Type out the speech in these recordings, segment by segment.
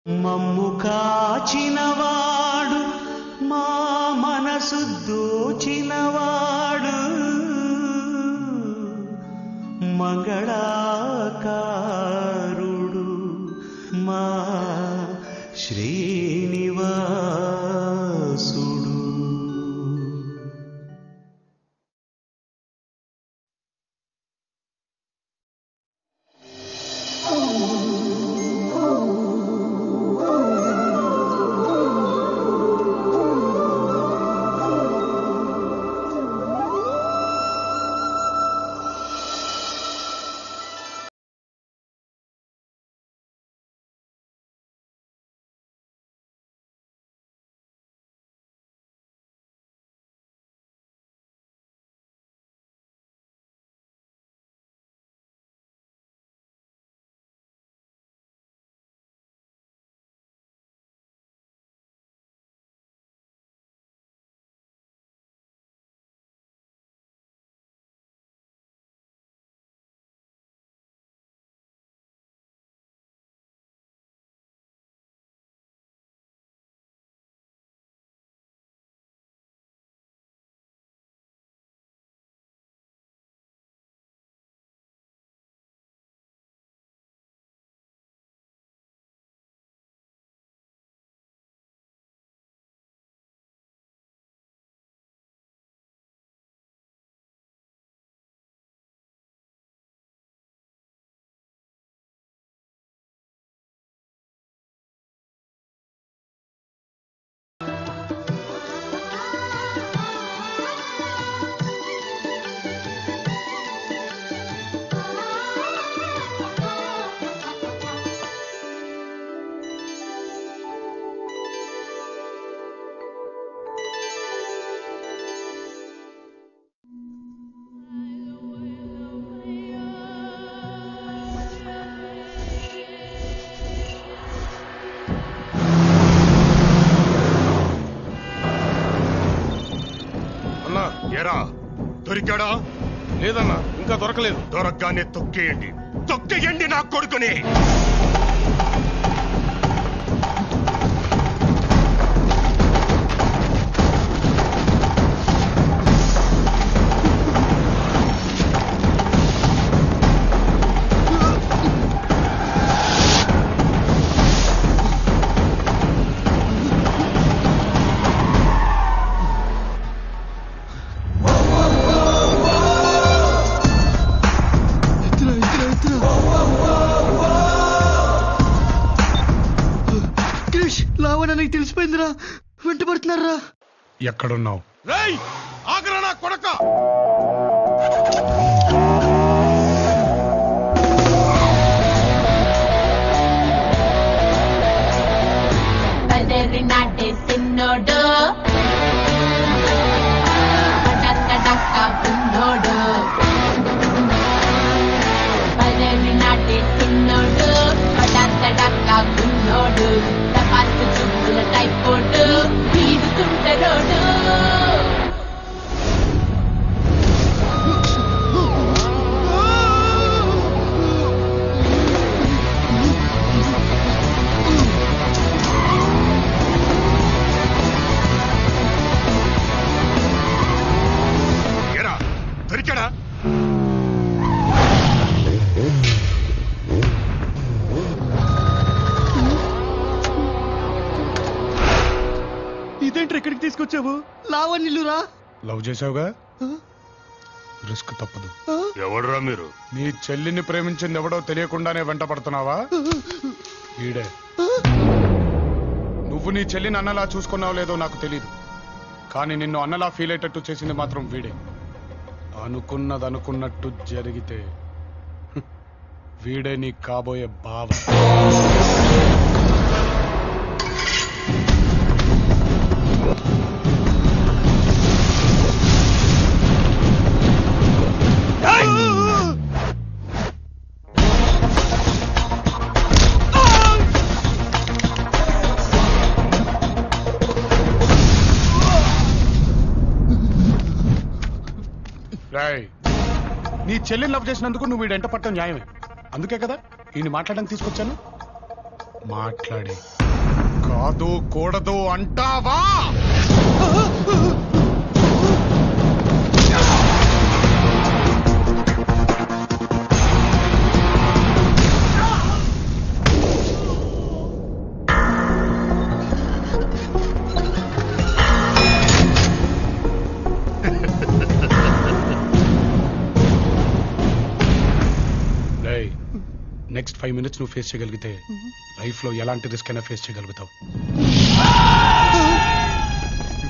మమ్ము కాచినవాడు మా మనసు దోచినవాడు మంగళాకారుడు మా శ్రీనివాసుడు. దొరికాడా? లేదన్నా, ఇంకా దొరకలేదు. దొరకగానే తొక్కేయండి, తొక్కేయండి నా కొడుకుని. తెలిసిపోయిందిరా, వెంటబడుతున్నారా? ఎక్కడున్నావు? రేయ్ ఆగరా నా కొడక! బదరి నాటే సిన్నోడు పటక పున్నోడు, బదరి నాటే సిన్నోడు పటక పున్నోడు, తపాసు చుప్పుల టైపోడు తీరుతుంటరోడు. ఏరా దొరికాడా? ఇదేంటి ఎక్కడికి తీసుకొచ్చావు? లావణ్యులురా. లవ్ చేసావుగా, రిస్క్ తప్పదు. ఎవడురా మీరు? నీ చెల్లిని ప్రేమించింది ఎవడో తెలియకుండానే వెంట పడుతున్నావా? వీడే. నువ్వు నీ చెల్లిని అన్నలా చూసుకున్నావు లేదో నాకు తెలియదు, కానీ నిన్ను అన్నలా ఫీల్ అయ్యేటట్టు చేసింది మాత్రం వీడే. అనుకున్నది అనుకున్నట్టు జరిగితే వీడే నీ కాబోయే బావ. నీ చెల్లిని లవ్ చేసినందుకు నువ్వు వీడంట పట్టడం న్యాయమే. అందుకే కదా ఈయన మాట్లాడడానికి తీసుకొచ్చాను. మాట్లాడే కాదు కూడదు అంటావా? నెక్స్ట్ 5 minutes నువ్వు ఫేస్ చేయగలిగితే లైఫ్ లో ఎలాంటి రిస్క్ అయినా ఫేస్ చేయగలుగుతావు.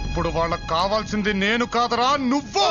ఇప్పుడు వాళ్ళకి కావాల్సింది నేను కాదరా, నువ్వు.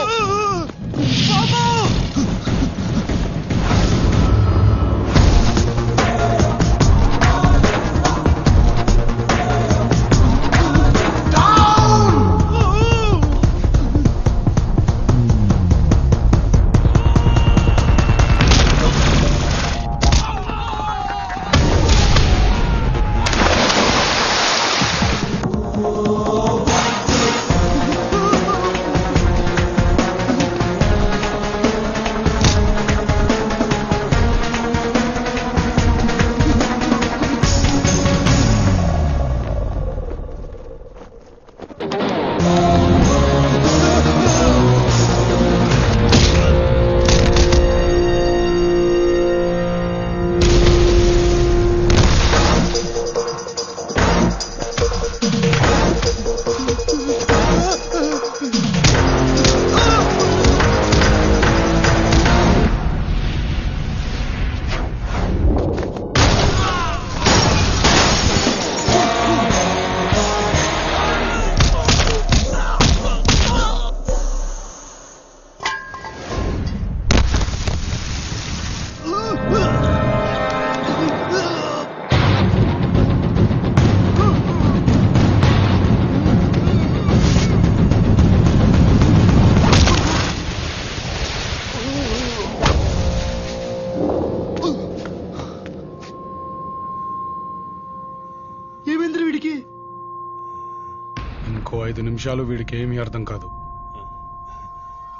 ఇంకో 5 నిమిషాలు వీడికి ఏమీ అర్థం కాదు.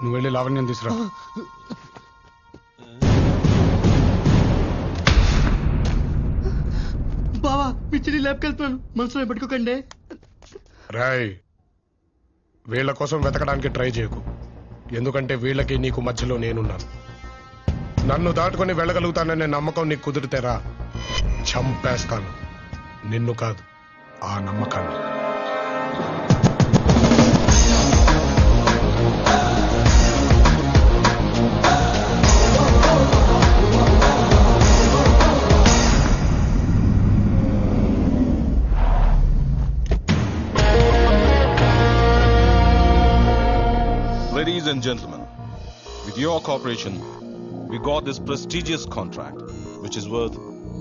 నువ్వు వెళ్ళి లావణ్యం తీసురా. బావా పిచ్చిని ల్యాబ్కి వెళ్తున్నాను, మనసులో పెట్టుకోకండి. రాయ్, వీళ్ళ కోసం వెతకడానికి ట్రై చేయకు. ఎందుకంటే వీళ్ళకి నీకు మధ్యలో నేనున్నాను. నన్ను దాటుకొని వెళ్ళగలుగుతాననే నమ్మకం నీకు కుదిరితేరా, చంపేస్తాను. నిన్ను కాదు, ఆ నమ్మకాన్ని. Ladies and gentlemen, with your cooperation, we got this prestigious contract, which is worth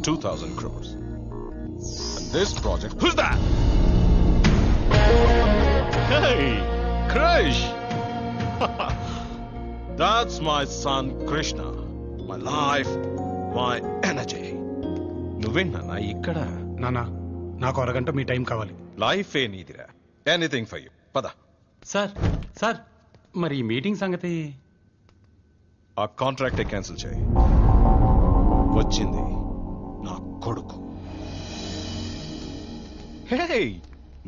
2,000 crores. And this project... Who's that? Hey, Krish! That's my son Krishna. My life, my energy. నువ్వేంటన్నా ఇక్కడ? నానా, నాకు అరగంట మీ టైం కావాలి. Life ఏ నీదిరా. Anything for you. పద. Sir మరి ఈ మీటింగ్ సంగతి? ఆ కాంట్రాక్టే క్యాన్సిల్ చేయి. వచ్చింది నా కొడుకు. హే,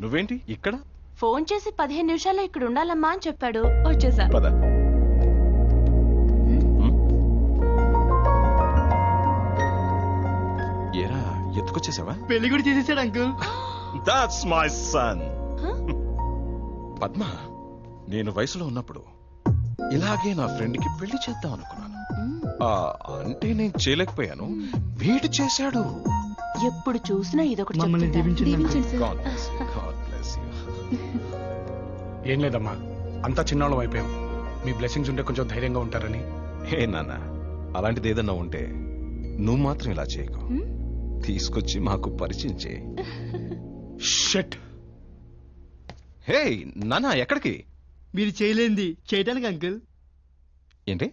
నువ్వేంటి ఇక్కడ? ఫోన్ చేసి 15 నిమిషాల్లో ఇక్కడ ఉండాలమ్మా అని చెప్పాడు, వచ్చేసా. పద. ఏరా, ఎత్తుకొచ్చేసావా? పెళ్లి కూడా చేసేసాడు uncle. That's my son. Padma, నేను వయసులో ఉన్నప్పుడు ఇలాగే నా ఫ్రెండ్ కి పెళ్లి చేద్దాం అనుకున్నాను. అంటే నేను చేయలేకపోయాను, వీడు చేశాడు. ఎప్పుడు చూసినా ఇదొకటి మమ్మల్ని దీవించండి. God bless you. God bless you. ఏం లేదమ్మా, అంతా చిన్నవాళ్ళం అయిపోయాం. మీ బ్లెస్సింగ్స్ ఉంటే కొంచెం ధైర్యంగా ఉంటారని. హే నాన్న, అలాంటిది ఏదన్నా ఉంటే నువ్వు మాత్రం ఇలా చేయకు. తీసుకొచ్చి మాకు పరిచయం చేయి. షిట్. హే నాన్న, ఎక్కడికి? మీరు చేయలేంది చేయటానికి అంకుల్. ఏంటి?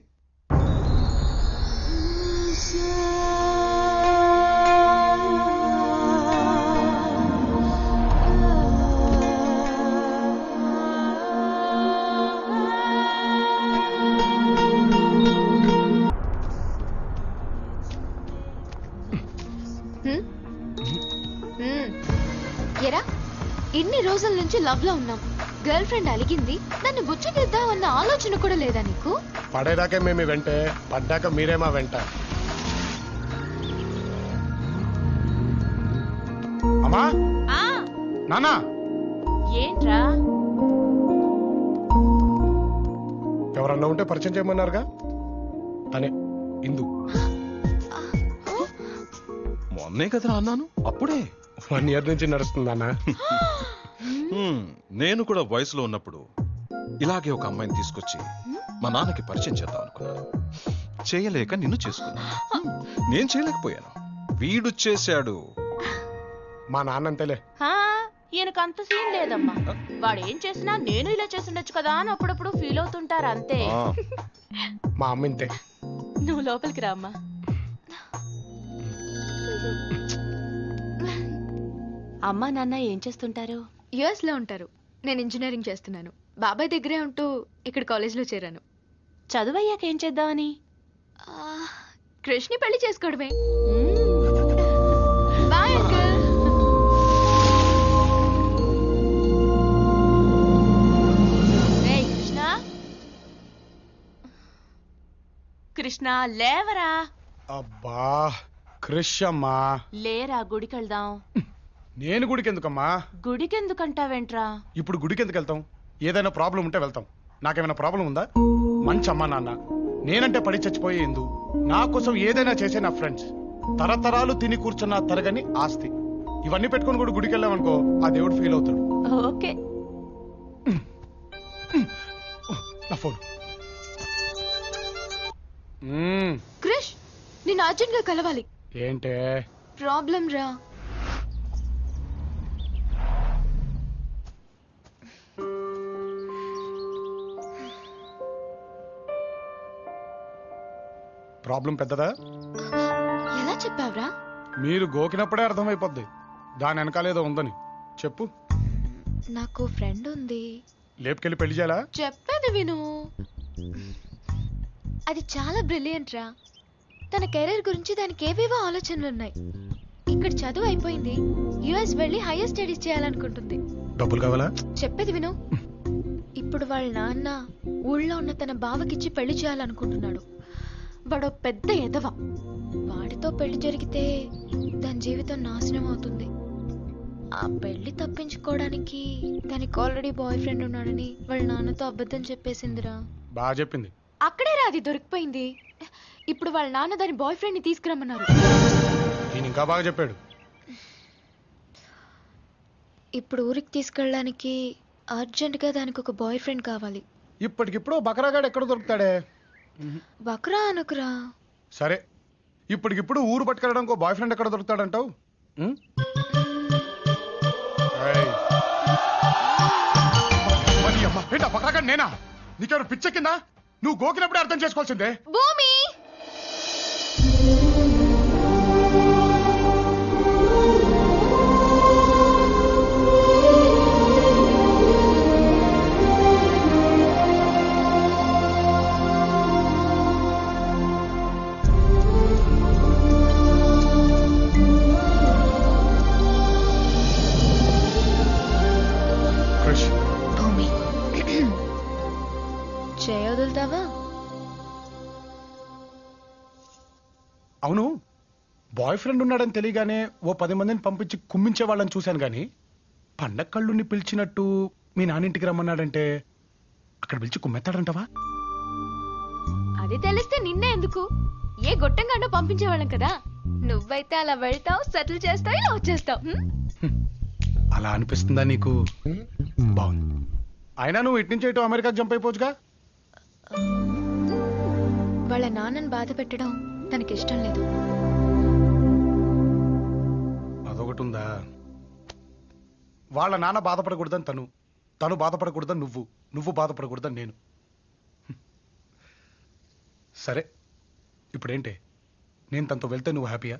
ఎరా రోజుల నుంచి లవ్ లో ఉన్నాం. గర్ల్ ఫ్రెండ్ అలిగింది, నన్ను బుచ్చగిద్దామన్న ఆలోచన కూడా లేదా నీకు? పడేదాకే మేము వెంటే, పడ్డాక మీరేమా వెంట. అమ్మా నానా ఏంట్రా? ఎవరన్నా ఉంటే పరిచయం చేయమన్నారుగా, తనే ఇందు. మొన్నే కదరా అన్నాను, అప్పుడే. 1 year నుంచి నడుస్తుందన్నా. నేను కూడా వయసులో ఉన్నప్పుడు ఇలాగే ఒక అమ్మాయిని తీసుకొచ్చి మా నాన్నకి పరిచయం చేద్దాం అనుకున్నాను. చేయలేక నిన్ను చేసుకున్నాను. నేను చేయలేకపోయాను, వీడు చేశాడు. మా నాన్న అంతేలే. ఈయనకు అంత సీన్ లేదమ్మా. వాడు ఏం చేసినా నేను ఇలా చేస్తుండొచ్చు కదా అని అప్పుడప్పుడు ఫీల్ అవుతుంటారు అంతే. మా అమ్మ ఇంతే. నువ్వు లోపలికి రామ్మా. అమ్మా నాన్న ఏం చేస్తుంటారు? యుఎస్ లో ఉంటారు. నేను ఇంజనీరింగ్ చేస్తున్నాను. బాబాయ్ దగ్గరే ఉంటూ ఇక్కడ కాలేజ్ లో చేరాను. చదువయ్యాక ఏం చేద్దామని? కృష్ణి పెళ్లి చేసుకోవడమే. Bye uncle. కృష్ణ లేవరా. అబ్బా క్రిష్ అమ్మా. లేరా, గుడికి వెళ్దాం. నేను గుడికి ఎందుకమ్మా? గుడికి ఎందుకంటావేంట్రా? ఇప్పుడు గుడికి ఎందుకు వెళ్తాం? ఏదైనా ప్రాబ్లం ఉంటే వెళ్తాం. నాకేమైనా ప్రాబ్లం ఉందా? మంచి అమ్మా నాన్న, నేనంటే పడి చచ్చిపోయే ఎందు, నా కోసం ఏదైనా చేసే నా ఫ్రెండ్స్, తరతరాలు తిని కూర్చున్న తరగని ఆస్తి, ఇవన్నీ పెట్టుకుని కూడా గుడికి వెళ్ళామనుకో, ఆ దేవుడు ఫీల్ అవుతాడు. ఓకే. నా ఫోన్. క్రిష్, నేను అర్జెంట్ గా కలవాలి. ఏంటే ప్రాబ్లం రా? ప్రాబ్లం పెద్దదా? ఎలా చెప్పావురా? మీరు గోకినప్పుడే అర్థమైపోద్ది దాని వెనకాలేదో ఉందని. చెప్పు. నాకు ఫ్రెండ్ ఉంది. లేపుకెళ్ళి పెళ్లి చేయాలా? చెప్పేది విను. అది చాలా బ్రిలియంట్ రా. తన కెరీర్ గురించి దానికి ఏవేవో ఆలోచనలు ఉన్నాయి. ఇక్కడ చదువు అయిపోయింది, యుఎస్ వెళ్ళి హైయర్ స్టడీస్ చేయాలనుకుంటుంది. డబ్బులు కావాలా? చెప్పేది విను. ఇప్పుడు వాళ్ళ నాన్న ఊళ్ళో ఉన్న తన బావకిచ్చి పెళ్లి చేయాలనుకుంటున్నాడు. వాడో పెద్ద ఎదవ. వాడితో పెళ్లి జరిగితే దాని జీవితం నాశనం అవుతుంది. ఆ పెళ్లి తప్పించుకోవడానికి దానికి ఆల్రెడీ బాయ్ ఫ్రెండ్ ఉన్నాడని వాళ్ళ నాన్నతో అబద్ధం చెప్పేసిందిరా. బాగా చెప్పింది. అక్కడే రాది దొరికిపోయింది. ఇప్పుడు వాళ్ళ నాన్న దాని బాయ్ ఫ్రెండ్ ని తీసుకురమ్మన్నారు. నేను ఇంకా బాగా చెప్పాడు. ఇప్పుడు ఊరికి తీసుకెళ్ళడానికి అర్జెంట్ గా దానికి ఒక బాయ్ ఫ్రెండ్ కావాలి. ఇప్పటికిప్పుడు బకరాగాడు ఎక్కడ దొరుకుతాడే? బక్రా అనుకురా. సరే, ఇప్పటికిప్పుడు ఊరు పట్టుకెళ్ళడానికి ఒక బాయ్ ఫ్రెండ్ ఎక్కడ దొరుకుతాడంటావు? బకరాగాడు నేనా? నీకెవరు పిచ్చెక్కిందా? నువ్వు గోకినప్పుడే అర్థం చేసుకోవాల్సిందే. భూమి, భూమి చేయొదులుతావా? అవును, బాయ్ ఫ్రెండ్ ఉన్నాడని తెలియగానే ఓ 10 మందిని పంపించి కుమ్మించే వాళ్ళని చూశాను గాని, పండగ కళ్ళుని పిలిచినట్టు మీ నాన్నింటికి రమ్మన్నాడంటే అక్కడ పిలిచి కుమ్మెత్తాడంటవా? అది తెలిస్తే నిన్నే ఎందుకు, ఏ గొట్టంగానో పంపించేవాళ్ళం కదా. నువ్వైతే అలా వెళ్తావు, సెటిల్ చేస్తావు, ఇలా వచ్చేస్తావు. అలా అనిపిస్తుందా నీకు? బాగుంది. అయినా నువ్వు ఇటు నుంచి ఇటు అమెరికా జంప్ అయిపోవచ్చుగా. వాళ్ళ నాన్నని బాధ పెట్టడం తనకి ఇష్టం లేదు. అదొకటి ఉందా? వాళ్ళ నాన్న బాధపడకూడదని తను బాధపడకూడదని నువ్వు బాధపడకూడదని నేను. సరే, ఇప్పుడేంటి? నేను తనతో వెళ్తే నువ్వు హ్యాపీయా?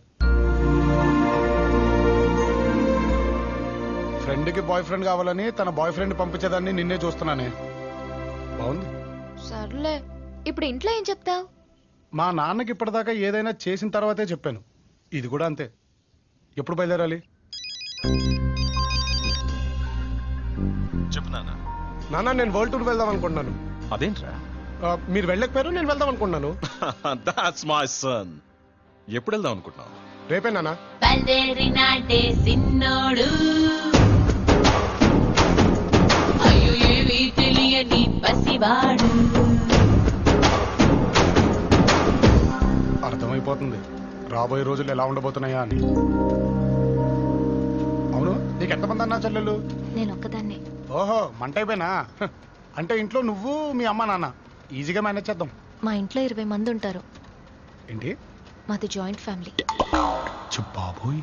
ఫ్రెండ్కి బాయ్ ఫ్రెండ్ కావాలని తన బాయ్ ఫ్రెండ్ పంపించేదాన్ని నిన్నే చూస్తున్నానే. బాగుంది. సర్లే, ఇప్పుడు ఇంట్లో ఏం చెప్తావు? మా నాన్నకి ఇప్పటిదాకా ఏదైనా చేసిన తర్వాతే చెప్పాను. ఇది కూడా అంతే. ఎప్పుడు బయలుదేరాలి? చెప్పు నాన్న. నాన్న నేను వరల్డ్ టూర్ వెళ్దాం అనుకుంటున్నాను. అదేంట్రా? మీరు వెళ్ళకపోయారు, నేను వెళ్దాం అనుకుంటున్నాను. That's my son. ఎప్పుడు వెళ్దాం అనుకుంటున్నావు? రేపే నాన్న. బయలుదేరినాడే సిన్నోడు అయ్యో ఏమీ తెలియని పసివాడు అర్థమైపోతుంది రాబోయే రోజులు ఎలా ఉండబోతున్నాయా అని. అవును, నీకు ఎంతమంది అన్నా చెల్లెలు? నేను ఒక్కదాన్నే. ఓహో, మంట అయిపోయినా. అంటే ఇంట్లో నువ్వు మీ అమ్మ నాన్న ఈజీగా మేనేజ్ చేద్దాం. మా ఇంట్లో 20 మంది ఉంటారు. ఏంటి? మాది జాయింట్ ఫ్యామిలీ. బాబోయ్.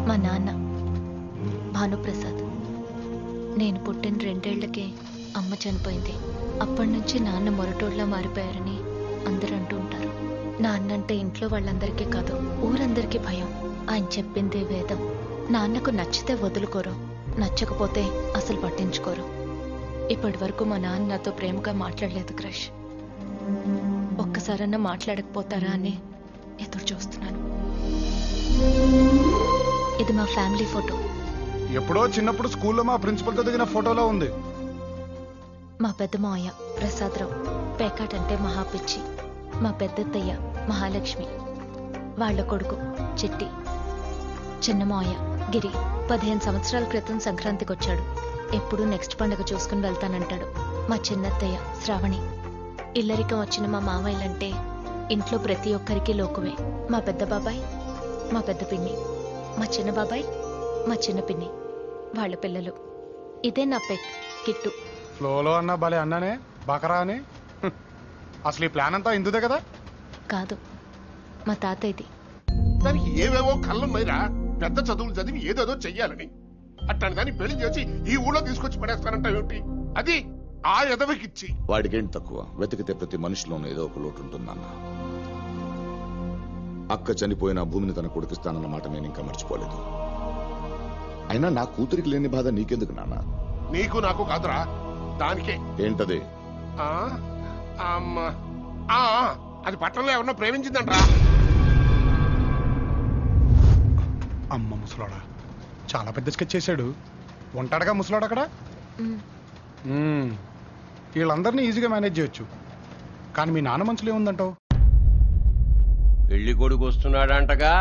మా నాన్న భానుప్రసాద్. నేను పుట్టిన 2 ఏళ్లకే అమ్మ చనిపోయింది. అప్పటి నుంచి నాన్న మొరటోళ్ళ మారిపోయారని అందరూ అంటూ ఉంటారు. నాన్న అంటే ఇంట్లో వాళ్ళందరికీ కాదు, ఊరందరికీ భయం. ఆయన చెప్పిందే వేదం. నాన్నకు నచ్చితే వదులుకోరు, నచ్చకపోతే అసలు పట్టించుకోరు. ఇప్పటి వరకు మా నాన్న నాతో ప్రేమగా మాట్లాడలేదు క్రష్. ఒక్కసారన్నా మాట్లాడకపోతారా అని ఎదురు చూస్తున్నాను. ఇది మా ఫ్యామిలీ ఫోటో. ఎప్పుడో చిన్నప్పుడు స్కూల్లో మా ప్రిన్సిపల్తో దిగిన ఫోటోలో ఉంది. మా పెద్ద మావయ్య ప్రసాదరావు పేకాట్ అంటే మహాపిచ్చి. మా పెద్దత్తయ్య మహాలక్ష్మి, వాళ్ళ కొడుకు చిట్టి. చిన్న మావయ్య గిరి 15 సంవత్సరాల క్రితం సంక్రాంతికి వచ్చాడు. ఎప్పుడూ నెక్స్ట్ పండుగ చూసుకుని వెళ్తానంటాడు. మా చిన్నత్తయ్య శ్రావణి. ఇల్లరికం వచ్చిన మా మామయ్యలంటే ఇంట్లో ప్రతి ఒక్కరికి లోకువే. మా పెద్ద బాబాయ్, మా పెద్ద పిన్ని, మా చిన్న బాబాయ్, మా చిన్న పిన్ని, వాళ్ళ పిల్లలు. ఇదే నా పెట్ కిట్టు. ఫ్లోలో అన్నా భలే అన్నానే బకరా అని. అసలు ఈ ప్లాన్ అంతా ఇందుదే కదా? కాదు, మా తాతయ్యది. దానికి ఏవేవో కళ్ళున్నాయిరా. పెద్ద చదువులు చదివి ఏదేదో చెయ్యాలని. అట్లాంటి దాన్ని పెళ్లి చేసి ఈ ఊళ్ళో తీసుకొచ్చి పడేస్తానంటావేంటి? అది ఆ ఎదవకిచ్చి. వాడికేంటి తక్కువ? వెతికితే ప్రతి మనిషిలోనూ ఏదో ఒక లోటు ఉంటుందన్న. అక్క చనిపోయిన భూమిని తన కొడుకిస్తానన్న మాట నేను ఇంకా మర్చిపోలేదు. అయినా నా కూతురికి లేని బాధ నీకెందుకు నాన్న? నీకు నాకు కాదురా, దానికే. ఏంటది? అది పట్టణంలో ఎవరన్నా ప్రేమించిందంట్రా. అమ్మ ముసలాడా, చాలా పెద్ద స్కెచ్ చేశాడు. ఉంటాడుగా ముసలాడు అక్కడ. వీళ్ళందరినీ ఈజీగా మేనేజ్ చేయొచ్చు. కానీ మీ నాన్న మనసులో ఏముందంటావు? పెళ్లి కొడుకు వస్తున్నాడంటగా.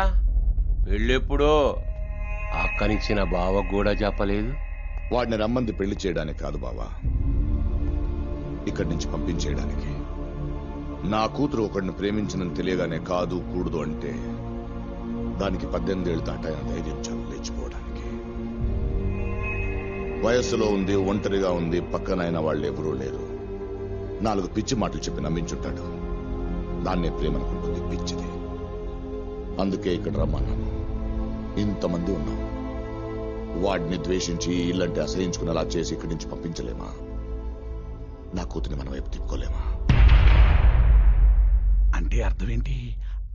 పెళ్ళెప్పుడో? అక్కనిచ్చిన బావకు కూడా చెప్పలేదు. వాడిని రమ్మంది పెళ్లి చేయడానికి కాదు బావా, ఇక్కడి నుంచి పంపించేయడానికి. నా కూతురు ఒకడిని ప్రేమించినని తెలియగానే కాదు కూడదు అంటే దానికి 18 ఏళ్ళు దాటాయన ధైర్యం చాలు లేచిపోవడానికి. వయస్సులో ఉంది, ఒంటరిగా ఉంది, పక్కనైన వాళ్ళు ఎవరూ లేరు. 4 పిచ్చి మాటలు చెప్పి నమ్మించుంటాడు. దాన్నే ప్రేమనుకుంటుంది పిచ్చిది. అందుకే ఇక్కడ రమ్మన్నాను. ఇంతమంది ఉన్నాం. వాడిని ద్వేషించి ఇల్లంటే అసహించుకునేలా చేసి ఇక్కడి నుంచి పంపించలేమా? నా కూతురిని మన వైపు తిప్పుకోలేమా? అంటే అర్థం ఏంటి?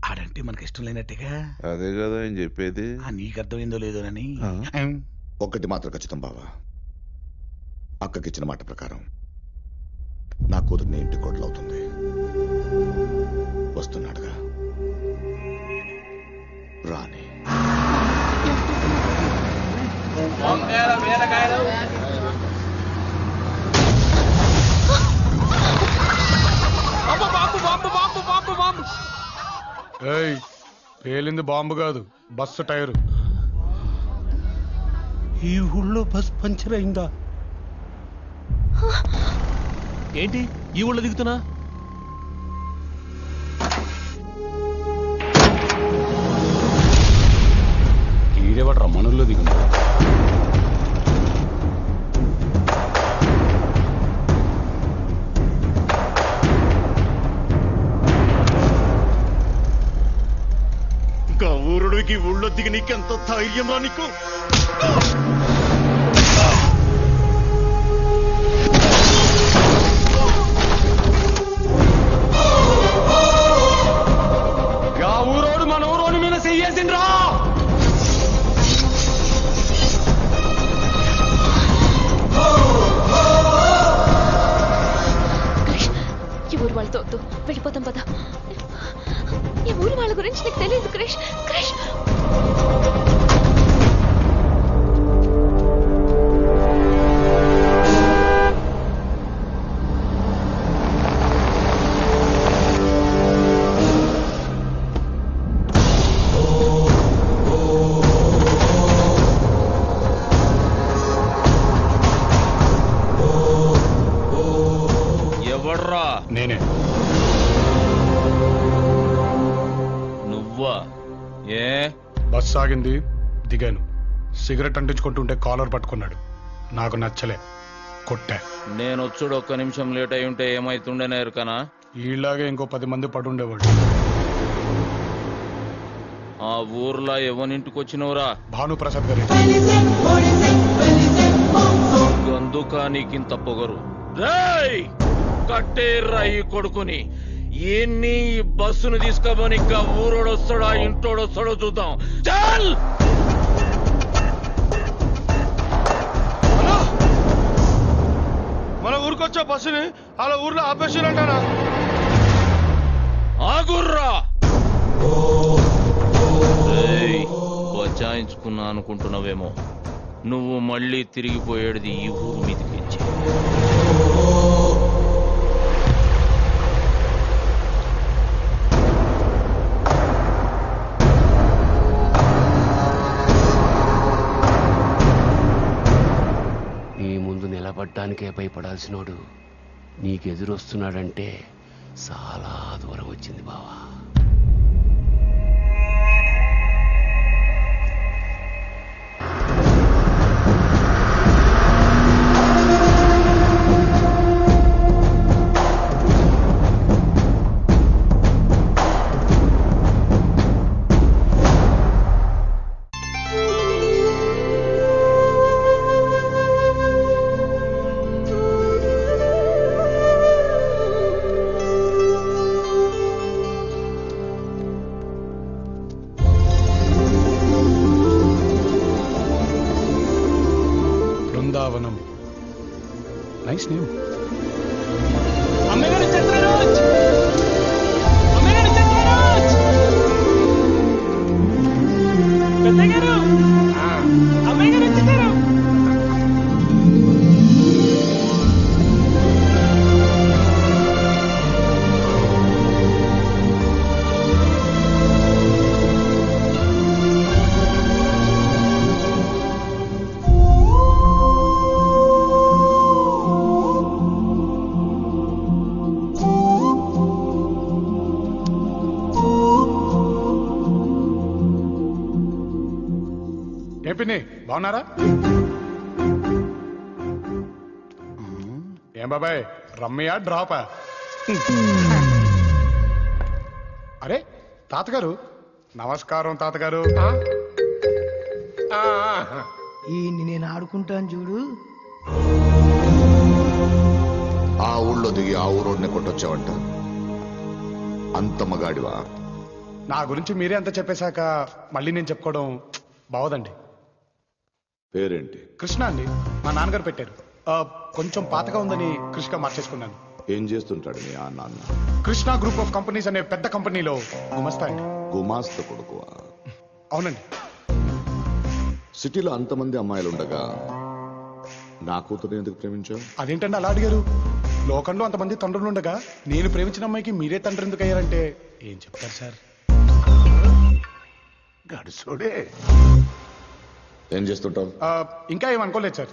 ఆడంటే మనకి ఇష్టం లేనట్టుగా. అదే కదా ఆయన చెప్పేది. నీకు అర్థమైందో లేదోనని. ఒక్కటి మాత్రం ఖచ్చితం బావా, అక్కకిచ్చిన మాట ప్రకారం నా కూతురిని ఇంటి కొడలవుతుంది. వస్తున్నాడుగా, రాని. ఏయ్, పేలింది బాంబు కాదు, బస్సు టైరు. ఈ ఊళ్ళో బస్ పంచర్ అయిందా? ఏంటి ఈ ఊళ్ళో దిగుతున్నా? ఈడేవాడు రమ్మణుల్లో దిగున్నా. ఊరుడికి ఊళ్ళో దిగి నీకెంత ధైర్యంరా నీకు? ఊరోడు మన ఊరోని మీద చెయ్యేసిండ్రా. ఈ ఊరు వాళ్ళతో వద్దు, వెళ్ళిపోతాం పద. ఈ ఊరు వాళ్ళ గురించి నీకు తెలియదు క్రిష్. నేనే. నువ్వా? ఏ? బస్ ఆగింది, దిగాను. సిగరెట్ అంటించుకుంటుంటే కాలర్ పట్టుకున్నాడు. నాకు నచ్చలే, కొట్టా. నేను వచ్చుడు ఒక్క నిమిషం లేట్ అయి ఉంటే ఏమైతుండేనా ఎరుకనా? ఈలాగే ఇంకో 10 మంది పడుండేవాళ్ళు. ఆ ఊర్లో ఎవరింటికి వచ్చినవురా? భానుప్రసాద్ గారి. అందుకా నీకింత పొగరు? రేయ్, కట్టేర్రా ఈ కొడుకుని. ఎన్ని ఈ బస్సును తీసుకోబోని ఇంకా ఊరోడొస్తాడా ఇంటోడొస్తాడో చూద్దాం. చల్! మన ఊరికొచ్చే బస్సుని అలా ఊర్లో ఆపేసారంటారా? ఆగుర్రా! బచాయించుకున్నా అనుకుంటున్నావేమో. నువ్వు మళ్ళీ తిరిగిపోయేది ఈ ఊరు మీదకి. నీ ముందు నిలబడ్డానికే భయపడాల్సినోడు నీకెదురొస్తున్నాడంటే చాలా దూరం వచ్చింది బావా. Brindavanam, nice name. ఏపిని బాగున్నారా? ఏం బాబాయ్, రమ్మయ్యా డ్రాపా? అరే తాతగారు, నమస్కారం తాతగారు. ఈ నేను ఆడుకుంటాను చూడు. ఆ ఊళ్ళో దిగి ఆ ఊరోడిని కొట్టొచ్చావంట. అంత మగాడివా? నా గురించి మీరే అంత చెప్పేశాక మళ్ళీ నేను చెప్పుకోవడం బావదండి. పేరేంటి? కృష్ణ అండి, మా నాన్నగారు పెట్టారు. కొంచెం పాతగా ఉందని కృష్ణగా మార్చేసుకున్నాను. ఏం చేస్తుంటాడు మీ ఆ నాన్న? కృష్ణ గ్రూప్ ఆఫ్ కంపెనీస్ అనే పెద్ద కంపెనీలో గుమస్తా అండి. గుమాస్త కొడుకువా? అవునండి. సిటీలో అంతమంది అమ్మాయిలుండగా నా కూతురు ఎందుకు ప్రేమించావు? అదేంటండి అలా అడిగారు? లోకంలో అంతమంది తండ్రులుండగా నేను ప్రేమించిన అమ్మాయికి మీరే తండ్రి ఎందుకు అయ్యారంటే ఏం చెప్తారు సార్? గడుసోడే. ఏం చేస్తుంటావు? ఇంకా ఏమనుకోలేదు సార్.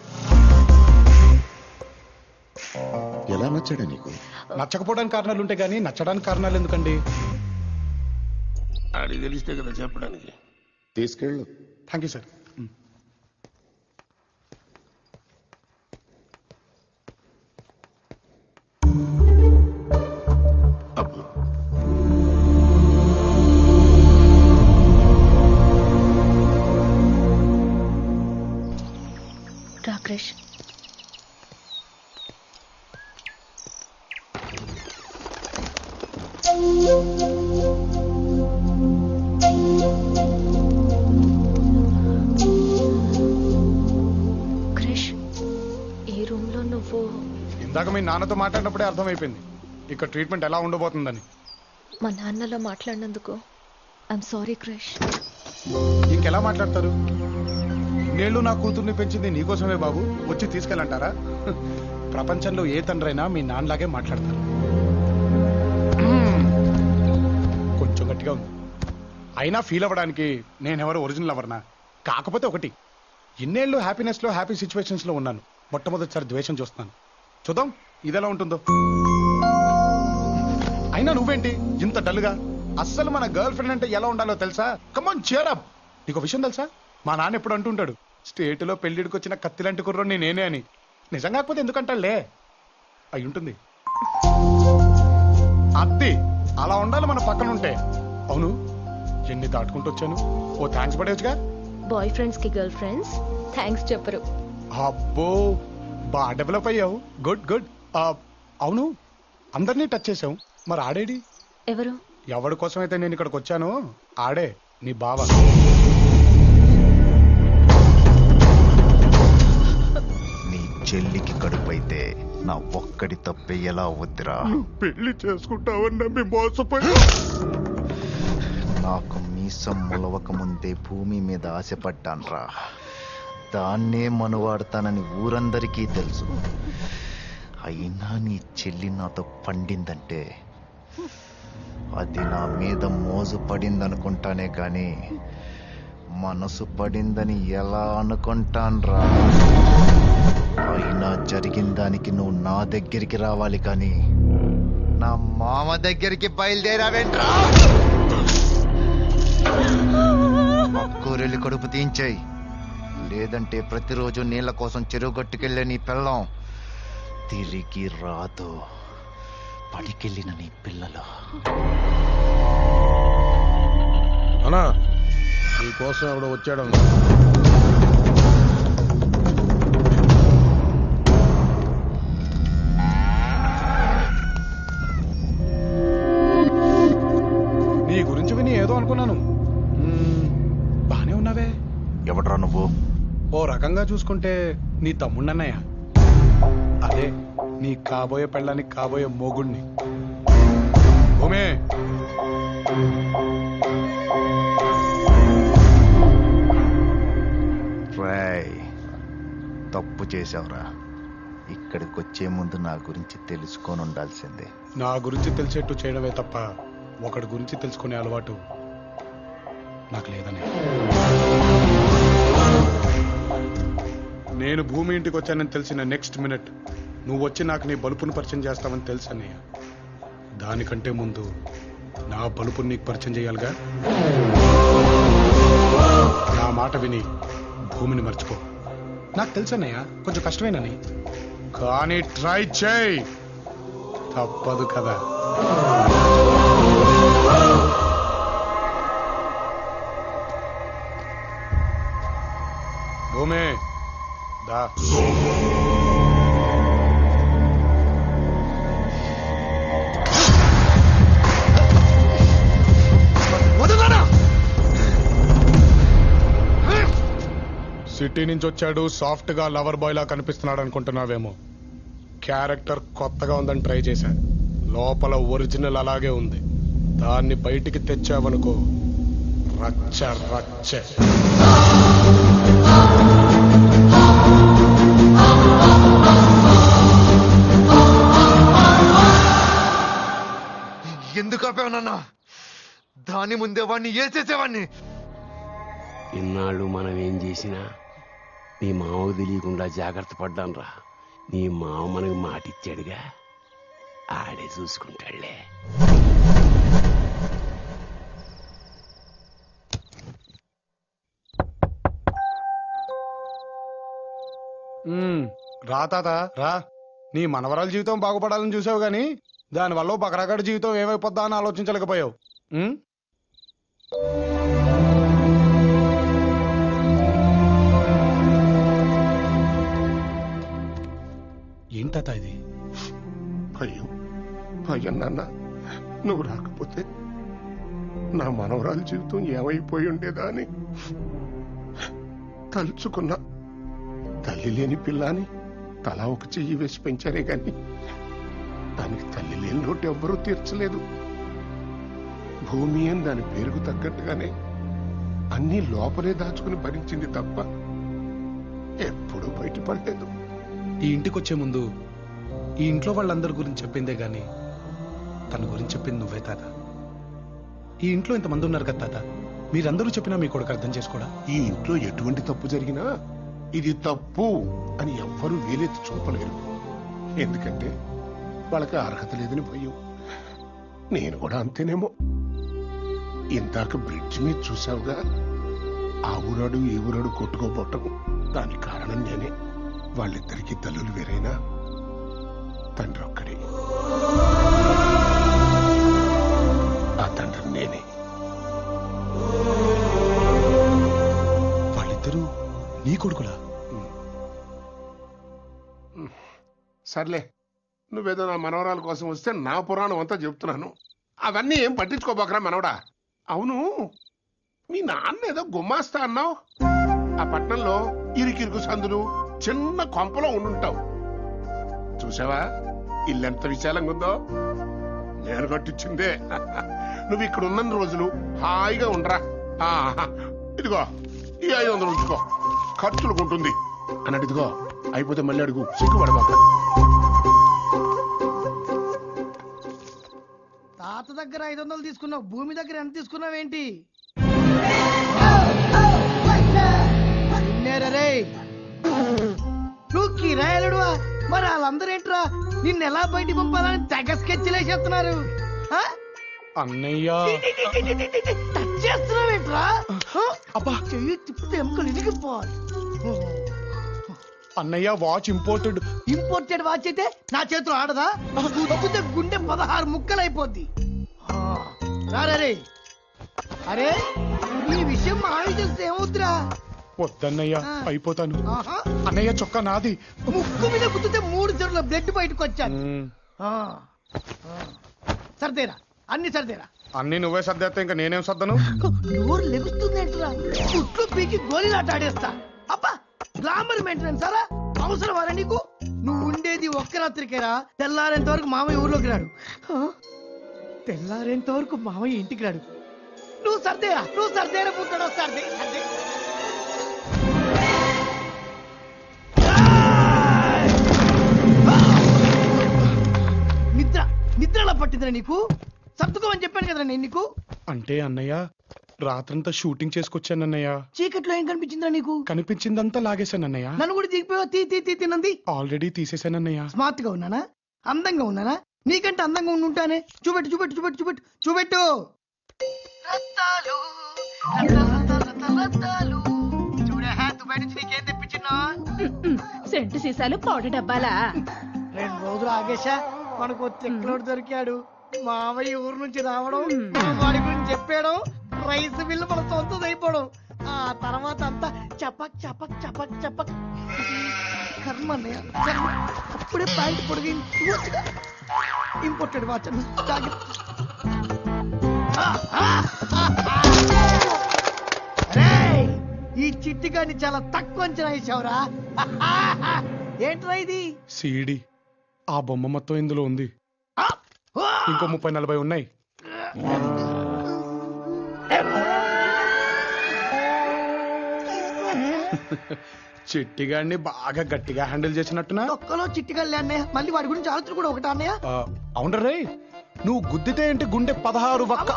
ఎలా నచ్చాడా నీకు? నచ్చకపోవడానికి కారణాలు ఉంటాయి కానీ నచ్చడానికి కారణాలు ఎందుకండి? అడిగి తెలిస్తే కదా చెప్పడానికి. తీసుకెళ్ళు. Thank you sir. Rakesh, Krish, ఈ రూమ్ లో నువ్వు ఇందాక మీ నాన్నతో మాట్లాడినప్పుడే అర్థమైపోయింది ఇక్కడ ట్రీట్మెంట్ ఎలా ఉండబోతుందని. మా నాన్నలో మాట్లాడినందుకు ఐఎమ్ సారీ క్రిష్. ఇంకెలా మాట్లాడతారు? ఇన్నేళ్ళు నా కూతుర్ని పెంచింది నీకోసమే బాబు, వచ్చి తీసుకెళ్ళంటారా? ప్రపంచంలో ఏ తండ్రైనా మీ నాన్నలాగే మాట్లాడతారు. కొంచెం గట్టిగా ఉంది. అయినా ఫీల్ అవ్వడానికి నేనెవరు ఒరిజినల్ అవర్నా? కాకపోతే ఒకటి, ఇన్నేళ్ళు హ్యాపీనెస్ లో హ్యాపీ సిచ్యువేషన్స్ లో ఉన్నాను. మొట్టమొదటిసారి ద్వేషం చూస్తున్నాను. చూద్దాం ఇదెలా ఉంటుందో. అయినా నువ్వేంటి ఇంత డల్గా? అస్సలు మన గర్ల్ ఫ్రెండ్ అంటే ఎలా ఉండాలో తెలుసా? కమాన్ cheer up. నీకు విషయం తెలుసా, మా నాన్న ఎప్పుడు అంటుంటాడు, స్టేట్లో పెళ్లిడికి వచ్చిన కత్తిలాంటి కుర్రోని నేనే అని. నిజం కాకపోతే ఎందుకంటాడులే, అయి ఉంటుంది. అత్తి అలా ఉండాలి మన పక్కన ఉంటే. అవును, ఎన్ని దాటుకుంటూ వచ్చాను. ఓ థ్యాంక్స్ పడేవచ్చుగా. బాయ్ ఫ్రెండ్స్ కి గర్ల్ ఫ్రెండ్స్ థ్యాంక్స్ చెప్పరు. అబ్బో, బాగా డెవలప్ అయ్యావు. Good good. అవును, అందరినీ టచ్ చేసావు, మరి ఆడేడి? ఎవరు? ఎవడి కోసం అయితే నేను ఇక్కడికి వచ్చాను ఆడే, నీ బావ. నీ చెల్లికి కడుపైతే నా ఒక్కడి తప్పే ఎలా వద్దురా? పెళ్లి చేసుకుంటావని నమ్మి మోసపోయి నాకు మీసం మొలవక ముందే భూమి మీద ఆశపడ్డాన్రా. దాన్నే మనువాడతానని ఊరందరికీ తెలుసు. అయినా నీ చెల్లి నాతో పండిందంటే అది నా మీద మోజు పడిందనుకుంటానే కానీ మనసు పడిందని ఎలా అనుకుంటాన్రా? అయినా జరిగిన దానికి నువ్వు నా దగ్గరికి రావాలి కానీ నా మామ దగ్గరికి బయలుదేరావేంట్రా? కూరెళ్ళి కడుపు తీయించాయి, లేదంటే ప్రతిరోజు నీళ్ళ కోసం చెరువు గట్టుకెళ్ళే నీ పిల్లం తిరిగి రాదు. పడికెళ్ళిన నీ పిల్లలు. అన్నా, నీకోసం ఎవడో వచ్చాడు. నీ గురించి విని ఏదో అనుకున్నాను. బానే ఉన్నావే. ఎవడ్రా నువ్వు? ఓ రకంగా చూసుకుంటే నీ తమ్ముడన్నయ్య. అదే నీ కాబోయే పెళ్ళానికి కాబోయే మోగుణ్ణి. భూమే, రాయ్, తప్పు చేసావురా. ఇక్కడికి వచ్చే ముందు నా గురించి తెలుసుకొని ఉండాల్సిందే. నా గురించి తెలిసేట్టు చేయడమే తప్ప ఒకడి గురించి తెలుసుకునే అలవాటు నాకు లేదని. నేను భూమి ఇంటికి వచ్చానని తెలిసిన నెక్స్ట్ మినిట్ నువ్వు వచ్చి నాకు నీ బలుపుని పరిచయం చేస్తావని తెలుసు అన్నయ్య. దానికంటే ముందు నా బలుపుని నీకు పరిచయం చేయాలిగా. నా మాట విని భూమిని మర్చిపో. నాకు తెలుసు అన్నయ్య, కొంచెం కష్టమేనని, కానీ ట్రై చేయి, తప్పదు కదా. భూమి దా. సిటీ నుంచి వచ్చాడు, సాఫ్ట్ గా లవర్ బాయ్ లా కనిపిస్తున్నాడు అనుకుంటున్నావేమో. క్యారెక్టర్ కొత్తగా ఉందని ట్రై చేశా. లోపల ఒరిజినల్ అలాగే ఉంది. దాన్ని బయటికి తెచ్చావనుకో రచ్చ రచ్చ. ఎందుకు ఆపావునన్నా? దాని ముందే వాడిని ఏ చేసేవాడిని. ఇన్నాళ్ళు మనం ఏం చేసినా నీ మామకు తెలియకుండా జాగ్రత్త పడ్డాన్రా. నీ మామ మనకు మాటిచ్చాడుగా, ఆడే చూసుకుంటాడులే. రా తాత రా. నీ మనవరాల జీవితం బాగుపడాలని చూసావు గాని దానివల్ల బకరాగడి జీవితం ఏమైపోద్దా అని ఆలోచించలేకపోయావు. ఏం తాత ఇది? భయం భయం నాన్న. నువ్వు రాకపోతే నా మనవరాల జీవితం ఏమైపోయి ఉండేదా అని తలుచుకున్నా. తల్లి లేని పిల్లని తలా ఒక చెయ్యి వేసి పెంచారే గాని దానికి తల్లి లేని లోటు ఎవ్వరూ తీర్చలేదు. భూమి అని దాని పేరుకు తగ్గట్టుగానే అన్నీ లోపలే దాచుకుని భరించింది తప్ప ఎప్పుడూ బయటపడలేదు. ఈ ఇంటికి వచ్చే ముందు ఈ ఇంట్లో వాళ్ళందరి గురించి చెప్పిందే గాని తన గురించి చెప్పింది నువ్వే తాత. ఈ ఇంట్లో ఇంతమంది ఉన్నారు కదా తాత, మీరందరూ చెప్పినా మీ కొడుకు అర్థం చేసుకోడా? ఈ ఇంట్లో ఎటువంటి తప్పు జరిగినా ఇది తప్పు అని ఎవ్వరూ వేలెత్తి చూపలేరు. ఎందుకంటే వాళ్ళకి అర్హత లేదని భయం. నేను కూడా అంతేనేమో. ఇందాక బ్రిడ్జ్ మీద చూసావుగా, ఆ ఊరాడు ఈ ఊరాడు కొట్టుకోబోటం, దానికి కారణం నేనే. వాళ్ళిద్దరికీ తల్లులు వేరైనా తండ్రి ఒక్కడే. ఆ తండ్రి నేనే. వాళ్ళిద్దరూ నీ కొడుకులా? సర్లే, నువ్వేదో నా మనవరాల కోసం వస్తే నా పురాణం అంతా చెప్తున్నాను. అవన్నీ ఏం పట్టించుకోబోకరా మనవడా. అవును, మీ నాన్న ఏదో గుమ్మాస్తా అన్నావు. ఆ పట్నంలో ఇరుకిరుకు సందులు, చిన్న కొంపలో ఉండుంటావు. చూసావా ఇల్లెంత విశాలంగా ఉందో? నేను కట్టించిందే. నువ్వు ఇక్కడ ఉన్న రోజులు హాయిగా ఉండరా. ఇదిగో ఈ 500 ఉంచుకో, ఖర్చులకు ఉంటుంది అన్నట్టు. ఇదిగో అయిపోతే మళ్ళీ అడుగు, సిగ్గుపడబాక. తాత దగ్గర 500 తీసుకున్నావు, భూమి దగ్గర ఎంత తీసుకున్నావేంటి? రే నువ్వు కిరాయలుడువా? మరి వాళ్ళందరూ ఏంట్రా నిన్ను ఎలా బయటికి పంపాలని తెగ స్కెచ్లేసేస్తున్నారు. అన్నయ్య టచ్ చేస్తున్నావేంట్రా? అబ్బా చెయ్యి తిప్పితే ఎముకలు ఇరిగిపోవాలి. అన్నయ్య వాచ్ ఇంపోర్టెడ్ వాచ్ అయితే నా చేతిలో ఆడదా? తప్పితే గుండె 16 ముక్కలు అయిపోద్ది. రారే అరే ఈ విషయం మా ఆవిడ తెలిస్తే ఏమవుతురా? వద్దన్నయ్య, అయిపోతాను. అన్నయ్య చొక్కా నాది. ముక్కు మీద గుద్దితే 3 చెరువుల బ్లడ్ బయటకు వచ్చాను. సర్దేరా, అన్ని సర్దేరా. అన్ని నువ్వే సర్దేస్తే ఇంకా నేనేం సర్దను? నోరు లెగుస్తుందేంట్రా? గుట్లు పీకి గోళీలాట ఆడేస్తా. అబ్బా గ్లామర్ మెయింటెనెన్స్ సారా అవసరమారా నీకు? నువ్వు ఉండేది ఒక్క రాత్రికేరా. తెల్లారేంత వరకు మామయ్య ఊర్లోకి రాడు. తెల్లారేంత వరకు మామయ్య ఇంటికి రాడు. నువ్వు సర్దేరా పుట్టాడు. సర్దే నిద్రలా పట్టిందిరా నీకు? సర్దుకోమని చెప్పాను కదరా నేను నీకు. అంటే అన్నయ్య రాత్రంతా షూటింగ్ చేసుకొచ్చానన్నయ్య. చీకట్లో ఏం కనిపించిందిరా నీకు? కనిపించిందంతా లాగేశానన్నయ్య. నన్ను కూడా దిగిపోయావు. తినంది ఆల్రెడీ తీసేశానన్నయ్య. స్మార్ట్ గా ఉన్నానా? అందంగా ఉన్నానా? నీకంటే అందంగా ఉండుంటానే. చూపెట్టు. సెంటు సీసాలు పౌడర్ డబ్బాలా? 2 రోజులు ఆగేశా. మనకు చెక్లోడు దొరికాడు. మామయ్య ఊరు నుంచి రావడం, వాడి గురించి చెప్పాడు, రైస్ బిల్లు మన సొంతం అయిపోవడం. ఆ తర్వాత అంతా చపక్ కర్మ అప్పుడే ప్యాంట్ పొడిగి ఇంపోర్టెడ్ వాచ్. ఈ చిట్టిగాని చాలా తక్కువ అంచనా వేసావురా. ఏంట్రా ఇది? సీడీ. ఆ బొమ్మ మొత్తం ఇందులో ఉంది. ఇంకో 30-40 ఉన్నాయి. చిట్టిగాడిని బాగా గట్టిగా హ్యాండిల్ చేసినట్టునా? ఒక్కలో చిట్టిగాళ్ళే అన్నయ్య. మళ్ళీ వాడి గురించి ఆలోచన కూడా ఒకటా అన్నయ్య? అవునరే, నువ్వు గుద్దితే ఏంటి గుండె 16 వక్క,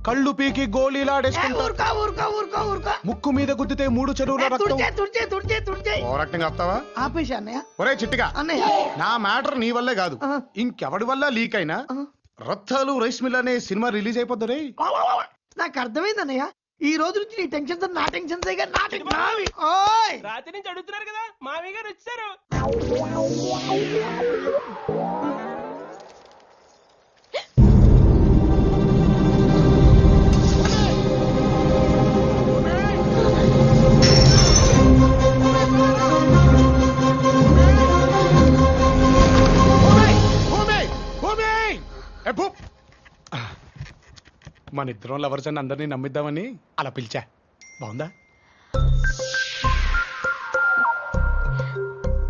కళ్ళు పీకి గోళీలాడేసుకుంటా. ముక్కు మీద గుద్దితే 3 చెరువుల రక్తం. ఆపేశా అన్నయ్య. ఒరే చిట్టిగా అన్నయ్య, నా మ్యాటర్ నీ వల్లే కాదు, ఇంకెవడి వల్ల లీక్ అయినా రత్తాలు రైస్ మిల్ అనే సినిమా రిలీజ్ అయిపోద్దు రే. నాకు అర్థమైంది అన్నయ్య. ఈ రోజు నుంచి నీ టెన్షన్స్ నా టెన్షన్స్ రాత్రి నుంచి అడుగుతున్నారు కదా, మామయ్య గారు వచ్చారు. మన ఇద్దరం లవర్స్ అని అందరినీ నమ్మిద్దామని అలా పిలిచా. బాగుందా?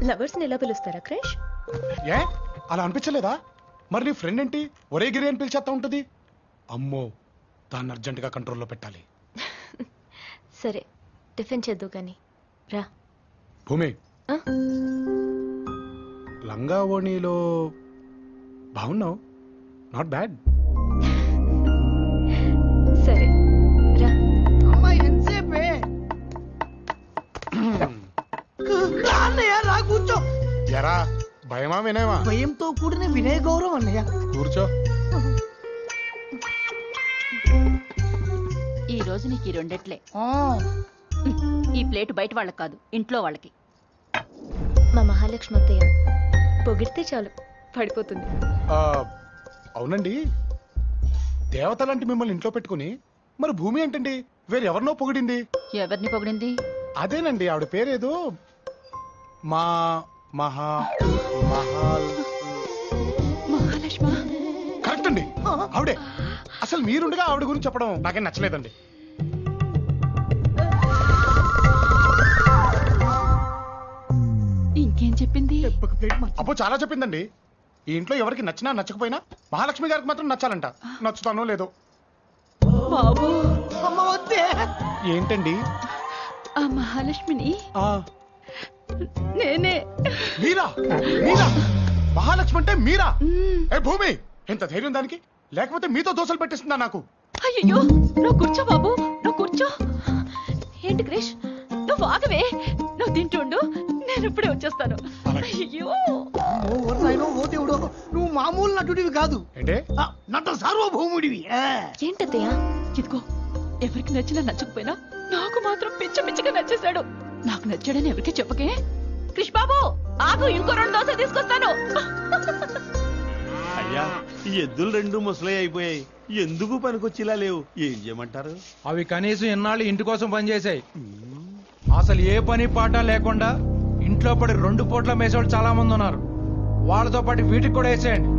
లవర్స్ ని ఎలా పిలుస్తారా క్రష్? ఏ అలా అనిపించలేదా? మరి నీ ఫ్రెండ్ ఏంటి ఒరే గిరి అని పిలిచేస్తా ఉంటది? అమ్మో, దాన్ని అర్జెంటుగా కంట్రోల్లో పెట్టాలి. సరే టిఫిన్ చేద్దు కానీ రా. భూమి, లంగా ఓణీలో బాగున్నావు, నాట్ బ్యాడ్. సరే రా. అమ్మాయి ఎంతసేపే? రా కూర్చో. ఎరా భయమా వినయమా? భయంతో కూడిన వినయ గౌరవం అన్నయ్య. కూర్చో. రోజు నీకు ఈ రెండెట్లే ఈ ప్లేట్ బయట వాళ్ళకి కాదు, ఇంట్లో వాళ్ళకి. మా మహాలక్ష్మి అత్తయ్య పొగిడితే చాలు పడిపోతుంది. అవునండి, దేవతలాంటి మిమ్మల్ని ఇంట్లో పెట్టుకుని మరి భూమి ఏంటండి వేరెవరినో పొగిడింది? ఎవరిని పొగిడింది? అదేనండి, ఆవిడ పేరేదో మా మహాలక్ష్మి. కరెక్ట్ అండి, ఆవిడే. అసలు మీరుండగా ఆవిడ గురించి చెప్పడం నాకేం నచ్చలేదండి. ఇంకేం చెప్పింది? అబ్బో చాలా చెప్పిందండి. ఈ ఇంట్లో ఎవరికి నచ్చినా నచ్చకపోయినా మహాలక్ష్మి గారికి మాత్రం నచ్చాలంట. నచ్చుతానో లేదో. బాబు ఏంటండి? ఆ మహాలక్ష్మిని నేనే. మీరా? మీరా? మహాలక్ష్మి అంటే మీరా? ఏ భూమి, ఎంత ధైర్యం దానికి? లేకపోతే మీతో దోశలు పెట్టిస్తుందా నాకు? అయ్యో, నువ్వు కూర్చో బాబు, నువ్వు కూర్చో. ఏంటి క్రిష్, నువ్వు ఆగవే, నువ్వు తింటుండు, నేను ఇప్పుడే వచ్చేస్తాను. అయ్యో ఓ దేవుడు, నువ్వు మామూలు నటుడివి కాదు, అంటే నట సార్వభౌముడివి. ఏంటత్తయ్య? ఇదిగో, ఎవరికి నచ్చినా నచ్చకపోయినా నాకు మాత్రం పిచ్చ పిచ్చగా నచ్చేశాడు. నాకు నచ్చాడని ఎవరికి చెప్పకే. క్రిష్ బాబు ఆగు, ఇంకో 2 దోశ తీసుకొస్తాను. అయ్యా, ఈ ఎద్దులు 2 ముసలై అయిపోయాయి, ఎందుకు పనికొచ్చేలా లేవు, ఏం చేయమంటారు? అవి కనీసం ఎన్నాళ్ళు ఇంటి కోసం పనిచేసాయి. అసలు ఏ పని పాట లేకుండా ఇంట్లో పడి 2 పూట్ల మేసేవాళ్ళు చాలా మంది ఉన్నారు. వాళ్ళతో పాటు వీటికి కూడా వేసేయండి.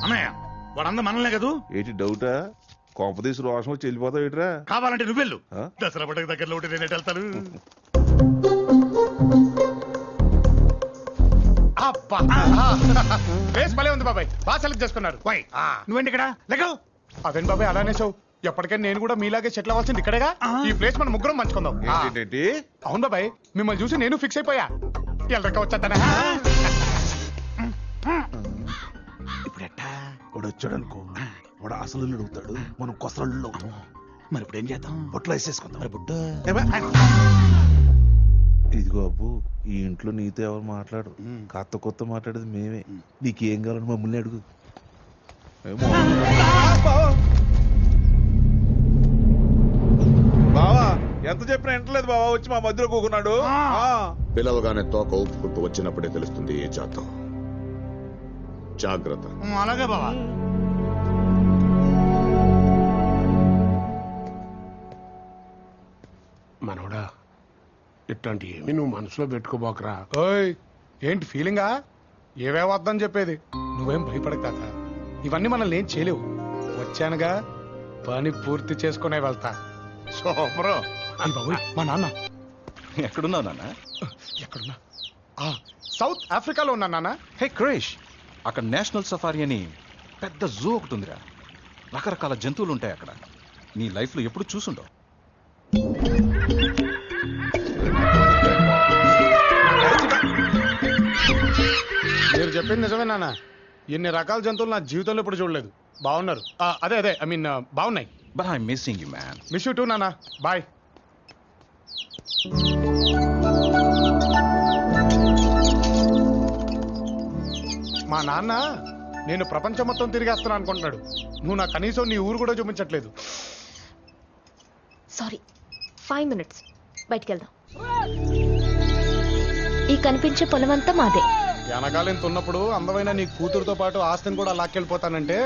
అన్నయ్య, వాడందరూ మనలే కదూ? ఏంటి డౌటా? కొంపదీసి రోషం వచ్చి వెళ్ళిపోతావు ఏంట్రా? కావాలంటే నువ్వెళ్ళు, దసరా పండుగ దగ్గరలో ఉంటే నేను వెళ్తాను. ప్లేస్ భలే ఉంది బాబాయ్, బాగా సెలెక్ట్ చేసుకున్నారు. నువ్వేంటి ఇక్కడ లెక్క? అదేంటి బాబాయ్ అలానే సౌ, ఎప్పటికైనా నేను కూడా మీలాగే సెటిల్ అవ్వాల్సింది ఇక్కడేగా. ఈ ప్లేస్ మనం ముగ్గురం పంచుకుందాం. అవును బాబాయ్, మిమ్మల్ని చూసి నేను ఫిక్స్ అయిపోయా. ఎల్లక వచ్చేస్తానా? ఇప్పుడు ఎట్టా? వాడు వచ్చాడు అనుకో, వాడు అసలు అడుగుతాడు, మనం కొసలు. మరి ఇప్పుడు ఏం చేద్దాం? బొట్లో వేసేసుకుందాం. మరి బుట్ట ఇదిగో అబ్బు, ఈ ఇంట్లో నీతో ఎవరు మాట్లాడు, కొత్త మాట్లాడేది మేమే. నీకేం కావాలని మమ్మల్ని అడుగు. బావా, ఎంత చెప్పినా వింటలేదు బావా, వచ్చి మా మధ్యలో కూకున్నాడు. పిలవగానే తోక ఊపుకుంటూ వచ్చినప్పుడే తెలుస్తుంది ఏ జాతం. జాగ్రత్త. అలాగే బావా. మనోడా, ఇట్లాంటి ఏమి నువ్వు మనసులో పెట్టుకోబోకరా. ఓయ్, ఏంటి ఫీలింగా? ఏవే వద్దని చెప్పేది? నువ్వేం భయపడక తాత, ఇవన్నీ మనల్ని ఏం చేయలేవు. వచ్చానుగా, పని పూర్తి చేసుకునే వెళ్తా. సూపరు. బాబు, మా నాన్న ఎక్కడున్నావు నాన్న? ఎక్కడున్నా? సౌత్ ఆఫ్రికాలో ఉన్నా నాన్న. హే క్రిష్, అక్కడ నేషనల్ సఫారీ అని పెద్ద జూ ఒకటి ఉందిరా. రకరకాల జంతువులు ఉంటాయి అక్కడ. నీ లైఫ్ లో ఎప్పుడు చూసుండవు. మీరు చెప్పింది నిజమే నాన్న. ఎన్ని రకాల జంతువులు నా జీవితంలో ఇప్పుడు చూడలేదు. బాగున్నారు. అదే ఐ మీన్ బాగున్నాయి. But I missing you man. Miss you two నాన్న. బాయ్. మా నాన్న నేను ప్రపంచం మొత్తం తిరిగేస్తాను అనుకుంటున్నాడు. నువ్వు నా కనీసం నీ ఊరు కూడా చూపించట్లేదు. సారీ, 5 minutes బయటికి వెళ్దాం. ఈ కనిపించే పొలం అంతా మాదే. వెనకాల ఇంత ఉన్నప్పుడు అందమైన నీ కూతురుతో పాటు ఆస్తిని కూడా లాక్కెళ్ళిపోతానంటే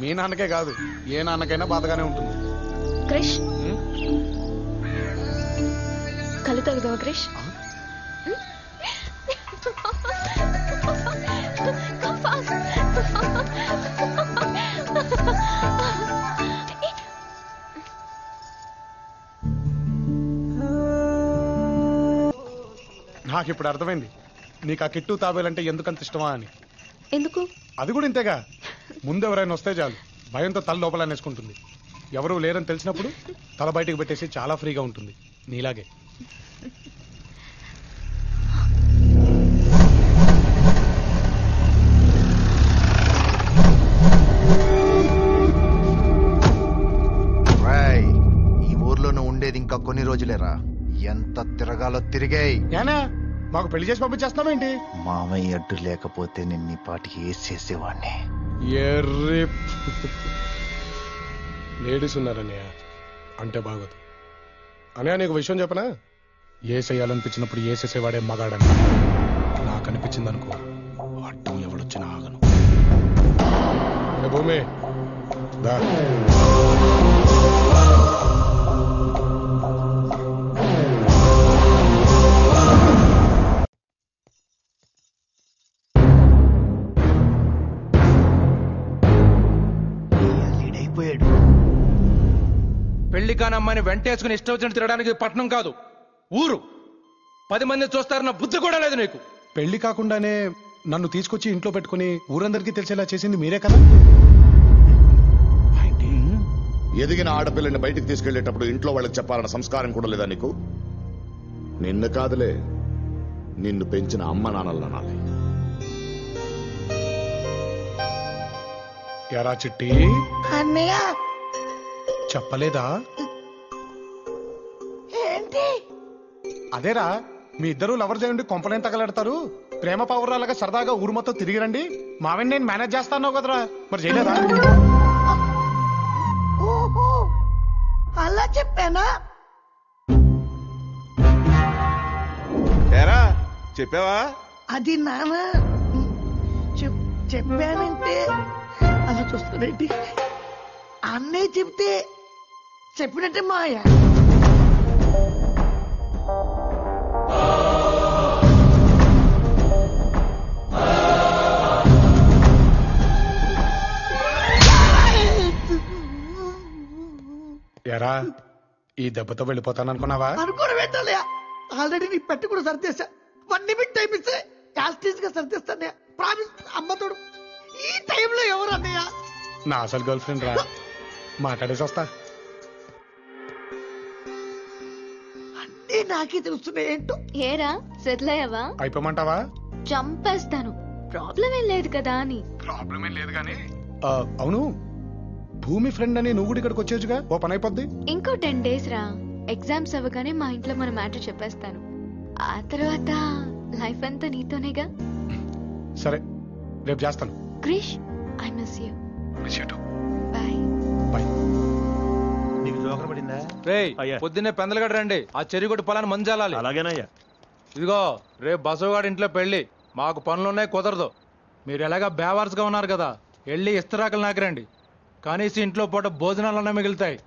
మీ నాన్నకే కాదు, ఏ నాన్నకైనా బాధగానే ఉంటుంది. క్రిష్, కళ్ళు తగ్గుదామా క్రిష్? నాకు ఇప్పుడు అర్థమైంది నీకు ఆ కిట్టు తాబేలంటే ఎందుకంత ఇష్టమా అని. ఎందుకు? అది కూడా ఇంతేగా, ముందు ఎవరైనా వస్తే చాలు భయంతో తల లోపల అనేసుకుంటుంది. ఎవరు లేరని తెలిసినప్పుడు తల బయటకు పెట్టేసి చాలా ఫ్రీగా ఉంటుంది, నీలాగే. ఈ ఊర్లోనే ఉండేది ఇంకా కొన్ని రోజులేరా, ఎంత తిరగాలో తిరిగాయి. మాకు పెళ్లి చేసి పంపించేస్తామేంటి? మామయ్య అడ్డు లేకపోతే నిన్ను పాటికి వేసేసేవాడిని. లేడీస్ ఉన్నారన్నయ్య అంటే బాగోదు. అన్నయ్య నీకు విషయం చెప్పనా, ఏసేయాలనిపించినప్పుడు ఏసేసేవాడే మగాడని నాకు అనిపించింది అనుకో, అడ్డం ఎవడొచ్చినా ఆగను. భూమి దా. పెళ్లి కాని అమ్మాయిని వెంటేసుకుని ఇష్టం వచ్చినట్టు తిరగడానికి పట్నం కాదు, ఊరు. 10 మంది చూస్తారన్న బుద్ధి కూడా లేదు నీకు. పెళ్లి కాకుండానే నన్ను తీసుకొచ్చి ఇంట్లో పెట్టుకుని ఊరందరికీ తెలిసేలా చేసింది మీరే కదా. ఎదిగిన ఆడపిల్లని బయటికి తీసుకెళ్లేటప్పుడు ఇంట్లో వాళ్ళకి చెప్పాలన్న సంస్కారం కూడా లేదా నీకు? నిన్ను కాదులే, నిన్ను పెంచిన అమ్మ నాన్నలు అనాలి. ఎరా చిట్టి, అన్నయ్య చెప్పలేదా? ఏంటి? అదేరా, మీ ఇద్దరు లవర్ చేయండి, కొంపలేం తగలెడతారు, ప్రేమ పౌరాలుగా సరదాగా ఊరు మొత్తం తిరిగి రండి, మావని నేను మేనేజ్ చేస్తాను కదరా, మరి చేయలేదా? ఓహో అలా చెప్పానా? ఏరా చెప్పావా? అది నాన్న చెప్పానంటే అలా చూస్తానండి. అన్నయ్య చెప్తే చెప్పినట్టే మాయ. ఎరా, ఈ దెబ్బతో వెళ్ళిపోతాననుకున్నావా? అనుకోని పెట్టాలి. ఆల్రెడీ నీ పెట్టి కూడా సర్దేశా. 1 నిమిట్ టైం ఇస్తే యాస్టీజ్ గా సర్దేస్తానే. ప్రామిస్ అమ్మతోడు. ఈ టైంలో ఎవరు అన్నయ్య? నా అసలు గర్ల్ ఫ్రెండ్ రా, మాట్లాడేసి వస్తా. అన్నీ నాకే తెలుస్తున్నాయి ఏంటో. ఏరా సెటిల్ అయ్యావా? అయిపోమంటావా? చంపేస్తాను, ప్రాబ్లం ఏం లేదు కదా అని. ప్రాబ్లం ఏం లేదు కానీ అవును, భూమి ఫ్రెండ్ అని నువ్వు కూడా ఇక్కడికి వచ్చేచ్చుగా, ఓ పని అయిపోద్ది. ఇంకో 10 days రా, ఎగ్జామ్స్ అవ్వగానే మా ఇంట్లో మన మ్యాటర్ చెప్పేస్తాను. ఆ తర్వాత లైఫ్ అంతా నీతోనేగా. సరే, రేపు చేస్తాను. Krish, I miss you. Bye. నీకు జోకర్ పడిందా? రేయ్, పొద్దున్నే పెందలగడ రండి, ఆ చెరుగొట్టు పొలాన్ని మంజాలాలి. అలాగేనయ్యా. ఇదిగో, రేపు బసవగాడి ఇంట్లో పెళ్లి, మాకు పనులున్నాయి, కుదరదు. మీరు ఎలాగా బేవార్స్ గా ఉన్నారు కదా, వెళ్ళి ఇస్తరాకలు నాకిరండి, కనీసం ఇంట్లో పూట భోజనాలన్నా మిగులుతాయి.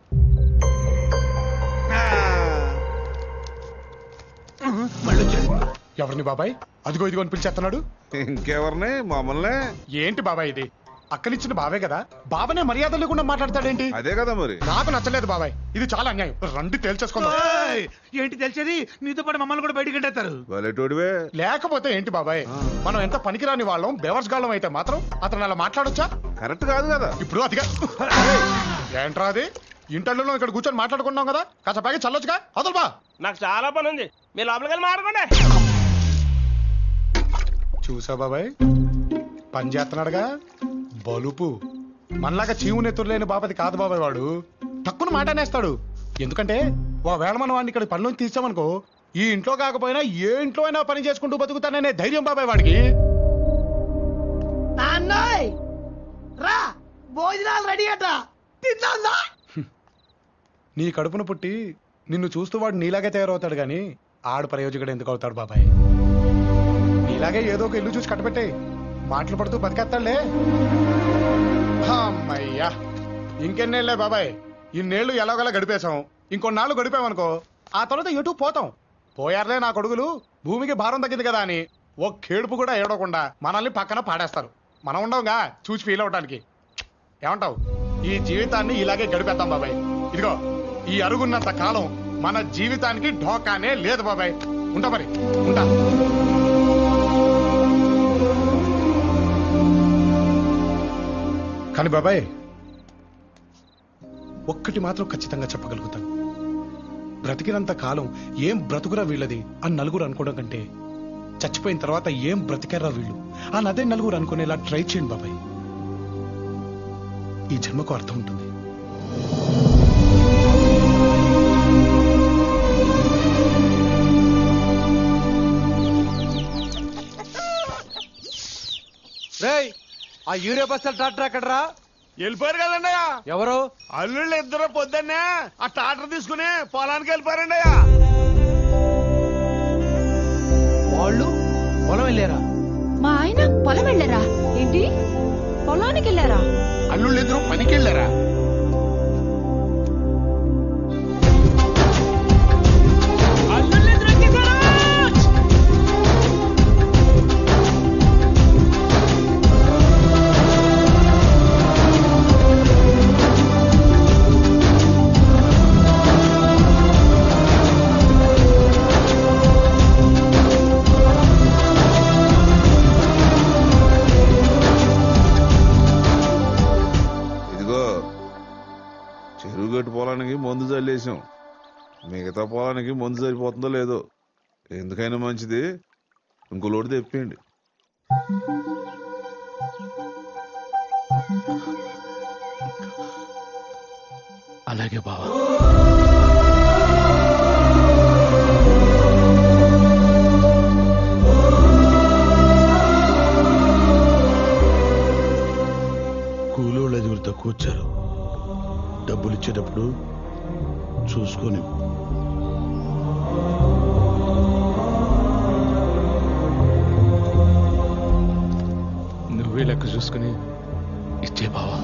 ఎవరిని బాబాయ్? అదిగో ఇదిగో అని పిలిచేస్తున్నాడు. ఇంకెవరిని? మమ్మల్ని. ఏంటి బాబాయ్ ఇది? అక్కనిచ్చిన బావే కదా, బాబానే మర్యాద లేకుండా మాట్లాడతాడేంటి? అదే కదా మరి. నాకు నచ్చలేదు బాబాయ్, ఇది చాలా అన్యాయం. రండి తేల్చేసుకుందాం. ఏంటి తెలిసేది? నీతో పాటు మమ్మల్ని కూడా బయటికి వెళ్ళేస్తారు. లేకపోతే ఏంటి బాబాయ్, మనం ఎంత పనికిరాని వాళ్ళం, బెవర్స్ గాళ్ళం అయితే మాత్రం అతను అలా మాట్లాడొచ్చా? కరెక్ట్ కాదు కదా. ఇప్పుడు అదిగా ఏంట్రా అది? ఇంటర్లో ఇక్కడ కూర్చొని మాట్లాడుకున్నాం కదా, కాస్త పైకి చల్లొచ్చుగా. అదలు బా, నాకు చాలా పని ఉంది, మీరు లోపలికి వెళ్ళి మాట్లాడుకోండి. చూసా బాబాయ్, పని చేస్తున్నాడుగా బలుపు. మనలాగా చీవు నెత్తురు లేని బాపతి కాదు బాబాయ్ వాడు, తక్కువ మాట అనేస్తాడు. ఎందుకంటే ఒకవేళ మనం వాడిని ఇక్కడ పనిలోంచి తీసామనుకో, ఈ ఇంట్లో కాకపోయినా ఏ ఇంట్లో అయినా పని చేసుకుంటూ బతుకుతాననే ధైర్యం బాబాయ్ వాడికి. నాన్నయ్ రా, భోజనాలు రెడీ అట, తిందా. నీ కడుపున పుట్టి నిన్ను చూస్తూ వాడు నీలాగే తయారవుతాడు గాని ఆడు ప్రయోజకుడు ఎందుకు అవుతాడు బాబాయ్? నీలాగే ఏదో ఒక ఇల్లు చూసి కట్టబెట్టే మాటలు పడుతూ బతికేస్తాడులే. అమ్మయ్యా, ఇంకెన్నేళ్లే బాబాయ్, ఇన్నేళ్లు ఎలాగోలా గడిపేశాం, ఇంకొన్నాళ్ళు గడిపామనుకో ఆ తర్వాత ఎటు పోతాం. పోయారులే నా కొడుకులు, భూమికి భారం తగ్గింది కదా అని ఓ కేడుపు కూడా ఏడవకుండా మనల్ని పక్కన పాడేస్తారు. మనం ఉండవుగా చూసి ఫీల్ అవడానికి. ఏమంటావు? ఈ జీవితాన్ని ఇలాగే గడిపేద్దాం బాబాయ్. ఇదిగో, ఈ అరుగున్నంత కాలం మన జీవితానికి ఢోకానే లేదు బాబాయ్. ఉంటా మరి, ఉంటా. కానీ బాబాయ్, ఒక్కటి మాత్రం ఖచ్చితంగా చెప్పగలుగుతాను, బ్రతికినంత కాలం ఏం బ్రతుకురా వీళ్ళది అని నలుగురు అనుకోవడం కంటే చచ్చిపోయిన తర్వాత ఏం బ్రతికారా వీళ్ళు అని అదే నలుగురు అనుకునేలా ట్రై చేయండి బాబాయ్. ఈ జన్మకు అర్థం ఉంటుంది. రేయ్, ఆ యూరియా బస్తాలు ట్రాక్టర్ ఎక్కడరా? వెళ్ళిపోయారు కదండి ఎవరు? అల్లుళ్ళు ఇద్దరు పొద్దున్నే ఆ టాటర్ తీసుకుని పొలానికి వెళ్ళిపోయారండి అయ్యా. వాళ్ళు పొలం వెళ్ళారా? మా ఆయన పొలం వెళ్ళారా? ఏంటి పొలానికి వెళ్ళారా? అల్లుళ్ళు ఇద్దరు పనికి వెళ్ళారా? చెరువుగట్టు పొలానికి మందు చల్లేసాం, మిగతా పొలానికి మందు సరిపోతుందో లేదో. ఎందుకైనా మంచిది ఇంకో లోటు తెప్పేయండి. అలాగే బావా. కూలోళ్ళు ఎదురు తక్కువ వచ్చారు. డబ్బులు ఇచ్చేటప్పుడు చూసుకొని నువ్వే లెక్క చూసుకుని ఇచ్చే బావా.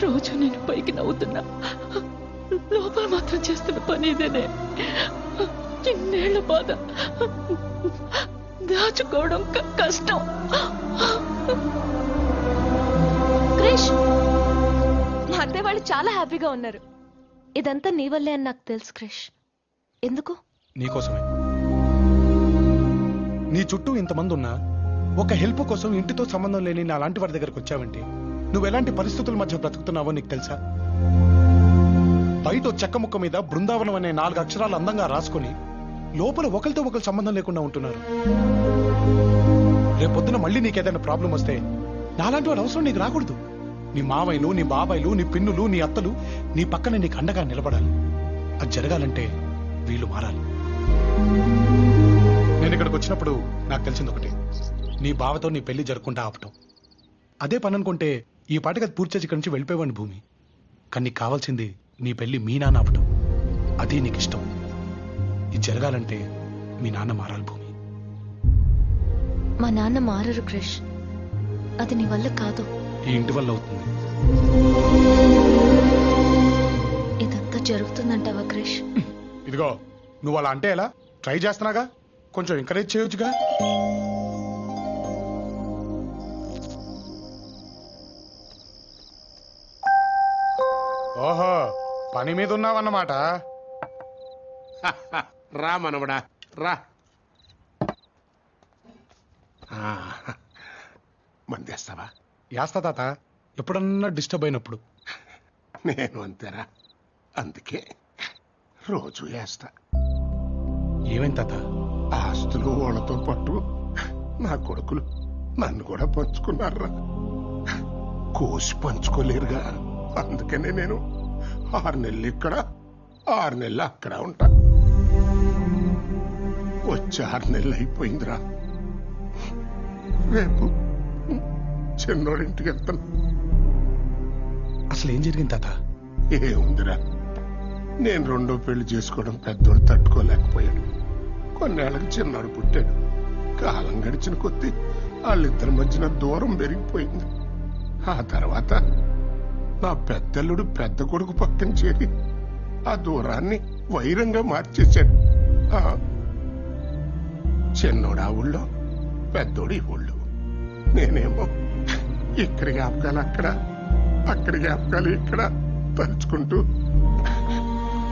రోజు నేను పైకి నవ్వుతున్నా, లోపల మాత్రం చేస్తున్న పని ఇదేనే. ఇన్నేళ్ల బాధ దాచుకోవడం కష్టం. క్రిష్, మా అత్తయ్య వాళ్ళు చాలా హ్యాపీగా ఉన్నారు. ఇదంతా నీ వల్లే అని నాకు తెలుసు క్రిష్. ఎందుకు? నీకోసమే. నీ చుట్టూ ఇంతమంది ఉన్నా ఒక హెల్ప్ కోసం ఇంటితో సంబంధం లేని నా లాంటి వారి దగ్గరకు వచ్చావంటే నువ్వు ఎలాంటి పరిస్థితుల మధ్య బ్రతుకుతున్నావో నీకు తెలుసా? బయట చెక్క ముక్క మీద బృందావనం అనే 4 అక్షరాలు అందంగా రాసుకుని లోపల ఒకరితో ఒకరు సంబంధం లేకుండా ఉంటున్నారు. రేపొద్దున మళ్ళీ నీకేదైనా ప్రాబ్లం వస్తే నాలాంటి వాడు అవసరం నీకు రాకూడదు. నీ మావయ్యలు, నీ బాబాయిలు, నీ పిన్నులు, నీ అత్తలు నీ పక్కన నీకు అండగా నిలబడాలి. అది జరగాలంటే వీళ్ళు మారాలి. నేను ఇక్కడికి వచ్చినప్పుడు నాకు తెలిసింది ఒకటి, నీ బావతో నీ పెళ్లి జరగకుండా ఆపటం. అదే పని అనుకుంటే ఈ పాటికి అది పూర్తి చేసి ఇక్కడి నుంచి వెళ్ళిపోయేవాడిని భూమి. కానీ నీకు కావాల్సింది నీ పెళ్లి మీ నాన్న ఆపటం. అదే నీకు ఇష్టం. ఇది జరగాలంటే మీ నాన్న మారాలి భూమి. మా నాన్న మారరు క్రిష్. అది నీ వల్ల కాదు, ఈ ఇంటి వల్ల అవుతుంది. ఇదంతా జరుగుతుందంటావా క్రిష్? ఇదిగో నువ్వు అలా అంటే ఎలా? ట్రై చేస్తున్నాగా, కొంచెం ఎంకరేజ్ చేయొచ్చుగా. ఓహో, పని మీద ఉన్నావన్నమాట. రా మనవడా రా. మందేస్తావా? యాస్తా తాత, ఎప్పుడన్నా డిస్టర్బ్ అయినప్పుడు. నేను అంతేరా, అందుకే రోజు వేస్తా. ఏమైంది తాత? ఆస్తులు వాళ్ళతో పాటు నా కొడుకులు నన్ను కూడా పంచుకున్నారా. కోసి పంచుకోలేరుగా, అందుకనే నేను 6 నెలలు ఇక్కడ 6 నెలలు అక్కడ ఉంటా. వచ్చి 6 నెలలు అయిపోయిందిరా. రేపు చిన్నోడింటికి వెళ్తాను. అసలు ఏం జరిగింది తాత? ఏముందిరా, నేను 2వ పెళ్లి చేసుకోవడం పెద్దోడు తట్టుకోలేకపోయాడు. కొన్నేళ్లకు చిన్నాడు పుట్టాడు. కాలం గడిచిన కొద్దీ వాళ్ళిద్దరి మధ్యన దూరం పెరిగిపోయింది. ఆ తర్వాత నా పెద్దల్లుడు పెద్ద కొడుకు పక్కన చేరి ఆ దూరాన్ని వైరంగా మార్చేశాడు. చిన్నోడు ఆ ఊళ్ళో, పెద్దోడు ఈ ఊళ్ళో. నేనేమో ఇక్కడి జ్ఞాపకాలు అక్కడ, అక్కడి జ్ఞాపకాలు ఇక్కడ తలుచుకుంటూ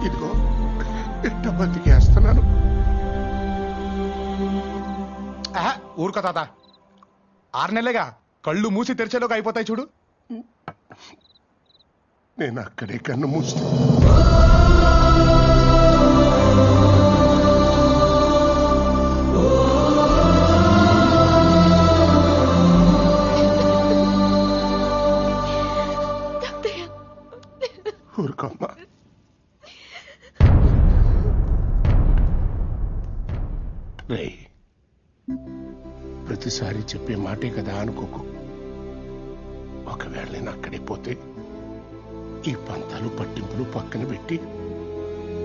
ఇదిగో ఇట్ట బతికేస్తున్నాను. ఊరుకో తాత, 6 నెలలేగా, కళ్ళు మూసి తెరిచేలోకి అయిపోతాయి చూడు. నేను అక్కడే కన్ను మూస్తా. అమ్మా. రేయ్, ప్రతిసారి చెప్పే మాటే కదా అనుకోకు. ఒకవేళ నేను అక్కడే పోతే ఈ పంతాలు పట్టింపులు పక్కన పెట్టి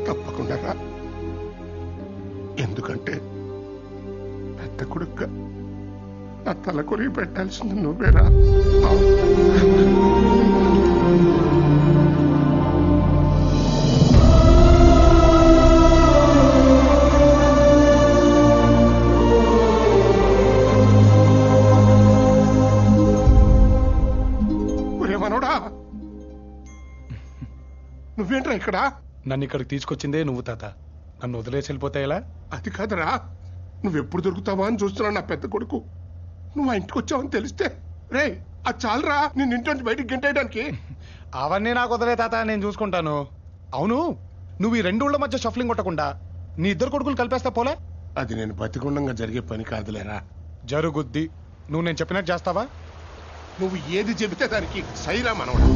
తప్పకుండా రా. ఎందుకంటే పెద్ద కొడుక్క నా తల కొరిగి పెట్టాల్సింది నువ్వేరా. మనోడా, నువ్వేంట్రా ఇక్కడ? నన్ను ఇక్కడికి తీసుకొచ్చిందే నువ్వు తాత. నన్ను వదిలేసి వెళ్ళిపోతే ఎలా? అది కాదురా, నువ్వెప్పుడు దొరుకుతావా అని చూస్తున్నా నా పెద్ద కొడుకు. నువ్వు ఆ ఇంటికి వచ్చావని తెలిస్తే రే అది చాలరా నేను ఇంటి నుంచి బయటికి గెంటేయడానికి. అవన్నీ నాకు వదిలే తాత, నేను చూసుకుంటాను. అవును, నువ్వు ఈ రెండు ఊళ్ళ మధ్య షఫ్లింగ్ కొట్టకుండా నీ ఇద్దరు కొడుకులు కలిపేస్తా పోలే? అది నేను బతికుండంగా జరిగే పని కాదులేరా. జరుగుద్ది. నువ్వు నేను చెప్పినట్టు చేస్తావా? నువ్వు ఏది చెబితే దానికి సైరా మనవడా.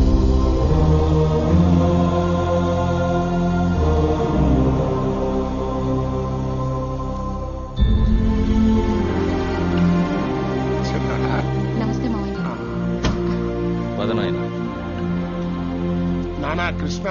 నమస్తే మావయ్య. నానా కృష్ణ,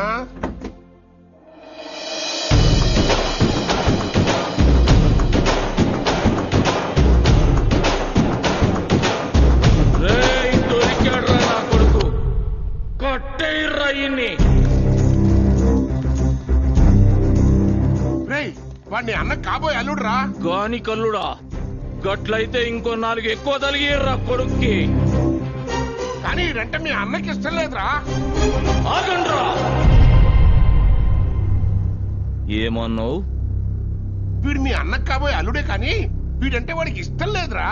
వాడిని అన్న కాబోయే అల్లుడు రా. గాని కల్లుడా, గట్లయితే ఇంకో 4 ఎక్కువ తలిగిర్రా కొడుక్కి. కానీ ఇదంటే మీ అన్నకి ఇష్టం లేదురా. ఆగండ్రా. ఏమన్నావు? వీడు మీ అన్నకి కాబోయే అల్లుడే, కానీ వీడంటే వాడికి ఇష్టం లేదురా.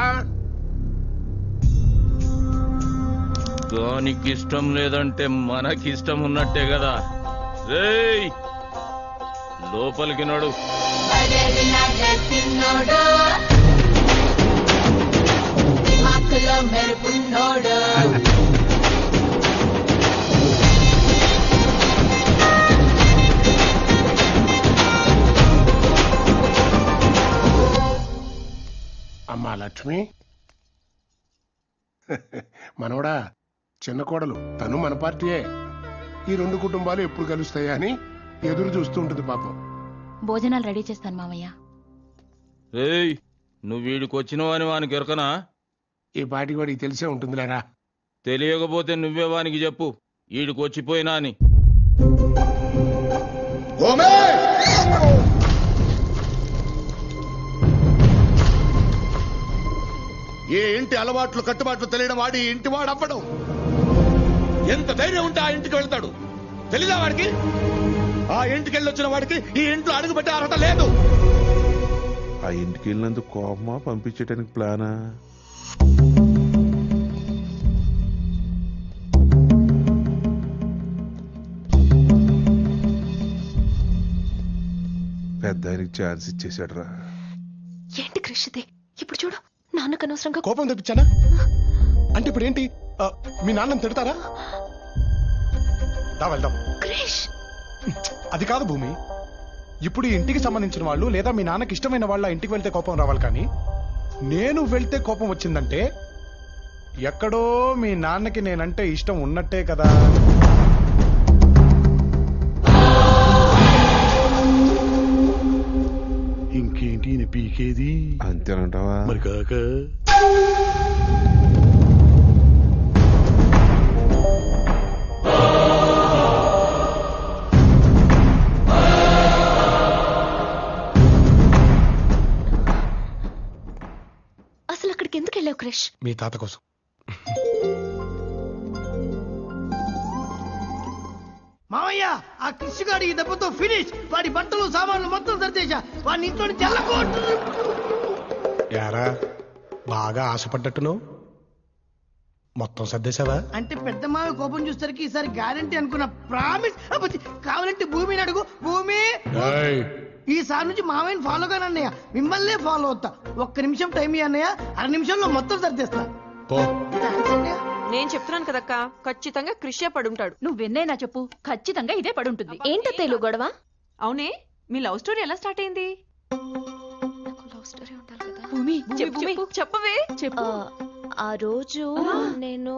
గానికి ఇష్టం లేదంటే మనకి ఇష్టం ఉన్నట్టే కదా. రేయ్, లోపలికి నడు. మెరుపున్నోడు అమ్మా లక్ష్మి, మనవడా చిన్న కోడలు, తను మన పార్టీయే. ఈ రెండు కుటుంబాలు ఎప్పుడు కలుస్తాయా అని ఎదురు చూస్తూ ఉంటుంది పాపం. భోజనాలు రెడీ చేస్తాను మామయ్య. ఏయ్, నువ్వు వీడికి వచ్చినవని వానికి ఎరకనా? ఈ పాటికి వాడికి తెలిసే ఉంటుందిలేరా. తెలియకపోతే నువ్వే వానికి చెప్పు వీడికి వచ్చిపోయినా అని. ఏ ఇంటి అలవాట్లు కట్టుబాట్లు తెలియడం వాడి ఇంటి వాడు అవ్వడం. ఎంత ధైర్యం ఉంటే ఆ ఇంటికి వెళ్తాడు? తెలీదా వాడికి? ఆ ఇంటికి వెళ్ళొచ్చిన వాడికి ఈ ఇంట్లో అడుగు పెట్టే అర్హత లేదు. ఆ ఇంటికి వెళ్ళినందుకు కోపమా, పంపించడానికి ప్లానా? పెద్ద ఆయనకి ఛాన్స్ ఇచ్చేసాడు రా. ఏంటి క్రిష్ ఇది? ఇప్పుడు చూడు, నాన్నకు అనవసరంగా కోపం తెప్పించానా? అంటే ఇప్పుడు ఏంటి, మీ నాన్నని తిడతారా? దా వెళ్దాం. క్రిష్, అది కాదు భూమి. ఇప్పుడు ఈ ఇంటికి సంబంధించిన వాళ్ళు లేదా మీ నాన్నకి ఇష్టమైన వాళ్ళ ఇంటికి వెళ్తే కోపం రావాలి, కానీ నేను వెళ్తే కోపం వచ్చిందంటే ఎక్కడో మీ నాన్నకి నేనంటే ఇష్టం ఉన్నట్టే కదా. ఇంకేంటి పీకేది? అంతేనంటావా? మరి కాక అసలు అక్కడికి ఎందుకు వెళ్ళావు క్రిష్? మీ తాత కోసం. మావయ్య, ఆ కృషిగాడి ఈ దెబ్బతో ఫినిష్. వాడి బట్టలు సామాన్లు మొత్తం సరిచేశా. వాడిని ఇంట్లో నుంచి వెళ్ళకూడదు. యారా, బాగా ఆశపడ్డట్టును మొత్తం సర్దేశావా? అంటే పెద్ద మావి కోపం చూసరికి ఈసారి గ్యారంటీ అనుకున్న. ప్రామిస్. కావాలంటే భూమిని అడుగు. భూమి, ఈసారి నుంచి మావయ్యని ఫాలో గాని అన్నయ్య, మిమ్మల్నే ఫాలో అవుతా. 1 నిమిషం టైం అన్నయ్య, 1/2 నిమిషంలో మొత్తం సర్దేస్తా. పో. థాంక్స్ అన్నయ్య. నేను చెప్తున్నాను కదక్క, ఖచ్చితంగా క్రిషే పడుంటాడు. నువ్వు విన్నైనా చెప్పు, ఖచ్చితంగా ఇదే పడుంటుంది. ఏంటత్తయ్యలు గొడవ? అవునే, మీ లవ్ స్టోరీ ఎలా స్టార్ట్ అయింది? లవ్ స్టోరీ ఉండాలి కదా. భూమి చెప్పవే. ఆ రోజు నేను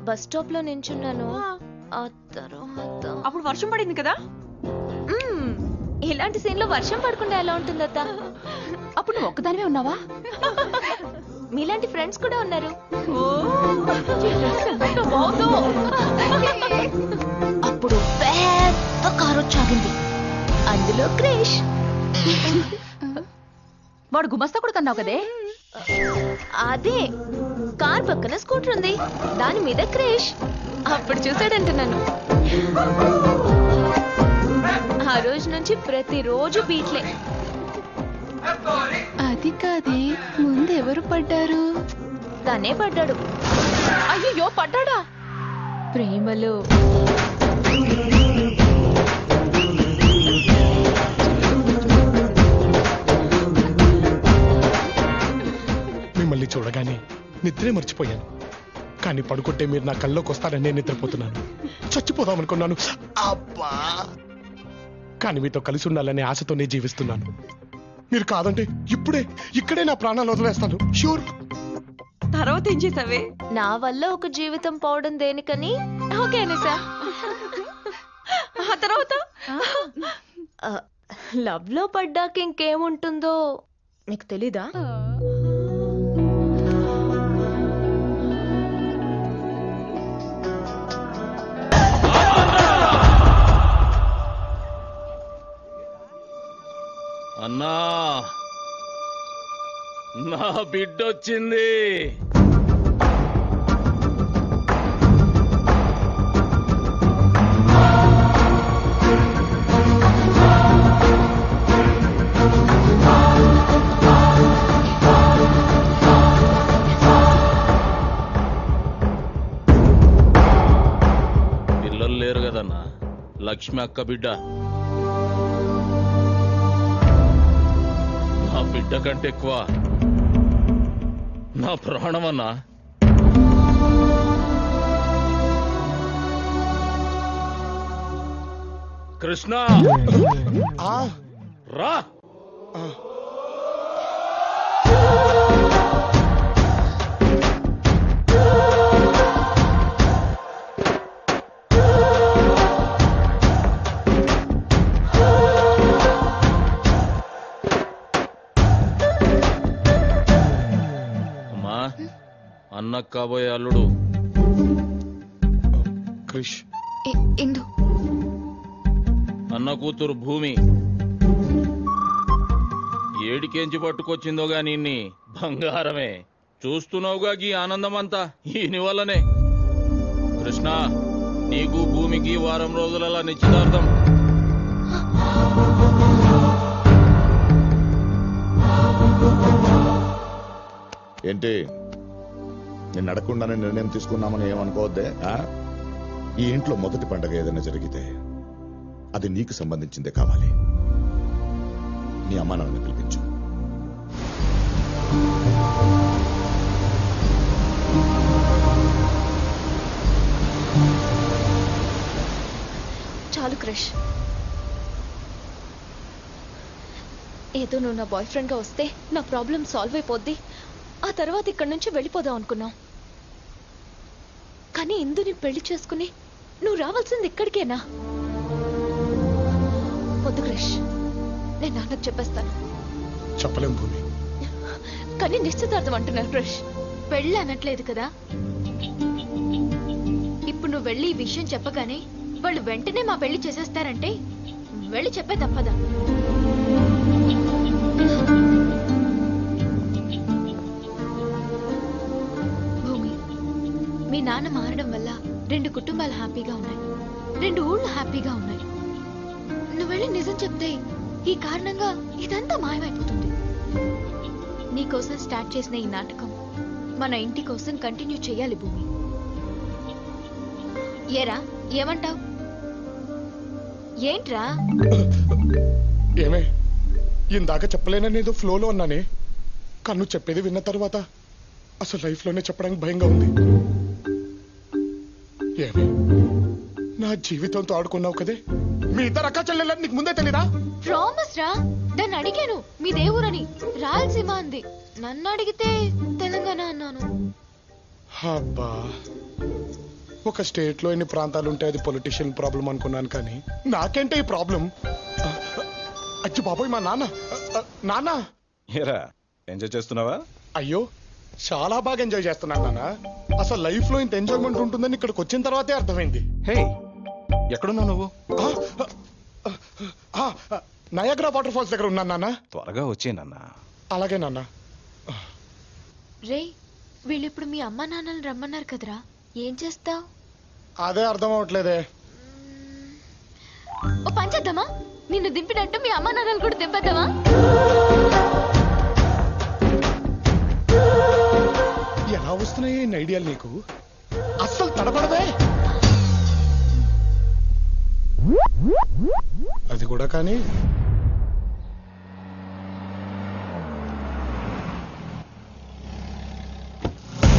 బస్ స్టాప్ లో నించున్నాను. ఆ తర్వాత అప్పుడు వర్షం పడింది కదా. ఇలాంటి సీన్ లో వర్షం పడకుండా ఎలా ఉంటుంది అత్త? అప్పుడు నువ్వు ఒక్కదానివే ఉన్నావా? మీలాంటి ఫ్రెండ్స్ కూడా ఉన్నారు. అప్పుడు పెద్ద కారు వచ్చాగింది, అందులో క్రిష్. వాడు గుమస్తా కూడా కన్నావు కదే. అదే కార్ పక్కన స్కూటర్ ఉంది, దాని మీద క్రిష్. అప్పుడు చూసాడంటున్నాను. ఆ రోజు నుంచి ప్రతిరోజు బీట్లే. అది కాదే, ముందు ఎవరు పడ్డారు? తనే పడ్డాడు. అయ్యో పడ్డాడా? ప్రేమలో. మిమ్మల్ని చూడగానే నిద్రే మర్చిపోయాను. కానీ పడుకుంటే మీరు నా కల్లోకి వస్తారని నేను నిద్రపోతున్నాను. చచ్చిపోదాం అనుకున్నాను. అబ్బా! కానీ మీతో కలిసి ఉండాలనే ఆశతోనే జీవిస్తున్నాను. మీరు కాదంటే ఇక్కడే నా ప్రాణాలు వదిలేస్తాను. షూర్. తర్వాత ఏం చేసావే? నా వల్ల ఒక జీవితం పోవడం దేనికని ఓకేనే సార్. ఆ తర్వాత లవ్ లో పడ్డాక ఇంకేముంటుందో నీకు తెలీదా? అన్నా, నా బిడ్డొచ్చింది. పిల్లలు లేరు కదన్నా, లక్ష్మి అక్క బిడ్డ. నా బిడ్డ కంటే ఎక్కువ నా ప్రాణమన్నా. కృష్ణ రా. అన్న కాబోయే అల్లుడు క్రిష్. ఇందు అన్న కూతురు భూమి. ఏడికేంచి పట్టుకొచ్చిందో గాని ఇన్ని బంగారమే. చూస్తున్నావుగా ఈ ఆనందమంతా ఈయన వల్లనే. కృష్ణ, నీకు భూమికి వారం రోజుల నిశ్చితార్థం. ఏంటి నేను అడగకుండానే నిర్ణయం తీసుకున్నామని ఏమనుకోవద్దే. ఈ ఇంట్లో మొదటి పండగ ఏదైనా జరిగితే అది నీకు సంబంధించిందే కావాలి. నీ అమ్మా నాన్నని పిలిపించు. చాలు క్రిష్. ఏదో నువ్వు నా బాయ్ ఫ్రెండ్ గా వస్తే నా ప్రాబ్లం సాల్వ్ అయిపోద్ది, ఆ తర్వాత ఇక్కడి నుంచి వెళ్ళిపోదాం అనుకున్నావు. కానీ ఇందుని పెళ్లి చేసుకుని నువ్వు రావాల్సింది ఇక్కడికేనా? వద్దు క్రిష్, నేను నాన్నకు చెప్పేస్తాను. చెప్పలేం భూమి. కానీ నిశ్చితార్థం అంటున్నారు క్రిష్. పెళ్ళి అనట్లేదు కదా. ఇప్పుడు నువ్వు వెళ్ళి ఈ విషయం చెప్పగానే వాళ్ళు వెంటనే మా పెళ్లి చేసేస్తారంటే వెళ్ళి చెప్పే తప్పదా? భూమి, మీ నాన్న మారడం వల్ల 2 కుటుంబాలు హ్యాపీగా ఉన్నాయి, 2 ఊళ్ళు హ్యాపీగా ఉన్నాయి. నువ్వు వెళ్ళి నిజం చెప్తే ఈ కారణంగా ఇదంతా మాయమైపోతుంది. నీకోసం స్టార్ట్ చేసిన ఈ నాటకం మన ఇంటి కోసం కంటిన్యూ చేయాలి భూమి. ఏరా, ఏమంటావ్? ఏంట్రా? ఏమే, ఇందాక చెప్పలేననేదో ఫ్లోలో అన్నానే. కన్ను చెప్పేది విన్న తర్వాత అసలు లైఫ్ లోనే చెప్పడానికి భయంగా ఉంది. ఏమే నా జీవితంతో ఆడుకున్నావు కదే మీ ఇద్దరు అక్క చెల్లెలని నీకు ముందే తెలీదా? ప్రామిస్ రా, దాన్ని అడిగాను మీ దేవురని, రాయలసీమ అంది. నన్ను అడిగితే తెలంగాణ అన్నాను. అబ్బా, ఒక స్టేట్ లో ఎన్ని ప్రాంతాలు ఉంటే అది పొలిటీషియన్ ప్రాబ్లం అనుకున్నాను, కానీ నాకేంటే ఈ ప్రాబ్లం? అచ్చి బాబోయ్, మా నాన్న ఏరా ఎంజాయ్ చేస్తున్నావా? అయ్యో చాలా బాగా ఎంజాయ్ చేస్తున్నాను నాన్న. అసలు లైఫ్ లో ఇంత ఎంజాయ్మెంట్ ఉంటుందని ఇక్కడికి వచ్చిన తర్వాతే అర్థమైంది. హే, ఎక్కడున్నావు నువ్వు? నయాగ్రా వాటర్ ఫాల్స్ దగ్గర ఉన్నాను నాన్న. త్వరగా వచ్చే నాన్న. అలాగే నాన్న. రే, వీళ్ళిప్పుడు మీ అమ్మ నాన్నలు రమ్మన్నారు కదరా, ఏం చేస్తావు? అదే అర్థం అవట్లేదే. ఓ పంచేద్దామా? నిన్ను దింపినట్టు మీ అమ్మ నాన్నలు కూడా దింపేద్దామా? ఎలా వస్తున్నాయి ఇన్ని ఐడియాలు నీకు? అస్సలు తడబడదే. అది కూడా కానీ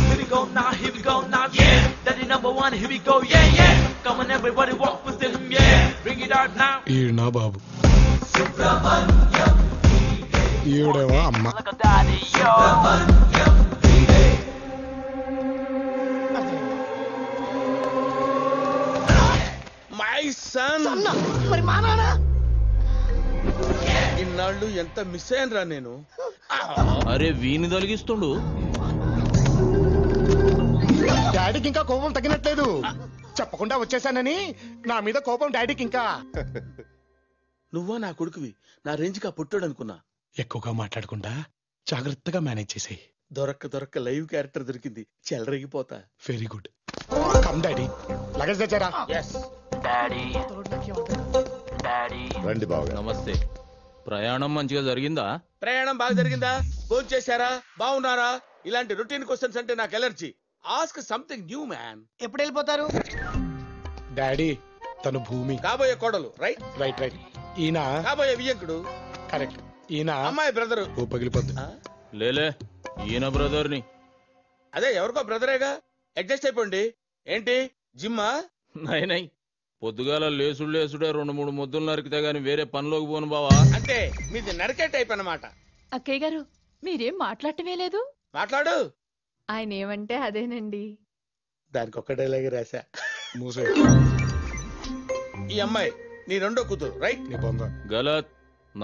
Here we go now, here we go now, yeah. Daddy number one, here we go, yeah, yeah. Come on, everybody, walk with him, yeah. Bring it out now. ఈయన బాబు, ఈవిడేమో అమ్మ. My son. మరి మా నాన్న ఇన్నాళ్ళు ఎంత మిస్ అయ్యాను రా నేను. అరే వీని తొలగిస్తుండు. డాడీకి ఇంకా కోపం తగ్గినట్లేదు. చెప్పకుండా వచ్చేసానని నా మీద కోపం డాడీకి ఇంకా. నువ్వా నా కొడుకువి, నా రేంజ్ గా పుట్టాడు అనుకున్నా. ఎక్కువగా మాట్లాడకుండా జాగ్రత్తగా మేనేజ్ చేసేయి. దొరక్క లైవ్ క్యారెక్టర్ దొరికింది, చెలరేగిపోతా. Very good. Come daddy, luggage తెచ్చారా? రండి బావ. నమస్తే. ప్రయాణం మంచిగా జరిగిందా? ప్రయాణం బాగా జరిగిందా? భోజనం చేశారా? బాగున్నారా? ఇలాంటి రొటీన్ క్వశ్చన్స్ అంటే నాకు allergy. Ask something new man. ఎప్పుడు వెళ్ళిపోతారు? డాడీ తను భూమి, కాబోయే కోడలు. Right right right. ఈయన కాబోయే వియ్యంకుడు. కరెక్ట్. ఈయన అమ్మాయి బ్రదరు. ఓ పగిలిపోద్ది. లేలే, ఈయన బ్రదర్ని. అదే ఎవరికో బ్రదరేగా, అడ్జస్ట్ అయిపోండి. ఏంటి జిమ్మా? నై పొద్దుగాల లేసుడే 2-3 ముద్దులు నరికితే గాని వేరే పనిలోకి పోను బావా. అంటే మీది నరికే టైప్ అన్నమాట. అక్కయ్య గారు, మీరేం మాట్లాడటమే లేదు. మాట్లాడు. ఆయన ఏమంటే అదేనండి. దానికి ఒక్క డైలాగ్ రాశా. మూసే. ఈ అమ్మాయి నీ రెండో కూతురు. రైట్. నీ బొంద. గలత్,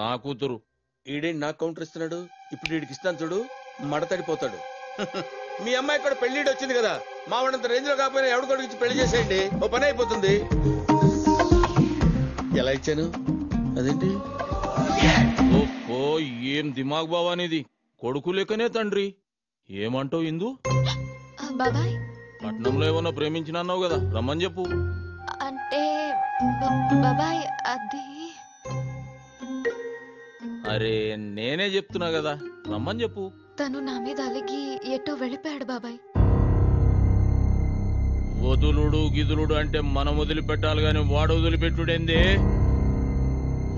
నా కూతురు. ఈడేంటి నాకు కౌంటర్ ఇస్తున్నాడు? ఇప్పుడు వీడికి ఇస్తాను చూడు, మడతడిపోతాడు. మీ అమ్మాయి కూడా పెళ్లిడి వచ్చింది కదా, మావాడంత రేంజ్ లో కాకపోయినా ఎవడు కొడుకు పెళ్లి చేసేయండి, ఓ పని అయిపోతుంది. ఎలా ఇచ్చాను? అదేంటి ఓ ఏం దిమాగ్ బావా నీది. కొడుకు లెక్కనే తండ్రి. ఏమంటావు ఇందు? బాబాయ్, పట్నంలో ఏమన్నా ప్రేమించినన్నావు కదా, రమ్మని చెప్పు. అంటే బాబాయ్ అది. అరే నేనే చెప్తున్నా కదా, రమ్మని చెప్పు. తను నా మీద అలిగి ఎటో వెళ్ళిపోయాడు బాబాయ్. వదులుడు గిదులుడు అంటే మనం వదిలిపెట్టాలి గాని వాడు వదిలిపెట్టుడేంది?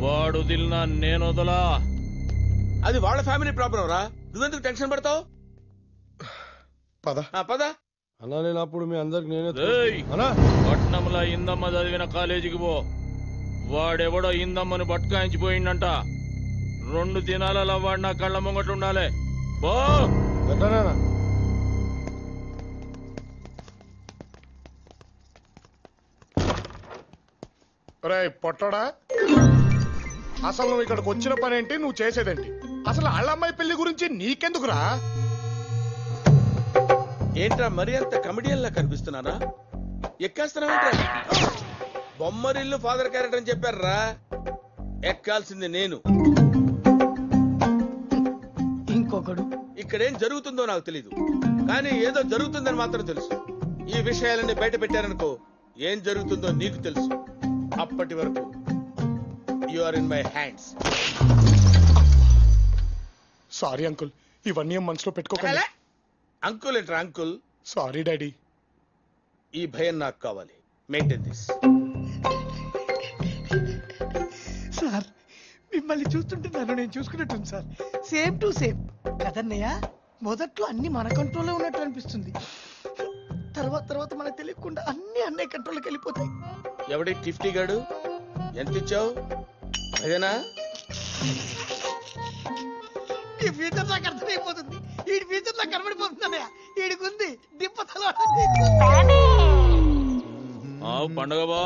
వాడు వదిలినా నేను వదలా. అది వాళ్ళ ఫ్యామిలీ ప్రాబ్లం రా, నువ్వెందుకు టెన్షన్ పడతావు? పద పద. అన్నా నేను అప్పుడు మీ అందరికి నేనే పట్నంలో ఇందమ్మ చదివిన కాలేజీకి పో. వాడెవడో ఇందమ్మను పట్టుకాయించిపోయిందంట. 2 దినాలలో వాడు నా కళ్ళ ముంగట ఉండాలి. పో. రేయ్ పొట్టోడా, అసలు నువ్వు ఇక్కడికి వచ్చిన పని ఏంటి, నువ్వు చేసేదేంటి? అసలు వాళ్ళ అమ్మాయి పెళ్లి గురించి నీకెందుకురా? ఏంట్రా మరి అంత కమెడియన్ లా కనిపిస్తున్నానా? ఎక్కేస్తున్నావేంట్రా? బొమ్మరిల్లు ఫాదర్ క్యారెక్టర్ అని చెప్పారా? ఎక్కాల్సింది నేను. ఇంకొకడు. ఇక్కడేం జరుగుతుందో నాకు తెలీదు, కానీ ఏదో జరుగుతుందని మాత్రం తెలుసు. ఈ విషయాలన్నీ బయట పెట్టారనుకో, ఏం జరుగుతుందో నీకు తెలుసు. అప్పటి వరకు you are in my hands. Sorry uncle, ఇవన్నీ మనసులో పెట్టుకోకండి. అంకుల్ ఏంట్రా అంకుల్? Sorry daddy. ఈ భయం నాకు కావాలి. Maintain this. సార్, మిమ్మల్ని చూస్తుంటే నన్ను నేను చూసుకున్నట్టుంది సార్. సేమ్ టు సేమ్ కదన్నయ్య. మొదట్లో అన్ని మన కంట్రోల్లో ఉన్నట్టు అనిపిస్తుంది, తర్వాత మనకు తెలియకుండా అన్ని అన్నయ్య కంట్రోల్కి వెళ్ళిపోతాయి. ఎవడి టిఫ్టీ గాడు? ఎంత ఇచ్చావు? అదేనా? ఈ ఫ్యూచర్ నాకు అర్థమైపోతుంది. ఈ ఫ్యూచర్ నాకు కనబడిపోతుంది అన్నయ్య. ఈడికుంది దిప్పతలో. పండగ బా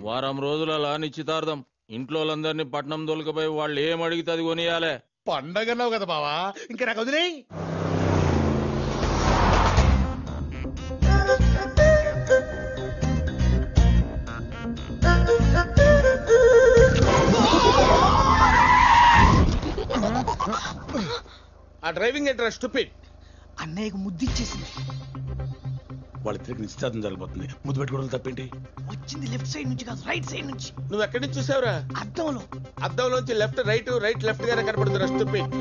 వారం రోజుల అలా నిశ్చితార్థం. ఇంట్లో వాళ్ళందరినీ పట్నం దొలకపోయి వాళ్ళు ఏం అడిగితే అది కొనియాలే. పండగన్నావు కదా బావా, ఇంకా నాకు వదిలే. ఆ డ్రైవింగ్ ఏంట్రా స్టూపిడ్? అన్నయ్యకు ముద్దిచ్చేసింది. వాళ్ళిద్దరికి నిశ్చితార్థం జరగబోతుంది. ముద్దు పెట్టుకోవడం తప్పేంటి? వచ్చింది లెఫ్ట్ సైడ్ నుంచి కాదు, రైట్ సైడ్ నుంచి. నువ్వు ఎక్కడి నుంచి చూసావురా? అద్దంలో. అద్దంలోంచి లెఫ్ట్ రైట్, రైట్ లెఫ్ట్ గానే కనపడుతున్నా స్టూపిడ్.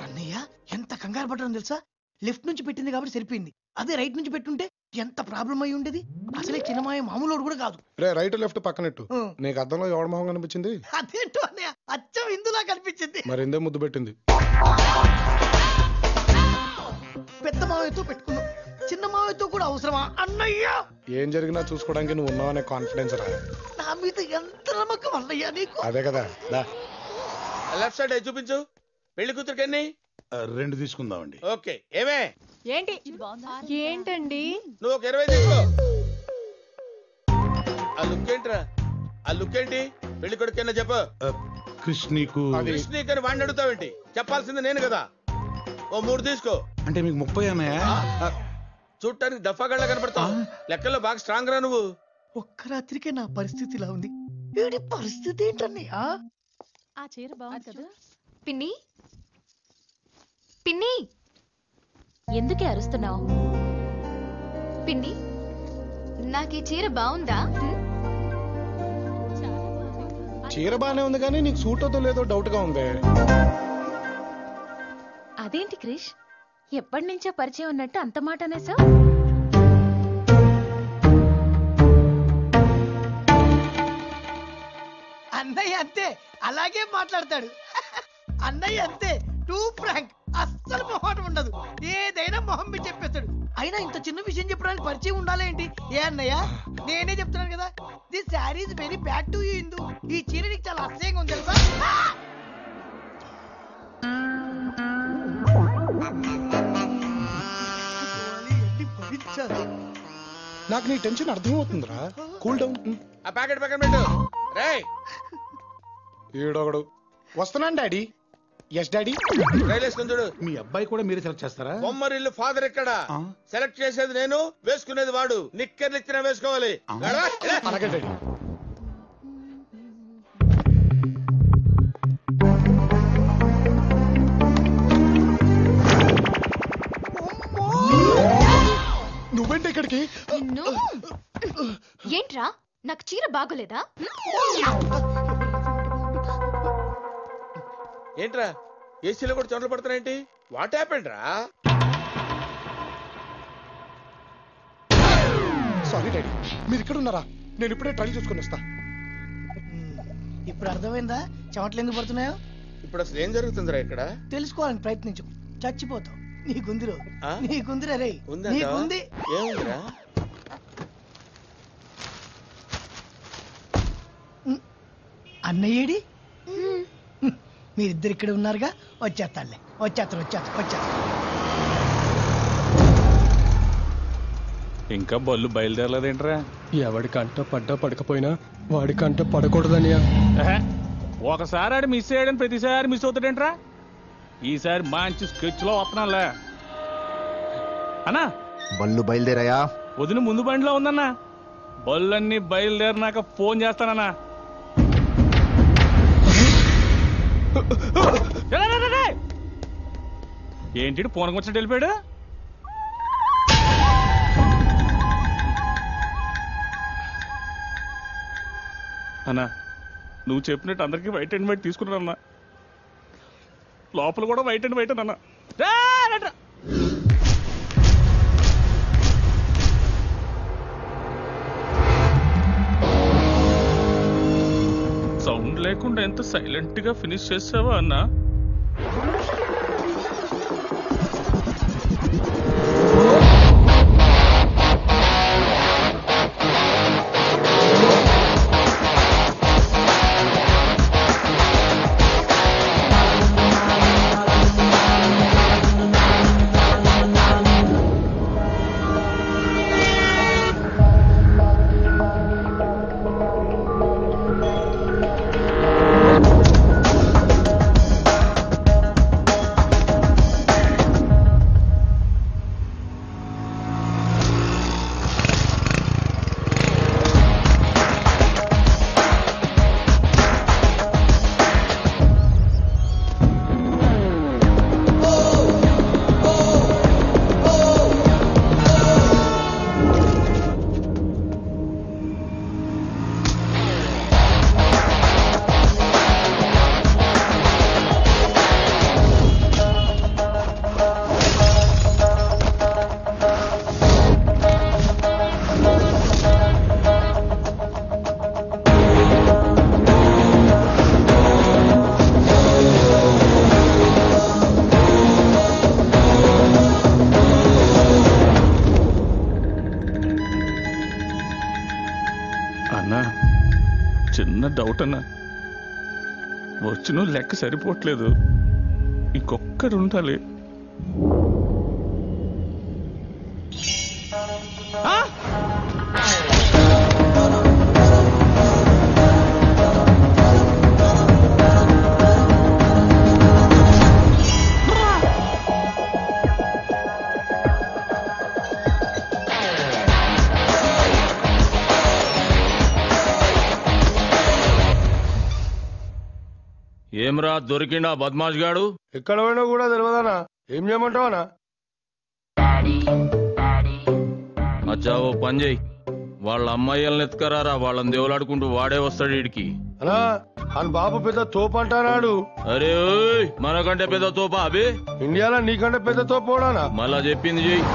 అన్నయ్య ఎంత కంగారు పడ్డాను తెలుసా? లెఫ్ట్ నుంచి పెట్టింది కాబట్టి సరిపోయింది. అదే రైట్ నుంచి పెట్టుంటే ఎంత ప్రాబ్లం అయి ఉండేది. అసలే చిన్నమాయ మామూలు కూడా కాదు. రైట్ లెఫ్ట్ పక్కనట్టు నీకు అద్దంలో ఎవడ మొహం కనిపించింది? అదేంటో అన్నయ్య, అచ్చం ఇందులా కనిపించింది. మరి ఎందే ముద్దు పెట్టింది? పెద్ద మావయ్యతో పెట్టుకున్నావు, చిన్న మావయ్యతో కూడా అవసరమా అన్నయ్య? ఏం జరిగినా చూసుకోవడానికి నువ్వు ఉన్నావనే కాన్ఫిడెన్స్ రా. నా మీద ఎంత నమ్మకం అన్నయ్య నీకు. అదే కదా. లెఫ్ట్ సైడ్ చూపించు. పెళ్లి కూతురికి ఎన్ని? 2 తీసుకుందామండి. ఓకే. ఏమే ఏంటి ఏంటండి? నువ్వు ఒక 20 తీసుకో. ఆ లుక్ ఏంట్రా? ఆ లుక్ ఏంటి? పెళ్లి కొడుకన్నా చెప్పు. కృష్ణీకు కృష్ణీకని వాడిని అడుగుతావేంటి? చెప్పాల్సింది నేను కదా. ఓ 3 తీసుకో. అంటే మీకు 30 అన్నాయా? చూడటానికి దఫాగళ్ళ కనపడతావు. లెక్కల్లో బాగా స్ట్రాంగ్ రా నువ్వు. ఒక్క రాత్రికే నా పరిస్థితి ఇలా ఉంది. వీడి పరిస్థితి ఏంటన్నయ్య? ఆ చీర బాగుంది కదా. పిన్ని పిన్ని, ఎందుకే అరుస్తున్నావు? పిన్ని నాకు ఈ చీర బాగుందా? చీర బానే ఉంది కానీ నీకు సూట్ అవుతో లేదో డౌట్ గా ఉంది. అదేంటి క్రిష్, ఎప్పటి నుంచో పరిచయం ఉన్నట్టు అంత మాట అనేసా? అన్నయ్య అంతే, అలాగే మాట్లాడతాడు. అన్నయ్య అంతే, టూ ఫ్రాంక్, అస్సలు మొహం ఉండదు. ఏదైనా మొహం మీద చెప్పేస్తాడు. అయినా ఇంత చిన్న విషయం చెప్పడానికి పరిచయం ఉండాలేంటి? ఏ అన్నయ్య, నేనే చెప్తున్నాను కదా, this sari is very bad to you Indu. ఈ చీర నీకు చాలా అసహ్యంగా ఉంది తెలుసా? నాకు నీ టెన్షన్ అర్థమవుతుందిరా. Cool down. ఆ ప్యాకెట్ పక్కన పెట్టు. రేయ్ ఈడొకడు వస్తున్నాను డాడీ. Yes daddy. రైలేసుకుని చూడు. మీ అబ్బాయి కూడా మీరే సెలెక్ట్ చేస్తారా? బొమ్మరిల్లు ఫాదర్ ఎక్కడ? సెలెక్ట్ చేసేది నేను, వేసుకునేది వాడు. నిక్కర్లు ఇచ్చినా వేసుకోవాలి. అలాగే డాడీ. నువ్వేంటి ఇక్కడికి? ఏంట్రా, నాకు చీర బాగోలేదా? ఏంట్రా ఏసీలో కూడా చెమటలు పడుతున్నాయేంటి? వాట్ హ్యాపెండ్ రా? సారీ డాడీ, మీరు ఇక్కడ ఉన్నారా? నేను ఇప్పుడే ట్రైల్ చూసుకొని వస్తా. ఇప్పుడు అర్థమైందా చెమటలు ఎందుకు పడుతున్నాయో? ఇప్పుడు అసలు ఏం జరుగుతుందిరా ఇక్కడ? తెలుసుకోవాలని ప్రయత్నించు, చచ్చిపోతావు. నీకుందిరో, నీకుందిరా రే, నీకుంది. ఏముందిరా? అన్నయ్యేడి? మీరిద్దరు ఇక్కడ ఉన్నారుగా, వచ్చేస్తాడులే. వచ్చేస్తారు. ఇంకా బళ్ళు బయలుదేరలేదేంట్రా? ఎవడి కంట పడ్డా పడకపోయినా వాడి కంట పడకూడదనియా. ఒకసారి ఆడు మిస్ అయ్యాడని ప్రతిసారి మిస్ అవుతాడేంట్రా? ఈసారి మంచి స్కెచ్ లో వస్తున్నాలే అన్నా. బళ్ళు బయలుదేరాయా? వదిన ముందు బండిలో ఉందన్నా. బళ్ళన్నీ బయలుదేరినాక ఫోన్ చేస్తానన్నా. ఏంటి పూనకం వచ్చినట్టు వెళ్ళిపోయాడు? అన్నా నువ్వు చెప్పినట్టు అందరికీ వైట్ అండ్ వైట్ తీసుకున్నారన్నా. లోపల కూడా వైట్ అండ్ వైట్ అన్నా. సౌండ్ లేకుండా ఎంత సైలెంట్ గా ఫినిష్ చేసావా అన్నా? అన్నా చిన్న డౌట్ అన్నా, వచ్చిన లెక్క సరిపోవట్లేదు, ఇంకొక్కడు ఉండాలి. ఏమ్రా దొరికిండా బద్మాష్ గాడు? ఎక్కడ పోయినా కూడా తెలియదానా? ఏం చేయమంటావనా? అచ్చా ఓ పని చెయ్యి, వాళ్ళ అమ్మాయిల్ని ఎత్తుకరారా, వాళ్ళని దేవులాడుకుంటూ వాడే వస్తాడు వీడికి. అనా అని బాబు పెద్ద తోపు అంటానాడు. అరే ఓయ్, మనకంటే పెద్ద తోపా అబే? ఇండియాలో నీకంటే పెద్ద తోపు పోడానా? మళ్ళా చెప్పింది చెయ్యి.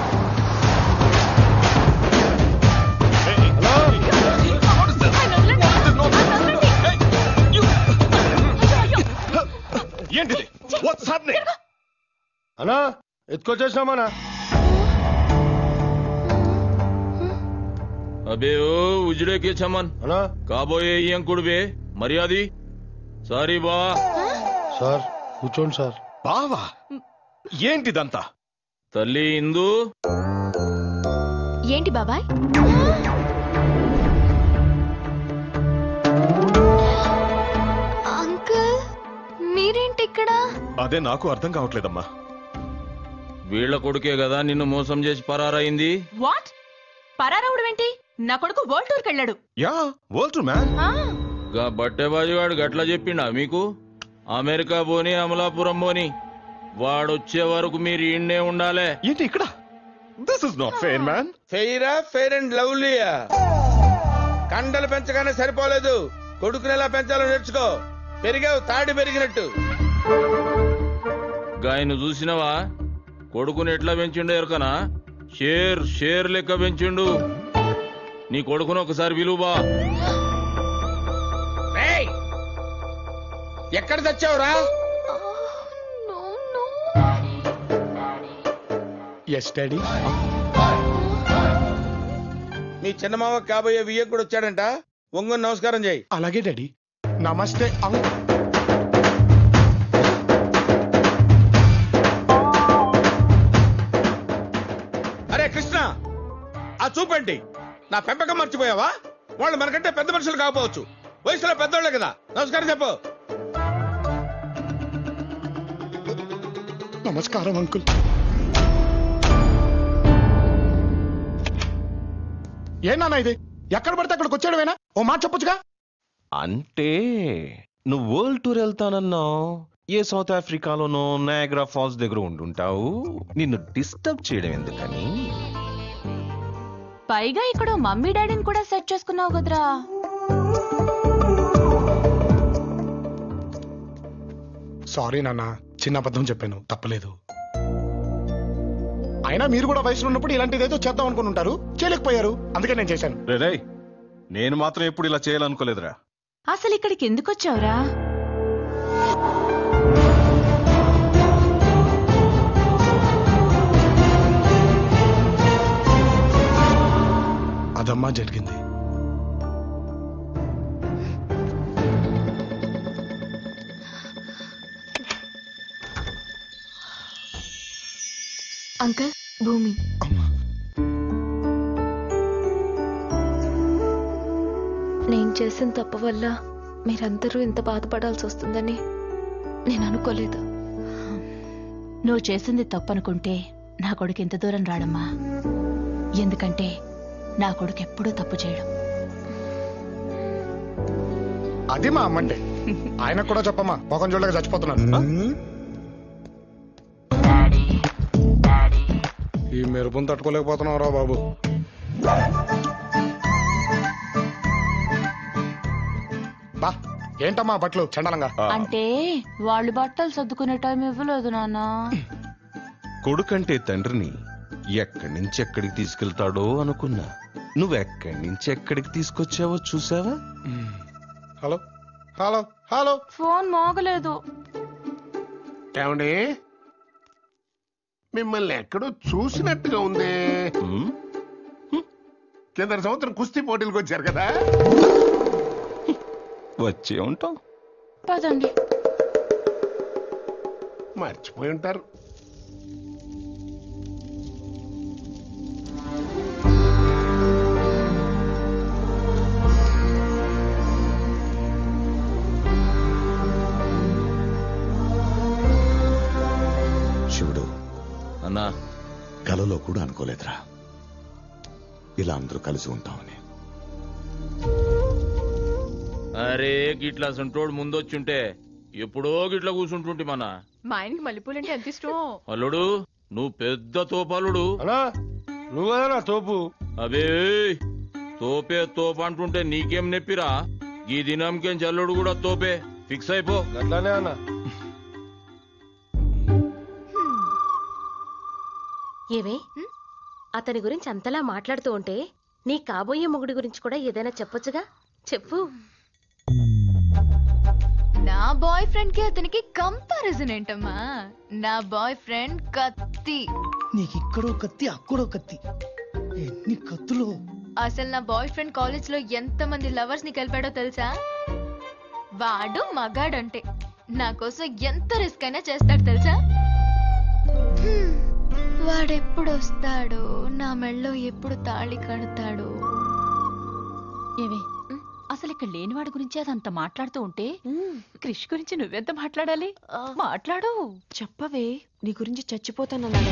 ఏంటిది? What's happening? అనా ఎత్తుకొచ్చేసినామనా? అబే ఓ ఉజుడేకే చమన్ కాబోయే ఇంకుడువే మర్యాది. సారీ బా. సార్ కూర్చోండి సార్. బావా ఏంటిదంతా? తల్లి ఇందు. ఏంటి బాబాయ్? అంకుల్ మీరేంటి ఇక్కడ? అదే నాకు అర్థం కావట్లేదమ్మా. వీళ్ల కొడుకే కదా నిన్ను మోసం చేసి పరారైంది. వాట్? పరారవుడు నా కొడుకు వరల్డ్ టూర్కి వెళ్ళాడు. Yeah world tour man. గా బట్టెబాజుగాడు గట్లా చెప్పిండా మీకు? అమెరికా పోని అమలాపురం పోని వాడొచ్చే వరకు మీరు ఈయన్నే ఉండాలే. ఏంటి ఇక్కడ? This is not fair man. ఫెయిరా? ఫెయిర్ అండ్ లవ్లీయా? కండలు పెంచగానే సరిపోలేదు, కొడుకుని ఎలా పెంచాలో నేర్చుకో. పెరిగావు తాడి పెరిగినట్టు. గాయను చూసినవా? కొడుకుని ఎట్లా పెంచిండో ఎరకనా? షేర్ లెక్క పెంచిండు. నీ కొడుకును ఒకసారి విలువా. ఎక్కడ తెచ్చావురా? Yes daddy. మీ చిన్నమావ కాబోయే వియ్యకుడు వచ్చాడంట, ఒంగొని నమస్కారం చేయి. అలాగే డాడీ. నమస్తే. అరే కృష్ణ, ఆ చూపండి. నా పెంపకం మర్చిపోయావా? వాళ్ళు మనకంటే పెద్ద మనుషులు కాకపోవచ్చు, వయసులో పెద్దోళ్లే కదా. నమస్కారం చెప్పు. నమస్కారం అంకుల్. ఏనా ఇది? ఎక్కడ పడితే అక్కడికి వచ్చాడువేనా? ఓ మాట చెప్పొచ్చుగా. అంటే నువ్వు వరల్డ్ టూర్ వెళ్తానన్నావు, ఏ సౌత్ ఆఫ్రికాలోనో నయాగ్రా ఫాల్స్ దగ్గర ఉండుంటావు. నిన్ను డిస్టర్బ్ చేయడం ఎందుకని. పైగా ఇక్కడ మమ్మీ డాడీని కూడా సెట్ చేసుకున్నావు కదరా. సారీ నాన్న, చిన్న అబద్ధం చెప్పాను, తప్పలేదు. అయినా మీరు కూడా వయసులో ఉన్నప్పుడు ఇలాంటిదేదో చేద్దాం అనుకుని ఉంటారు, చేయలేకపోయారు, అందుకే నేను చేశాను. రే నేను మాత్రం ఎప్పుడు ఇలా చేయాలనుకోలేదురా. అసలు ఇక్కడికి ఎందుకు వచ్చావురా? అదమ్మా జరిగింది. అంకుల్, భూమి. నేను చేసిన తప్పు వల్ల మీరందరూ ఇంత బాధపడాల్సి వస్తుందని నేను అనుకోలేదు. నువ్వు చేసింది తప్పనుకుంటే నా కొడుకు ఇంత దూరం రాడమ్మా. ఎందుకంటే నా కొడుకు ఎప్పుడూ తప్పు చేయడం. అది మా అమ్మంటే. ఆయనకు కూడా చెప్పమ్మా, మొఖం చూడలేక చచ్చిపోతున్నాను. ఈ మెరుపును తట్టుకోలేకపోతున్నావురా బాబు. బా ఏంటమ్మా బట్టలు చండలంగా? అంటే వాళ్ళు బట్టలు సర్దుకునే టైం ఇవ్వలేదు నాన్న. కొడుకంటే తండ్రిని ఎక్కడి నుంచి ఎక్కడికి తీసుకెళ్తాడో అనుకున్నా. నువ్వెక్కడి నుంచి ఎక్కడికి తీసుకొచ్చావో చూసావా? హలో హలో హలో, ఫోన్ మోగలేదు. ఏమండి, మిమ్మల్ని ఎక్కడో చూసినట్టుగా ఉంది. కింద సంవత్సరం కుస్తీ పోటీలకు వచ్చారు కదా? వచ్చే ఉంటాం. పదండి. మర్చిపోయి ఉంటారు. శివుడు అన్నా, కలలో కూడా అనుకోలేదురా ఇలా అందరూ కలిసి ఉంటామని. అరే గిట్లా సంటోడు ముందొచ్చుంటే ఎప్పుడో గిట్లా కూర్చుంటుంటే మన. మా ఆయనకి మల్లెపూలంటే ఎంత ఇష్టం. అల్లుడు నువ్వు పెద్ద తోపాలుడు. నువ్వేనా తోపు? అబే తోపే తోపు అంటుంటే నీకేం నెప్పిరా? ఈ దినంకేం జల్లుడు కూడా తోపే. ఫిక్స్ అయిపో. అట్లానే అన్నా. ఏవే, అతని గురించి అంతలా మాట్లాడుతూ ఉంటే నీ కాబోయే మొగుడి గురించి కూడా ఏదైనా చెప్పొచ్చుగా? చెప్పు. నా బాయ్ ఫ్రెండ్ కి అతనికి కంపారిజన్ ఏంటమ్మా? నా బాయ్ ఫ్రెండ్ కత్తి. నీకు ఇక్కడో కత్తి అక్కడో కత్తి, ఎన్ని కత్తులు. అసలు నా బాయ్ ఫ్రెండ్ కాలేజ్ లో ఎంత మంది లవర్స్ ని కలిపాడో తెలుసా? వాడు మగాడంటే నా కోసం ఎంత రిస్క్ అయినా చేస్తాడు తెలుసా? వాడెప్పుడు వస్తాడో, నా మెళ్ళో ఎప్పుడు తాళి కడతాడో. ఏవే, అసలు ఇక్కడ లేనివాడి గురించి అదంత మాట్లాడుతూ ఉంటే క్రిష్ గురించి నువ్వెంత మాట్లాడాలి? మాట్లాడు. చెప్పవే, నీ గురించి చచ్చిపోతానన్నాడు.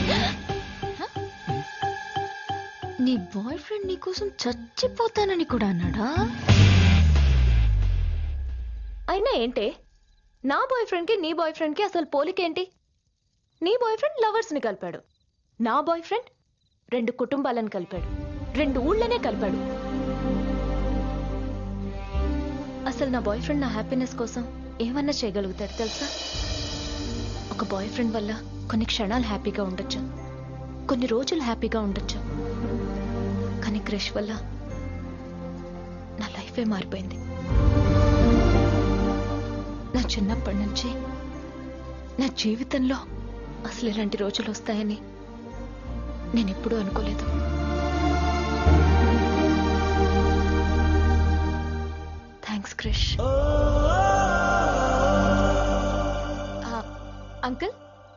నీ బాయ్ ఫ్రెండ్ నీకోసం చచ్చిపోతానని కూడా అన్నాడా? అయినా ఏంటే, నా బాయ్ ఫ్రెండ్ కి నీ బాయ్ ఫ్రెండ్ కి అసలు పోలికేంటి? నీ బాయ్ ఫ్రెండ్ లవర్స్ ని కలిపాడు, నా బాయ్ ఫ్రెండ్ 2 కుటుంబాలను కలిపాడు, 2 ఊళ్ళనే కలిపాడు. అసలు నా బాయ్ ఫ్రెండ్ నా హ్యాపీనెస్ కోసం ఏమన్నా చేయగలుగుతాడు తెలుసా? ఒక బాయ్ ఫ్రెండ్ వల్ల కొన్ని క్షణాలు హ్యాపీగా ఉండొచ్చు, కొన్ని రోజులు హ్యాపీగా ఉండొచ్చు. కానీ క్రిష్ వల్ల నా లైఫే మారిపోయింది. నా చిన్నప్పటి నుంచి నా జీవితంలో అసలు ఇలాంటి రోజులు వస్తాయని నేను ఎప్పుడూ అనుకోలేదు. థ్యాంక్స్ క్రిష్. అంకుల్,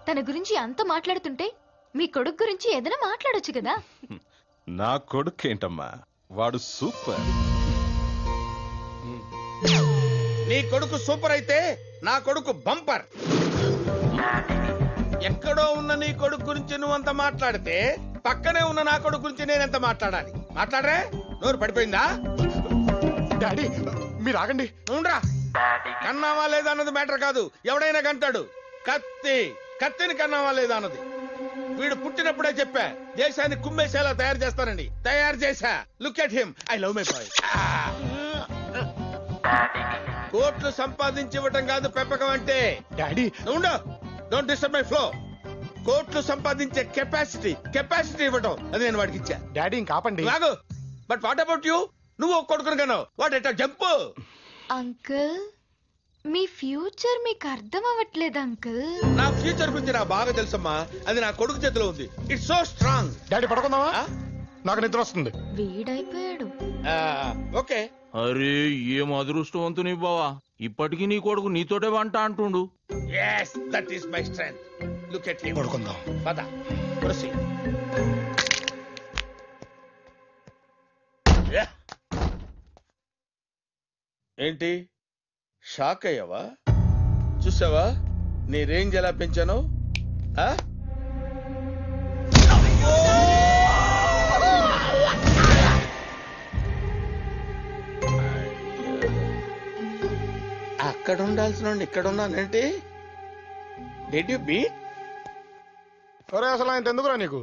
తన గురించి అంత మాట్లాడుతుంటే మీ కొడుకు గురించి ఏదైనా మాట్లాడొచ్చు కదా? నా కొడుకేంటమ్మా, వాడు సూపర్. నీ కొడుకు సూపర్ అయితే నా కొడుకు బంపర్. ఎక్కడో ఉన్న నీ కొడుకు గురించి నువ్వంత మాట్లాడితే పక్కనే ఉన్న నా కొడుకు గురించి నేనెంత మాట్లాడాలి? మాట్లాడరే? నోరు పడిపోయిందా? డాడీ మీరు ఆగండి. ఉండరా, కన్నావా లేదా అన్నది మ్యాటర్ కాదు, ఎవడైనా కంటాడు. కత్తిని కన్నావా లేదా అన్నది. వీడు పుట్టినప్పుడే చెప్పా, దేశాన్ని కుమ్మేసేలా తయారు చేస్తానండి. తయారు చేశా. Look at him, I love my boy. కోట్లు సంపాదించి ఇవ్వటం కాదు పెంపకం అంటే. డాడీ ఉండు, డోంట్ డిస్టర్బ్ మై ఫ్లో. కోట్లు సంపాదించే కెపాసిటీ ఇవ్వటం అది నేను వాడికి ఇచ్చా. డాడీ ఇంకాపండి. But what about you? నువ్వు కొడుకుని కన్నావు. What at jump. అంకుల్ మీ ఫ్యూచర్ మీకు అర్థం అవ్వట్లేదు అంకుల్. నా ఫ్యూచర్ గురించి నాకు బాగా తెలుసమ్మా. అది నా కొడుకు చేతిలో ఉంది. It's so strong. డాడీ పడుకుందామా? నాకు నిద్ర వస్తుంది. వీడైపోయాడు. ఓకే. అరే ఏం అదృష్టవంతుని బావా, ఇప్పటికీ నీ కొడుకు నీతోటే వంట అంటుండు. yes that is my strength. look at him. పడుకుందాం. పద proceed. ఏంటి షాక్ అయ్యావా? చూసావా నీ రేంజ్ ఎలా పెంచాను? అక్కడ ఉండాల్సిన ఇక్కడ ఉన్నానంటే డిడ్ యు బీట్? ఒరే అసలు ఆయన ఎందుకురా నీకు?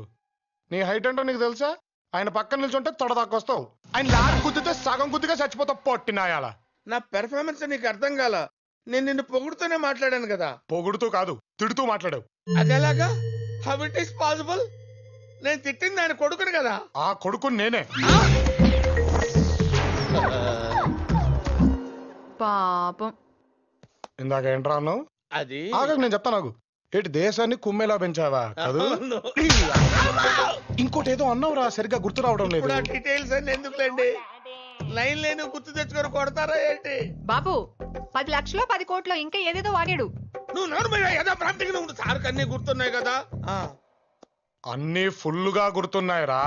నీ హైట్ ఏంటో నీకు తెలుసా? ఆయన పక్కన నిల్చుంటే తొడదాకొస్తావు. ఆయన లాక్ గుద్దితే సగం గుద్దిగా చచ్చిపోతావు పొట్టినాయాల. నా పెర్ఫార్మెన్స్ నీకు అర్థం కాల. నేను నిన్ను పొగుడుతూనే మాట్లాడాను కదా. పొగుడుతూ కాదు తిడుతూ మాట్లాడావు. అదేలాగా? How it is possible? నేను తిట్టింది ఆయన కొడుకుని కదా. ఆ కొడుకు నేనే. పాపం. ఇందాక ఏంట్రా అన్నావు? అది నేను చెప్తా. నాకు ఏంటి దేశాన్ని కుమ్మేలా పెంచావా కాదు? ఇంకోటి ఏదో అన్నావురా, సరిగ్గా గుర్తు రావడం లేదు. డీటెయిల్స్ అన్ని ఎందుకులేండి, లైన్ లేని గుర్తు తెచ్చుకొని కొడతారా ఏంటి? బాబు 10 లక్షలు 10 కోట్లు ఇంకా ఏదేదో వాడాడు. నువ్వు నోరుమయ్యా, ఏదో ప్రాంతంగా ఉండు. సార్కి అన్ని గుర్తున్నాయి కదా. అన్ని ఫుల్ గా గుర్తున్నాయిరా.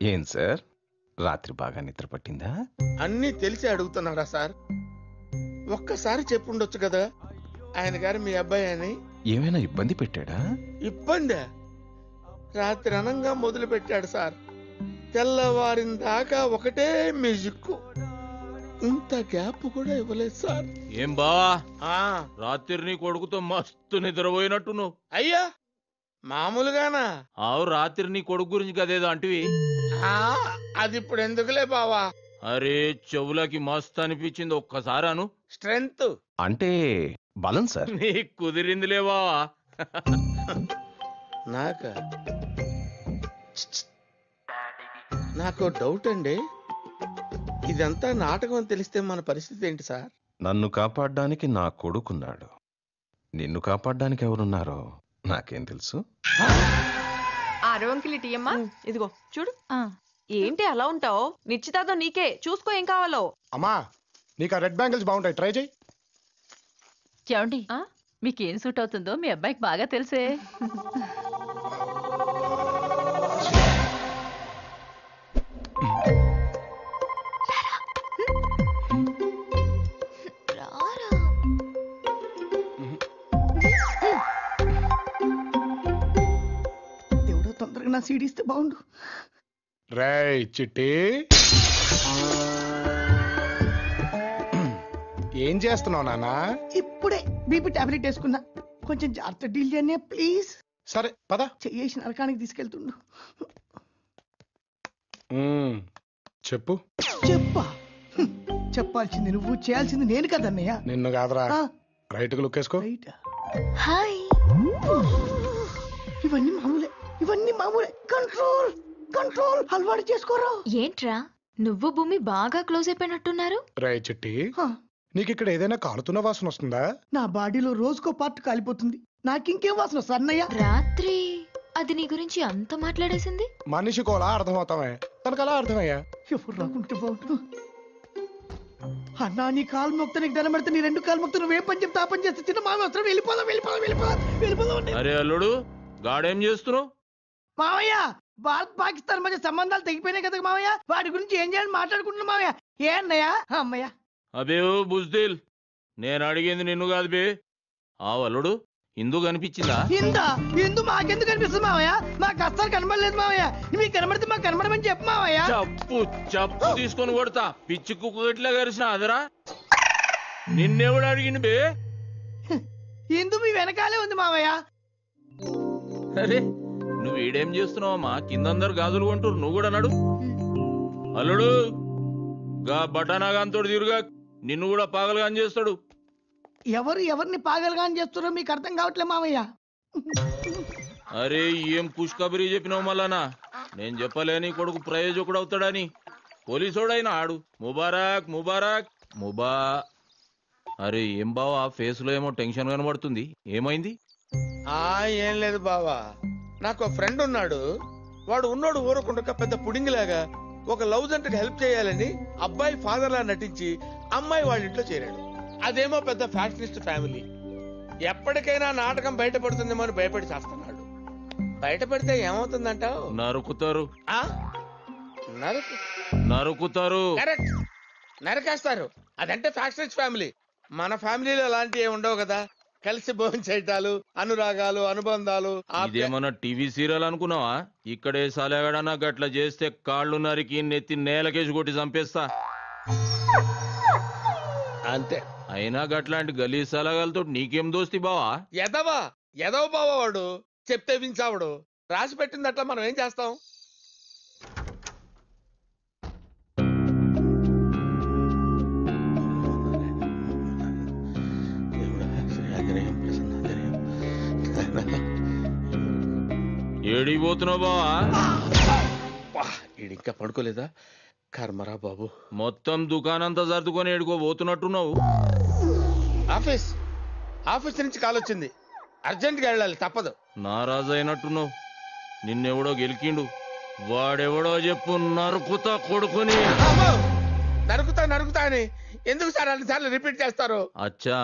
ఏం సార్, రాత్రి బాగా నిద్ర పట్టిందా? అన్ని తెలిసి అడుగుతున్నారా సార్? ఒక్కసారి చెప్పుండొచ్చు కదా ఆయన గారు మీ అబ్బాయి అని. ఏమైనా ఇబ్బంది పెట్టాడా? ఇబ్బంది రాత్రి అనంగా మొదలు పెట్టాడు సార్. తెల్లవారిన దాకా ఒకటే మ్యూజిక్. ఇంత గ్యాప్ కూడా ఇవ్వలేదు సార్. ఏం బావా, రాత్రి నీ కొడుకుతో మస్తు నిద్రపోయినట్టు నువ్వు. అయ్యా మామూలుగానా? ఆవు రాత్రి నీ కొడుకు గురించి కదేదో అంటివి. అది ఇప్పుడు ఎందుకులే బావా. అరే చెవులకి మస్తు అనిపించింది ఒక్కసారి అను. స్ట్రెంత్ అంటే బలం సార్. నీ కుదిరిందిలే బావా. నాకు డౌట్ అండి, ఇదంతా నాటకం అని తెలిస్తే మన పరిస్థితి ఏంటి సార్? నన్ను కాపాడడానికి నా కొడుకున్నాడు, నిన్ను కాపాడడానికి ఎవరున్నారో నాకేం తెలుసు. ఆరోంకిలి టీయమ్మా, ఇదిగో చూడు. ఏంటి అలా ఉంటావు? నిశ్చితార్థం నీకే, చూసుకో ఏం కావాలో. అమ్మా నీకు ఆ రెడ్ బ్యాంగిల్స్ బాగుంటాయి, ట్రై చేయి. ఏమండి మీకేం సూట్ అవుతుందో మీ అబ్బాయికి బాగా తెలిసే. దేవుడు తొందరగా నా సీడీ ఇస్తే బాగుండు. రేయ్ చిట్టి, ఏం చేస్తున్నావు నాన్నా? ఇప్పుడే బీపీ టాబ్లెట్ వేసుకున్నా. కొంచెం జాగ్రత్త డీల్ చేయనే ప్లీజ్. సరే పద. చెయ్యేసి నరకానికి తీసుకెళ్తుండు. చెప్పు. చెప్పా? చెప్పాల్సింది నువ్వు, చేయాల్సింది నేను కదన్నయ్య. నిన్ను కాదురా. రైట్ కు లుక్ వేసుకో. హాయ్. ఇవన్నీ మామూలే, ఇవన్నీ మామూలే. కంట్రోల్ కంట్రోల్ అలవాటు చేసుకోరా. ఏంట్రా నువ్వు భూమి బాగా క్లోజ్ అయిపోయినట్టున్నారు? రై చిట్టి, నీకు ఇక్కడ ఏదైనా కాలుతున్న వాసన వస్తుందా? నా బాడీలో రోజుకో పార్ట్ కాలిపోతుంది, నాకింకేం వాసన వస్తుంది అన్నయ్య? రాత్రి అది నీ గురించి అంత మాట్లాడేసింది. మనిషికి అలా అర్థమవుతామే, తనకు అలా అర్థమయ్యా. ఎప్పుడు రాకుంటే బాగుంటు. అన్నా నీ కాలు మొక్త నీకు దండం పెడితే నీ 2 కాలు మొక్త నువ్వే పని చెప్తే ఆ పని చేస్తే చిన్న మామ వస్తాడు. వెళ్ళిపోదాం వెళ్ళిపోదాం వెళ్ళిపోదాం వెళ్ళిపోదాం. అరే అల్లుడు గాడేం చేస్తున్నావు? మావయ్య భారత్ పాకిస్తాన్ మధ్య సంబంధాలు తెగిపోయినాయి కదా మావయ్య, వాటి గురించి ఏం చేయాలని మాట్లాడుకుంటున్నా మావయ్య. ఏ అన్నయ్య? అమ్మయ్య అబే ఓ బుజ్దిల్, నేను అడిగింది నిన్ను కాదు బే. ఆ అల్లుడు ఇందు కనిపించిందా? ఇందు మాకెందుకు కనిపిస్తుంది మావయ్య? మాకు అస్సలు కనబడలేదు మావయ్య. మీకు కనబడితే మాకు కనబడమని చెప్పు మావయ్య. చెప్పు తీసుకొని కొడతా. పిచ్చి కుక్క గట్లా కరిసిన అదరా. నిన్నెవడు అడిగింది బే? ఇందు మీ వెనకాలే ఉంది మావయ్య. అరే నువ్వు ఈడేం చేస్తున్నావమ్మా? కిందందరు గాజులు కొంటారు, నువ్వు కూడా నడు. అల్లుడు గా బటానాగాంతోడు తిరుగా, నిన్ను కూడా పాగలుగా చేస్తాడు. ఎవరు ఎవరిని పాగలుగాని చేస్తున్నారో మీకు అర్థం కావట్లే మామయ్య. అరే ఏం పుష్కబరి చెప్పినావు మళ్ళానా? నేను చెప్పలేని కొడుకు ప్రయోజకుడు అవుతాడని. పోలీసోడైనా ఆడు ముబారక్ ముబారక్ ముబా. అరే ఏం బావా ఫేస్ లో ఏమో టెన్షన్ కనబడుతుంది, ఏమైంది? ఏం లేదు బావా, నాకు ఫ్రెండ్ ఉన్నాడు. వాడు ఉన్నోడు ఊరకుండా పెద్ద పుడింగిలాగా ఒక లవ్ జంటకి హెల్ప్ చేయాలని అబ్బాయి ఫాదర్ లా నటించి అమ్మాయి వాళ్ళ ఇంట్లో చేరాడు. అదేమో పెద్ద ఫ్యాషనిస్ట్ ఫ్యామిలీ. ఎప్పటికైనా నాటకం బయటపడుతుందేమో అని భయపడి చేస్తున్నాడు. బయటపడితే ఏమవుతుందంటావు? నరుకుతారు. నరుకుతారు, కరెక్ట్, నరికేస్తారు. అదంటే ఫ్యాషనిస్ట్ ఫ్యామిలీ. మన ఫ్యామిలీలో అలాంటివి ఉండవు కదా. కలిసి భోజనం చేయటాలు, అనురాగాలు, అనుబంధాలు. ఇదేమన్నా టీవీ సీరియల్ అనుకున్నావా? ఇక్కడే సాలేగడనా గట్ల చేస్తే కాళ్ళు నరికి నెత్తి నేలకేసి కొట్టి చంపేస్తా అంతే. అయినా గట్లాంటి గలీ సలగాలతో నీకేం దోస్తి బావా? ఎదవ బావా వాడు. చెప్తే వించావుడు. రాసి పెట్టింది అట్లా మనం ఏం చేస్తాం? ఏడిపోతున్నావు బావా? ఇంకా పడుకోలేదా? కర్మరా బాబు. మొత్తం దుకాణంతా సర్దుకొని ఏడుకోబోతున్నట్టున్నావు. ఆఫీస్ నుంచి కాల్ వచ్చింది, అర్జెంట్ గా వెళ్ళాలి, తప్పదు. నారాజు అయినట్టున్నావు. నిన్నెవడో గెలికిండు, వాడెవడో చెప్పు. నరుకుతా కొడుకుని. నరుకుతా అని ఎందుకు సార్ అన్నిసార్లు రిపీట్ చేస్తారు? అచ్చా,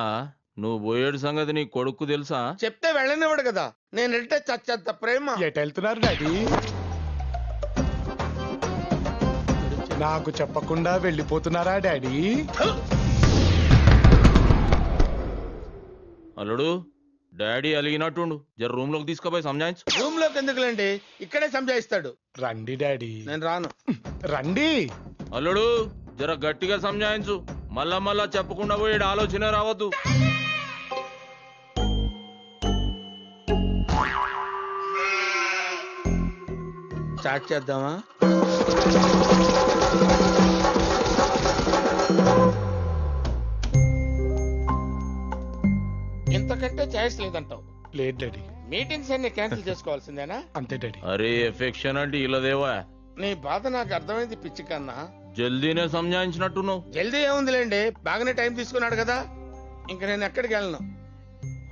నువ్వు పోయేడు సంగతి నీ కొడుకు తెలుసా? చెప్తే వెళ్ళనివాడు కదా. నేను వెళ్తే చచ్చంత ప్రేమ. ఎటు వెళ్తున్నారు డాడీ? నాకు చెప్పకుండా వెళ్ళిపోతున్నారా డాడీ? అల్లుడు, డాడీ అలిగినట్టుండు. జర రూమ్ లోకి తీసుకుపోయి సంజాయించు. రూమ్ లోకి ఎందుకులేండి, ఇక్కడే సంజాయిస్తాడు. రండి డాడీ. నేను రాను. రండి. అల్లుడు, జర గట్టిగా సంజాయించు. మళ్ళా చెప్పకుండా పోయేడు ఆలోచన రావద్దు. స్టార్ట్ చేద్దామా? ఇంతకంటే ఛాయిస్ లేదంటావు? లేదు డాడీ. మీటింగ్స్ అన్ని క్యాన్సిల్ చేసుకోవాల్సిందేనా? అంతే డాడీ. అరే ఎఫెక్షన్ అంటే ఇలాదేవా? నీ బాధ నాకు అర్థమైంది పిచ్చి కన్నా. జల్దీనే సంజాయించినట్టున్నావు. జల్దీ ఏముందిలేండి, బాగానే టైం తీసుకున్నాడు కదా. ఇంక నేను ఎక్కడికి వెళ్ళను.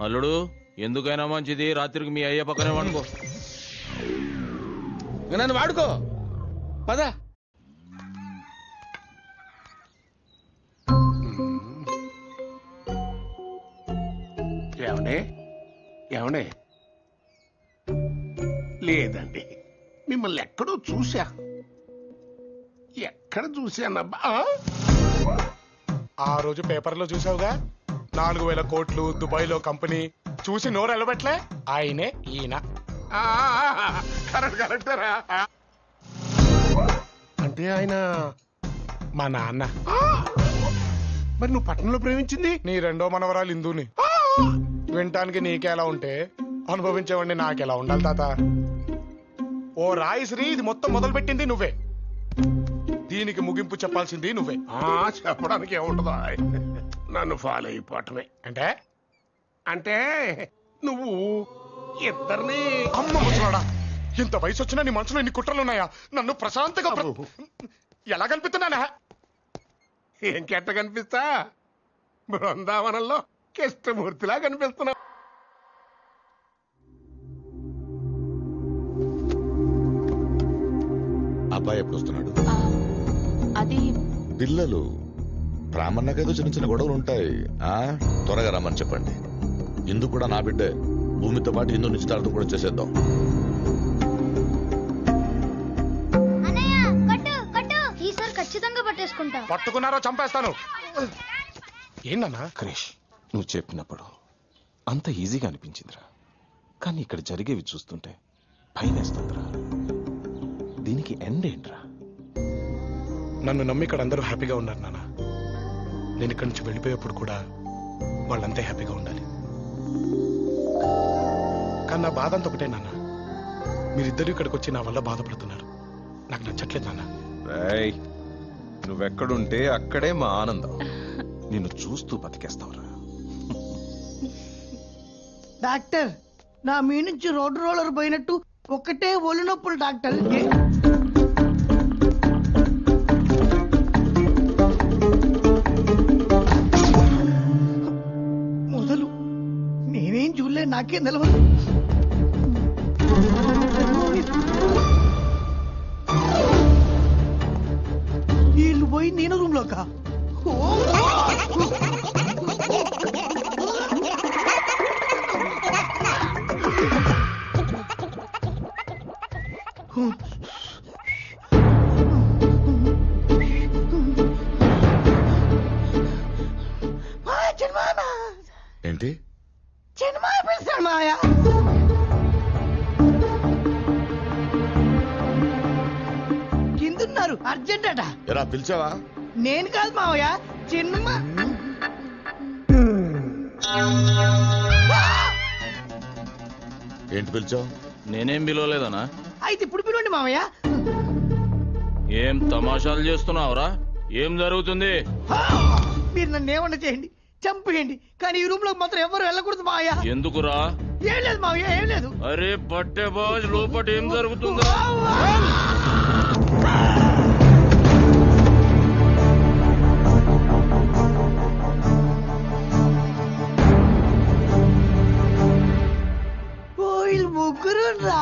అల్లుడు, ఎందుకైనా మంచిది రాత్రికి మీ అయ్య పక్కనే వండుకో. నన్ను వాడుకో, పద. ఏమండే? లేదండి, మిమ్మల్ని ఎక్కడో చూశా. ఎక్కడ చూశానబ్బా? ఆ రోజు పేపర్లో చూసావుగా, 4,000 కోట్లు దుబాయ్లో కంపెనీ. చూసి నోరు ఎలబెట్లే. ఆయనే ఈయన. కరెక్టరా? అంటే ఆయన మా నాన్న. మరి నువ్వు పట్టణంలో ప్రేమించింది నీ రెండో మనవరాలు ఇందుని. వినటానికి నీకెలా ఉంటే అనుభవించేవాడిని నాకెలా ఉండాలి తాత? ఓ రాయిశ్రీ, ఇది మొత్తం మొదలు పెట్టింది నువ్వే. దీనికి ముగింపు చెప్పాల్సింది నువ్వే. చెప్పడానికి ఏముంటుందా? నన్ను ఫాలో అయిపోవటమే. అంటే నువ్వు ఇద్దరిని. అమ్మ ముసలాడా, ఇంత వయసు వచ్చినా నీ మనసులో ఇన్ని కుట్రలున్నాయా? నన్ను ప్రశాంతంగా ఎలా కనిపిస్తున్నానా? ఏం కెట్ట కనిపిస్తా? బృందావనంలో కృష్ణమూర్తిలా కనిపిస్తున్నావు. అబ్బాయి ఎప్పుడు వస్తున్నాడు? అది పిల్లలు రామన్నకేదో చిన్న చిన్న గొడవలు ఉంటాయి. త్వరగా రమ్మని చెప్పండి. ఇందు కూడా నా బిడ్డే. భూమితో పాటు ఇందు నిశ్చితార్థం కూడా చేసేద్దాం. ఈసారి ఖచ్చితంగా పట్టేసుకుంటా. పట్టుకున్నారో చంపేస్తాను. ఏంటన్నా? క్రిష్, నువ్వు చెప్పినప్పుడు అంత ఈజీగా అనిపించిందిరా, కానీ ఇక్కడ జరిగేవి చూస్తుంటే భయమేస్తుందిరా. దీనికి ఎండ్ ఏంట్రా? నన్ను నమ్మి ఇక్కడ అందరూ హ్యాపీగా ఉన్నారు నాన్న. నేను ఇక్కడి నుంచి వెళ్ళిపోయేప్పుడు కూడా వాళ్ళంతే హ్యాపీగా ఉండాలి. కానీ నా బాధ అంత ఒకటే నాన్న, మీరిద్దరూ ఇక్కడికి వచ్చి నా వల్ల బాధపడుతున్నారు. నాకు నచ్చట్లేదు నాన్న. నువ్వెక్కడుంటే అక్కడే మా ఆనందం. నిన్ను చూస్తూ బతికేస్తావురా. డాక్టర్ నా మీ నుంచి రోడ్ రోలర్ పోయినట్టు ఒక్కటే ఒళ్ళు నొప్పులు డాక్టర్. మొదలు నేనేం చూడలే, నాకేం తెలవదు. వీళ్ళు పోయి నేను రూమ్ లోకా? ఏంటి చిన్నమాయ పిలిచాడు మాయ. కిందున్నారు, అర్జెంట్ అట. ఎరా పిలిచావా? నేను కాదు మావయ్య, చిన్నమా. ఏంటి పిలిచావు? నేనేం పిలవలేదనా? అయితే ఇప్పుడు పిలవండి మావయ్య. ఏం తమాషాలు చేస్తున్నావురా? ఏం జరుగుతుంది? మీరు నన్ను ఏమన్నా చేయండి, చంపేయండి, కానీ ఈ రూమ్ లోకి మాత్రం ఎవరు వెళ్ళకూడదు మావయ్య. ఎందుకురా? ఏం లేదు మావయ్య, ఏం లేదు. అరే పట్టే బాజ్, లోపట ఏం జరుగుతుందా? వీళ్ళు ముగ్గురు రా.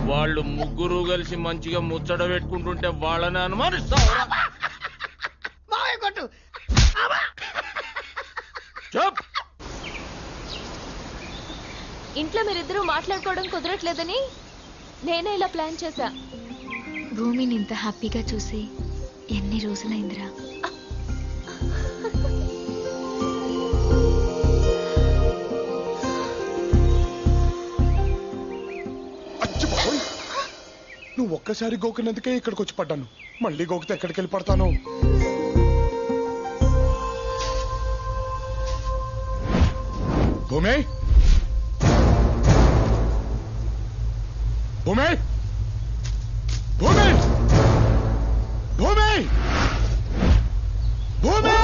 వాళ్ళు ముగ్గురు కలిసి మంచిగా ముచ్చట పెట్టుకుంటుంటే వాళ్ళని అనుమానిస్తావు. మావయ్య కొట్టు. ఇంట్లో మీరిద్దరూ మాట్లాడుకోవడం కుదరట్లేదని నేనే ఇలా ప్లాన్ చేశా. భూమిని ఇంత హ్యాపీగా చూసి ఎన్ని రోజులైందిరా. నువ్వు ఒక్కసారి గోకినందుకే ఇక్కడికి వచ్చి పడ్డాను, మళ్ళీ గోకితే ఎక్కడికి వెళ్ళి పడతాను? భూమి, భూమి, భూమి, భూమి, భూమి!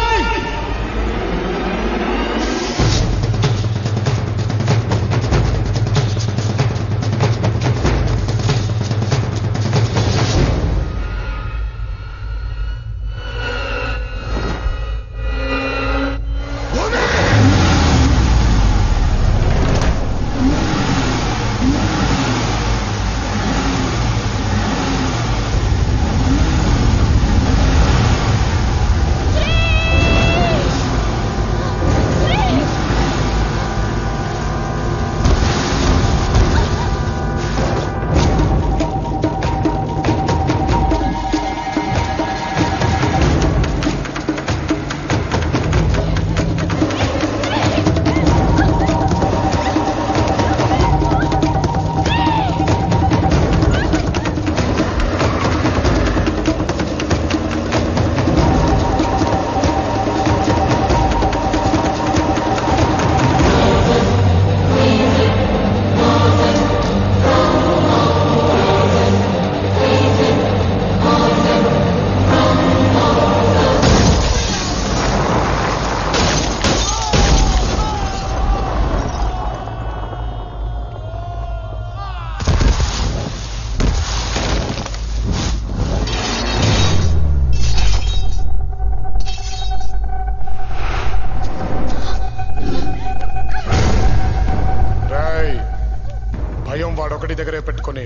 వాడొకటి దగ్గరే పెట్టుకుని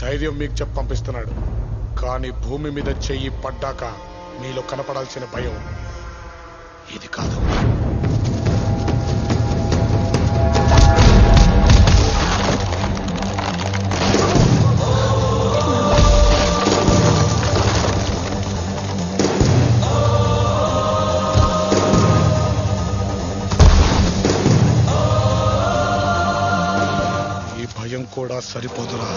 ధైర్యం మీకు చెప్పి పంపిస్తున్నాడు. కానీ భూమి మీద చెయ్యి పడ్డాక మీలో కనపడాల్సిన భయం ఇది కాదు. ఈ భయం కూడా సరిపోదురా.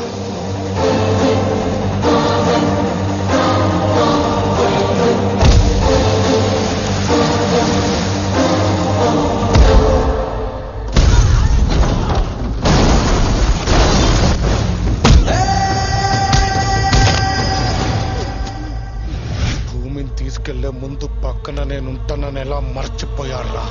నేనుంటానని ఎలా మర్చిపోయాడ్రా?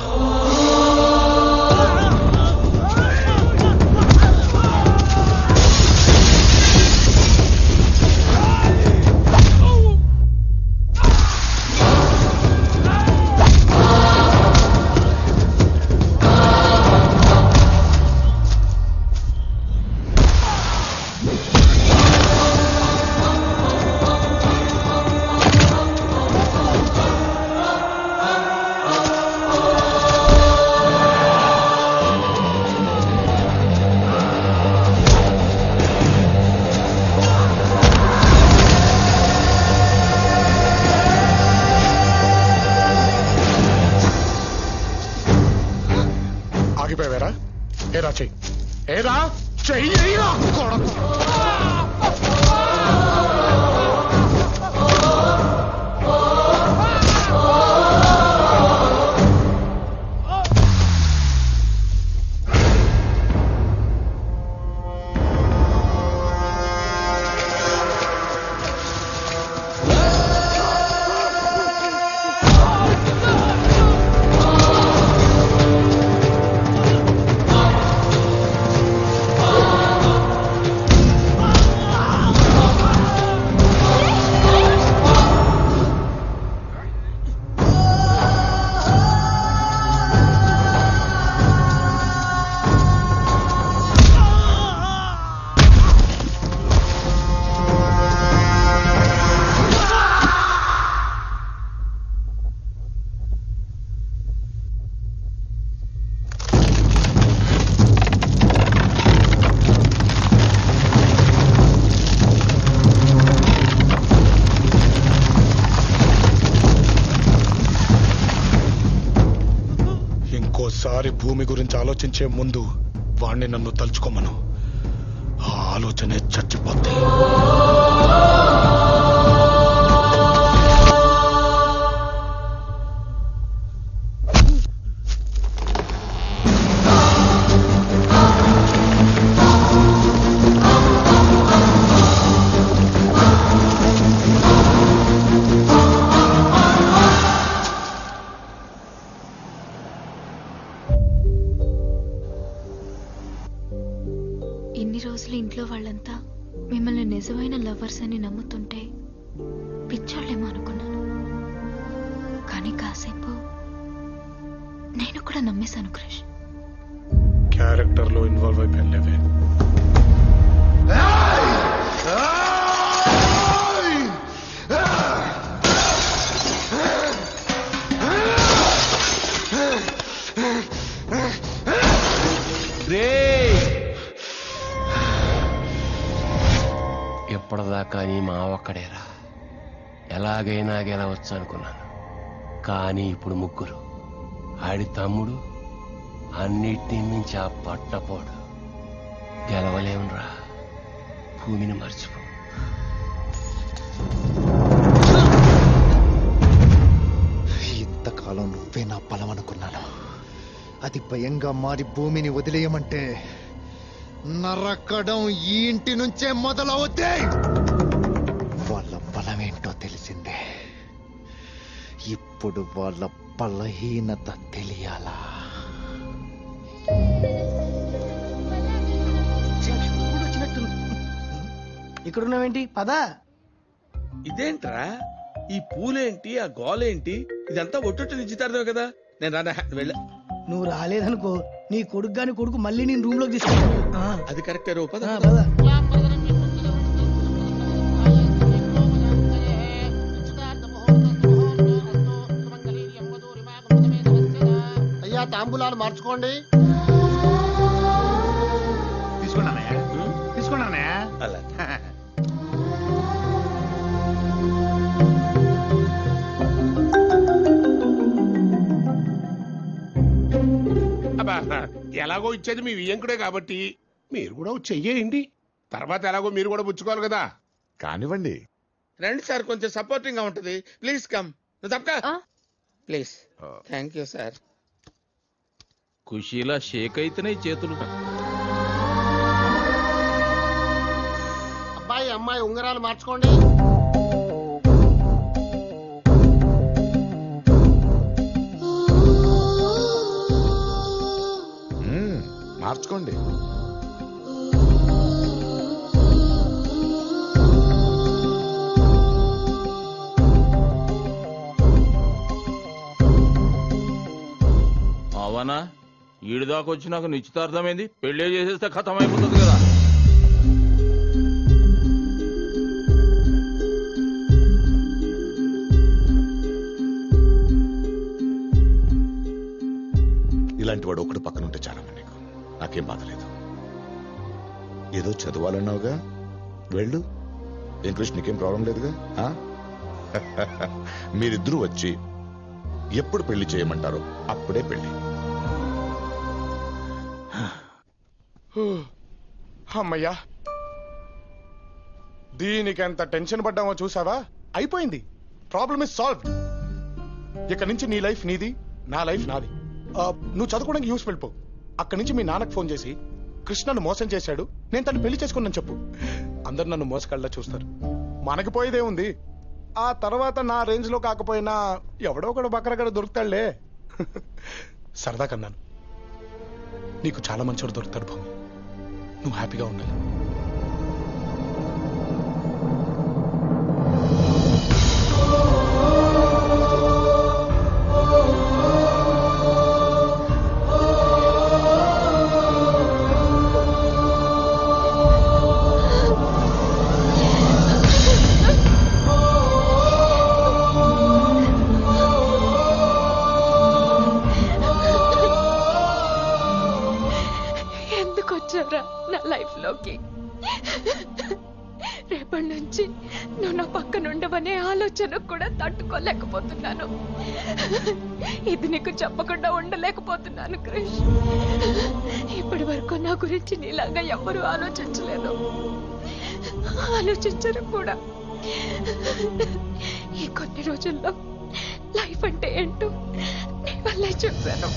ఆగిపోయావేరా? ఏరా చెయ్యి, ఏరా చెయ్యిరా కొడకు. ఇంకోసారి భూమి గురించి ఆలోచించే ముందు వాణ్ణి నన్ను తలుచుకోమను. ఆ ఆలోచనే చచ్చిపోద్ది. ఇన్ని రోజులు ఇంట్లో వాళ్ళంతా మిమ్మల్ని నిజమైన లవర్స్ అని నమ్ముతుంటే పిచ్చోళ్ళేమో అనుకున్నాను. కానీ కాసేపు నేను కూడా నమ్మేశాను క్రిష్. క్యారెక్టర్ లో ఇన్వాల్వ్ అయిపోయానులేవే. ఎప్పటిదాకా నీ మా ఒక్కడేరా, ఎలాగైనా గెలవచ్చు అనుకున్నాను. కానీ ఇప్పుడు ముగ్గురు, ఆడి తమ్ముడు, అన్నిటినీ మించి ఆ పట్టపోడు. గెలవలేమురా, భూమిని మర్చిపో. ఇంతకాలం నువ్వే నా బలం అనుకున్నాను. అది భయంగా మారి భూమిని వదిలేయమంటే నరకడం ఈ ఇంటి నుంచే మొదలవుతే వాళ్ళ బలమేంటో తెలిసిందే. ఇప్పుడు వాళ్ళ బలహీనత తెలియాలా? ఇక్కడున్నావేంటి? పదా. ఇదేంట్రా? ఈ పూలేంటి, ఆ గోలేంటి? ఇదంతా ఒట్టొట్టు నిశ్చితార్థమే కదా. నేను రానా వెళ్ళ. నువ్వు రాలేదనుకో నీ కొడుకు గాని కొడుకు మళ్ళీ నేను రూమ్ లోకి తీసుకుంటా. అది కరెక్టే రో. పద. అయ్యా తాంబూలాలు మార్చుకోండి. తీసుకున్నానయ్యా, తీసుకున్నానయ్యా. అలా ఎలాగో ఇచ్చేది మీ వియ్యంకుడే కాబట్టి మీరు కూడా చెయ్యేయండి. తర్వాత ఎలాగో మీరు కూడా పుచ్చుకోవాలి కదా. కానివ్వండి. రండి సార్, కొంచెం సపోర్టింగ్ గా ఉంటది. Please come. తప్పక ప్లీజ్. Thank you sir. ఖుషీలా షేక్ అయితేనే చేతులు. అబ్బాయి అమ్మాయి ఉంగరాలు మార్చుకోండి. మార్చుకోండి. అవనా ఈడు దాకా వచ్చి నాకు నిశ్చితార్థమైంది, పెళ్ళే చేసేస్తే ఖతం అయిపోతుంది కదా. ఇలాంటి వాడు ఒకటి పక్కన ఉంటే చాలా నీకు. నాకేం బాధ లేదు. ఏదో చదవాలన్నావుగా, వెళ్ళు. ఏం కృష్ణ, నీకేం ప్రాబ్లం లేదుగా? మీరిద్దరూ వచ్చి ఎప్పుడు పెళ్లి చేయమంటారో అప్పుడే పెళ్లి. అమ్మయ్యా, దీనికి ఎంత టెన్షన్ పడ్డామో చూసావా? అయిపోయింది. Problem is solved. ఇక నుంచి నీ లైఫ్ నీది, నా లైఫ్ నాది. నువ్వు చదువుకోవడానికి యూస్ వెళ్ళిపో. అక్కడి నుంచి మీ నాన్నకు ఫోన్ చేసి కృష్ణను మోసం చేశాడు, నేను తను పెళ్లి చేసుకున్నాను చెప్పు. అందరు నన్ను మోసకళ్ళ చూస్తారు. మనకి పోయేదే ఉంది. ఆ తర్వాత నా రేంజ్ లో కాకపోయినా ఎవడో ఒకడు బకరగడ దొరుకుతాడులే. సరదా కన్నాను. నీకు చాలా మంచివాడు దొరుకుతాడు భూమి. నువ్వు హ్యాపీగా ఉండాలి. నా లైఫ్ లోకి రేపటి నుంచి నువ్వు నా పక్కన ఉండవనే ఆలోచన కూడా తట్టుకోలేకపోతున్నాను. ఇది నీకు చెప్పకుండా ఉండలేకపోతున్నాను క్రిష్. ఇప్పటి వరకు నా గురించి నీలాగా ఎవ్వరూ ఆలోచించలేదు, ఆలోచించరు కూడా. ఈ కొన్ని రోజుల్లో లైఫ్ అంటే ఏంటో నీ వల్లే చూశాను.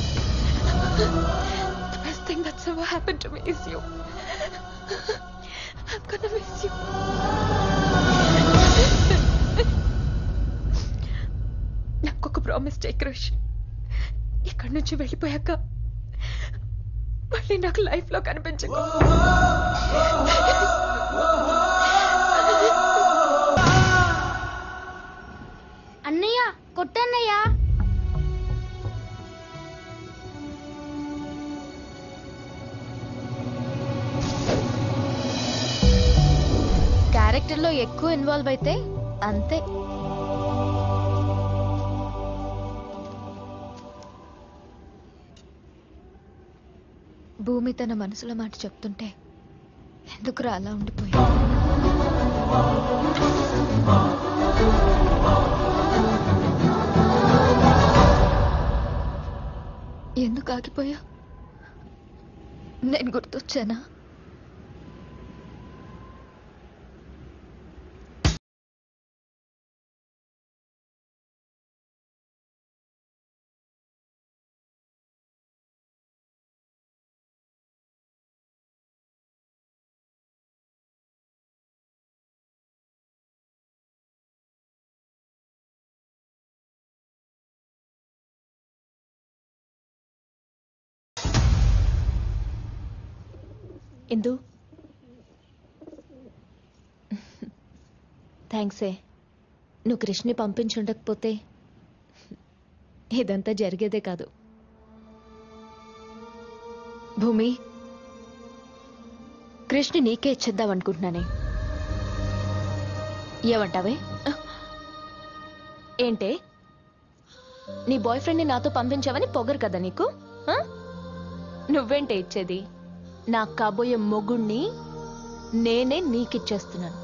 The best thing that's ever happened to me is you. I'm gonna miss you. నాకొక ప్రామిస్ చేయి క్రిష్. ఇక్కడి నుంచి వెళ్ళిపోయాక మళ్ళీ నాకు లైఫ్ లో కనిపించకు. అన్నయ్య కొట్టన్నయ్య. క్యారెక్టర్ లో ఎక్కువ ఇన్వాల్వ్ అయితే అంతే. భూమి తన మనసులో మాట చెప్తుంటే ఎందుకురా అలా ఉండిపోయా? ఎందుకు ఆగిపోయా? నేను గుర్తొచ్చానా? ఇందు, థ్యాంక్సే. నువ్వు కృష్ణని పంపించుండకపోతే ఇదంతా జరిగేదే కాదు. భూమి, కృష్ణ నీకే ఇచ్చేద్దాం అనుకుంటున్నానే. ఏమంటావే? ఏంటే, నీ బాయ్ ఫ్రెండ్ని నాతో పంపించావని పొగరు కదా నీకు? నువ్వేంటే ఇచ్చేది? నా కాబోయే మొగుణ్ణి నేనే నీకిచ్చేస్తున్నాను.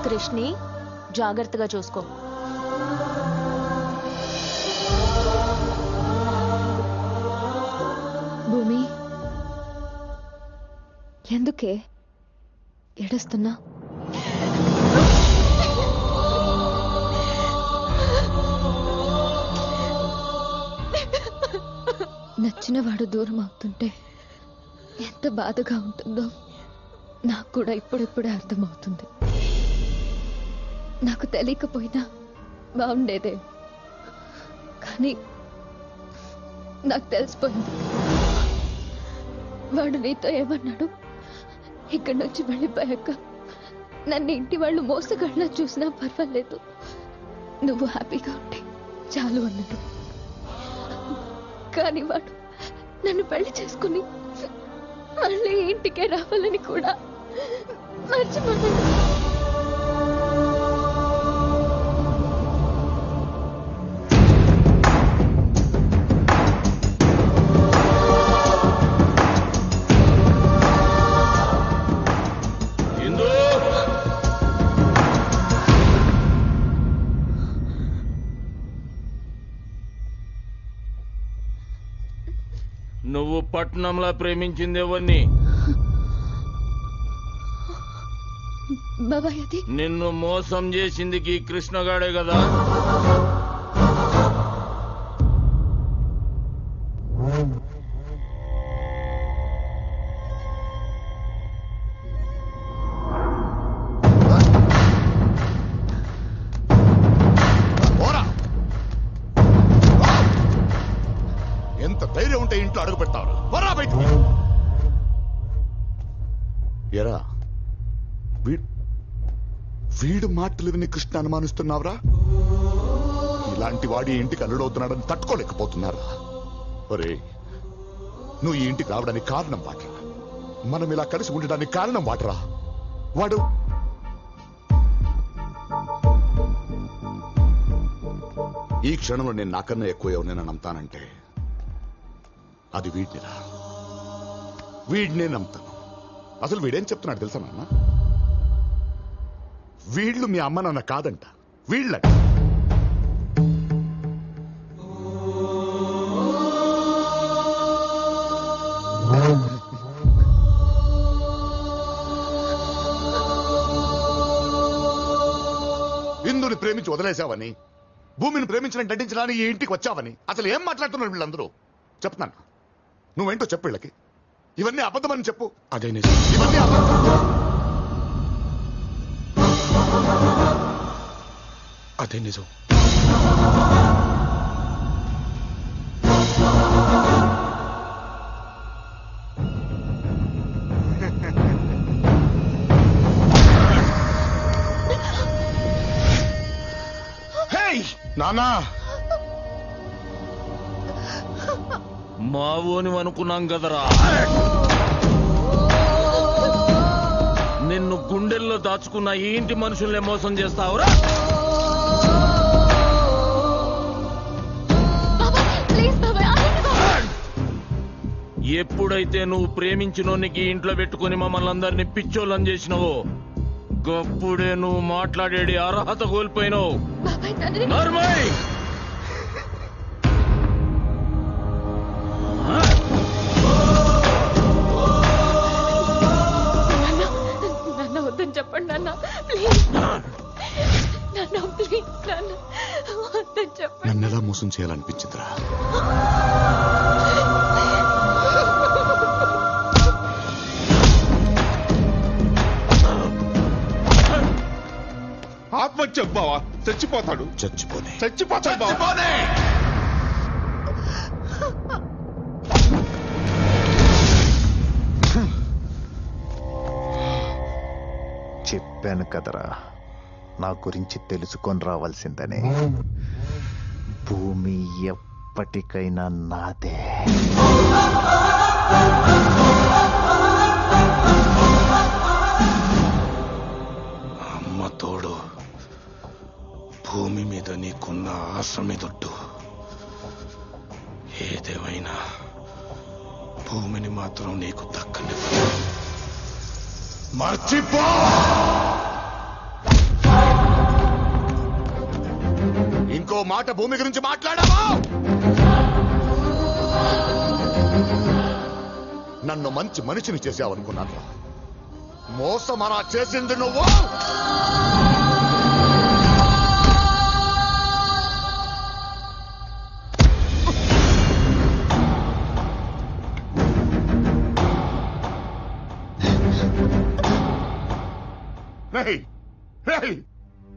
కృష్ణి జాగ్రత్తగా చూసుకో. భూమి, ఎందుకే ఏడుస్తున్నా? నచ్చిన వాడు దూరం అవుతుంటే ఎంత బాధగా ఉంటుందో నాకు కూడా ఇప్పుడిప్పుడే అర్థమవుతుంది. నాకు తెలియకపోయినా బాగుండేదే, కానీ నాకు తెలిసిపోయింది. వాడు నీతో ఏమన్నాడు? ఇక్కడి నుంచి వెళ్ళిపోయాక నన్ను ఇంటి వాళ్ళు మోసగడ్లా చూసినా పర్వాలేదు, నువ్వు హ్యాపీగా ఉంటే చాలు అన్నాడు. కానీ వాడు నన్ను పెళ్లి చేసుకుని మళ్ళీ ఇంటికే రావాలని కూడా మర్చిపోయాడు. నువ్వు పట్నంలో ప్రేమించింది ఎవరిని? బాబాయ్ అది నిన్ను మోసం చేసింది ఈ కృష్ణగాడే కదా? ఎంత ధైర్యం ఉంటే ఇంట్లో అడుగు పెడతావు? వరా బయటికి. ఎరా వీడు మాటలు విని కృష్ణ అనుమానిస్తున్నావురా? ఇలాంటి వాడి ఇంటికి అల్లుడవుతున్నాడని తట్టుకోలేకపోతున్నారా? ఒరే, నువ్వు ఈ ఇంటికి రావడానికి కారణం వాటరా? మనం ఇలా కలిసి ఉండడానికి కారణం వాటరా? వాడు ఈ క్షణంలో నేను నాకన్నా ఎక్కువ ఎవరినైనా నమ్ముతానంటే అది వీడినిరా. వీడినే నమ్ముతాను. అసలు వీడేం చెప్తున్నాడు తెలుసా నాన్న? వీళ్ళు మీ అమ్మ నాన్న కాదంట, వీళ్ళంట. ఇందుని ప్రేమించి వదిలేశావని, భూమిని ప్రేమించిన నటించడానికి ఈ ఇంటికి వచ్చావని అసలు ఏం మాట్లాడుతున్నారు వీళ్ళందరూ? చెప్తున్నాను, నువ్వేంటో చెప్పు వీళ్ళకి. ఇవన్నీ అబద్ధమని చెప్పు. అదే నిజం. ఇవన్నీ అబద్ధం. అదే నిజం. నానా, మావోని అనుకున్నాం కదరా. నిన్ను గుండెల్లో దాచుకున్న ఈ ఇంటి మనుషుల్ని మోసం చేస్తావురా? ఎప్పుడైతే నువ్వు ప్రేమించినోనికి ఇంట్లో పెట్టుకుని మమ్మల్ని అందరినీ పిచ్చోళ్ళని చేసినావో గప్పుడే నువ్వు మాట్లాడేది అర్హత కోల్పోయినావు. నర్మయ్, నాన్న వద్దని చెప్పండి నాన్న, ప్లీజ్ నాన్న, ప్లీజ్ నాన్న వద్దని చెప్పండి. నన్ను ఎలా మోసం చేయాలనిపించిందిరా? ఆత్మహత్య బావా, చచ్చిపోతాడు. చచ్చిపోతాడు బావా. చెప్పాను కదరా, నా గురించి తెలుసుకొని రావాల్సిందని. భూమి ఎప్పటికైనా నాదే. అమ్మ తోడు, భూమి మీద నీకున్న ఆశ్రమే దొడ్డు. ఏదేమైనా భూమిని మాత్రం నీకు దక్కనివ్వదు. మర్చిపో. ఇంకో మాట భూమి గురించి మాట్లాడావా? నన్ను మంచి మనిషిని చేసావనుకున్నాను. మోసం అలా చేసింది నువ్వు.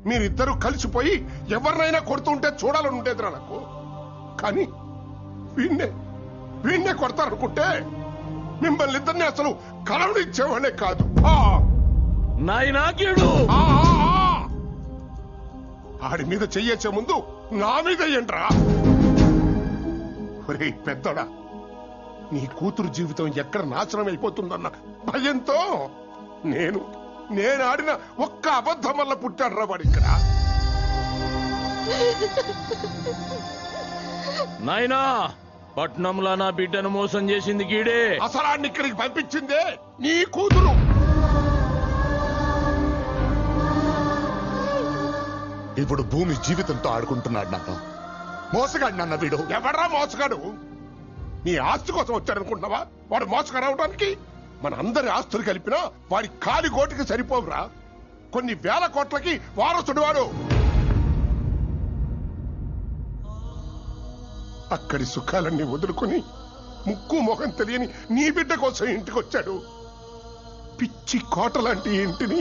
మీరిద్దరూ కలిసిపోయి ఎవరినైనా కొడుతుంటే చూడాలని ఉండేదిరా నాకు. కానీ వీణ్ణే కొడతారనుకుంటే మిమ్మల్ని ఇద్దరిని అసలు కలవనిచ్చేవాళ్ళే కాదు. నాయనాకేడు ఆడి మీద చెయ్యేసే ముందు నా మీద ఏంట్రా? ఒరే పెద్దోడా, నీ కూతురు జీవితం ఎక్కడ నాశనం అయిపోతుందన్న భయంతో నేను ఆడిన ఒక్క అబద్ధం వల్ల పుట్టాడురా వాడు ఇక్కడ. నాయనా, పట్నంలో నా బిడ్డను మోసం చేసింది గీడే. అసలాన్ని ఇక్కడికి పంపించిందే నీ కూతురు. ఇప్పుడు భూమి జీవితంతో ఆడుకుంటున్నాడు నాన్న. మోసగాడు నాన్న వీడు. ఎవడ్రా మోసగాడు? నీ ఆస్తి కోసం వచ్చాడనుకుంటున్నావా? వాడు మోసగాడు అవడానికి మన అందరి ఆస్తులు కలిపినా వాడి కాలి కోటికి సరిపోవురా. కొన్ని వేల కోట్లకి వారసుడు వాడు. అక్కడి సుఖాలన్నీ వదులుకొని ముక్కు మొహం తెలియని నీ బిడ్డ కోసం ఇంటికి వచ్చాడు. పిచ్చి కోట లాంటి ఇంటిని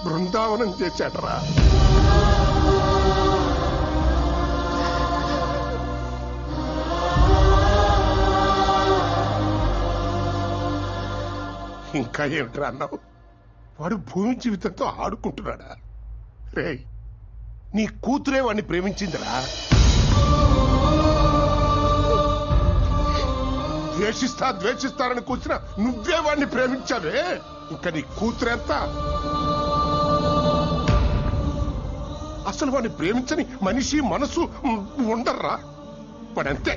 బృందావనం చేశాడరా. ఇంకా ఏమిట్రా అన్నావు? వాడు భూమి జీవితంతో ఆడుకుంటున్నాడా? రే, నీ కూతురే వాడిని ప్రేమించిందిరా. ద్వేషిస్తారని కూర్చున్న నువ్వే వాడిని ప్రేమించావే. ఇంకా నీ కూతురెంత? అసలు వాడిని ప్రేమించని మనిషి మనసు ఉండర్రా. వాడంతే.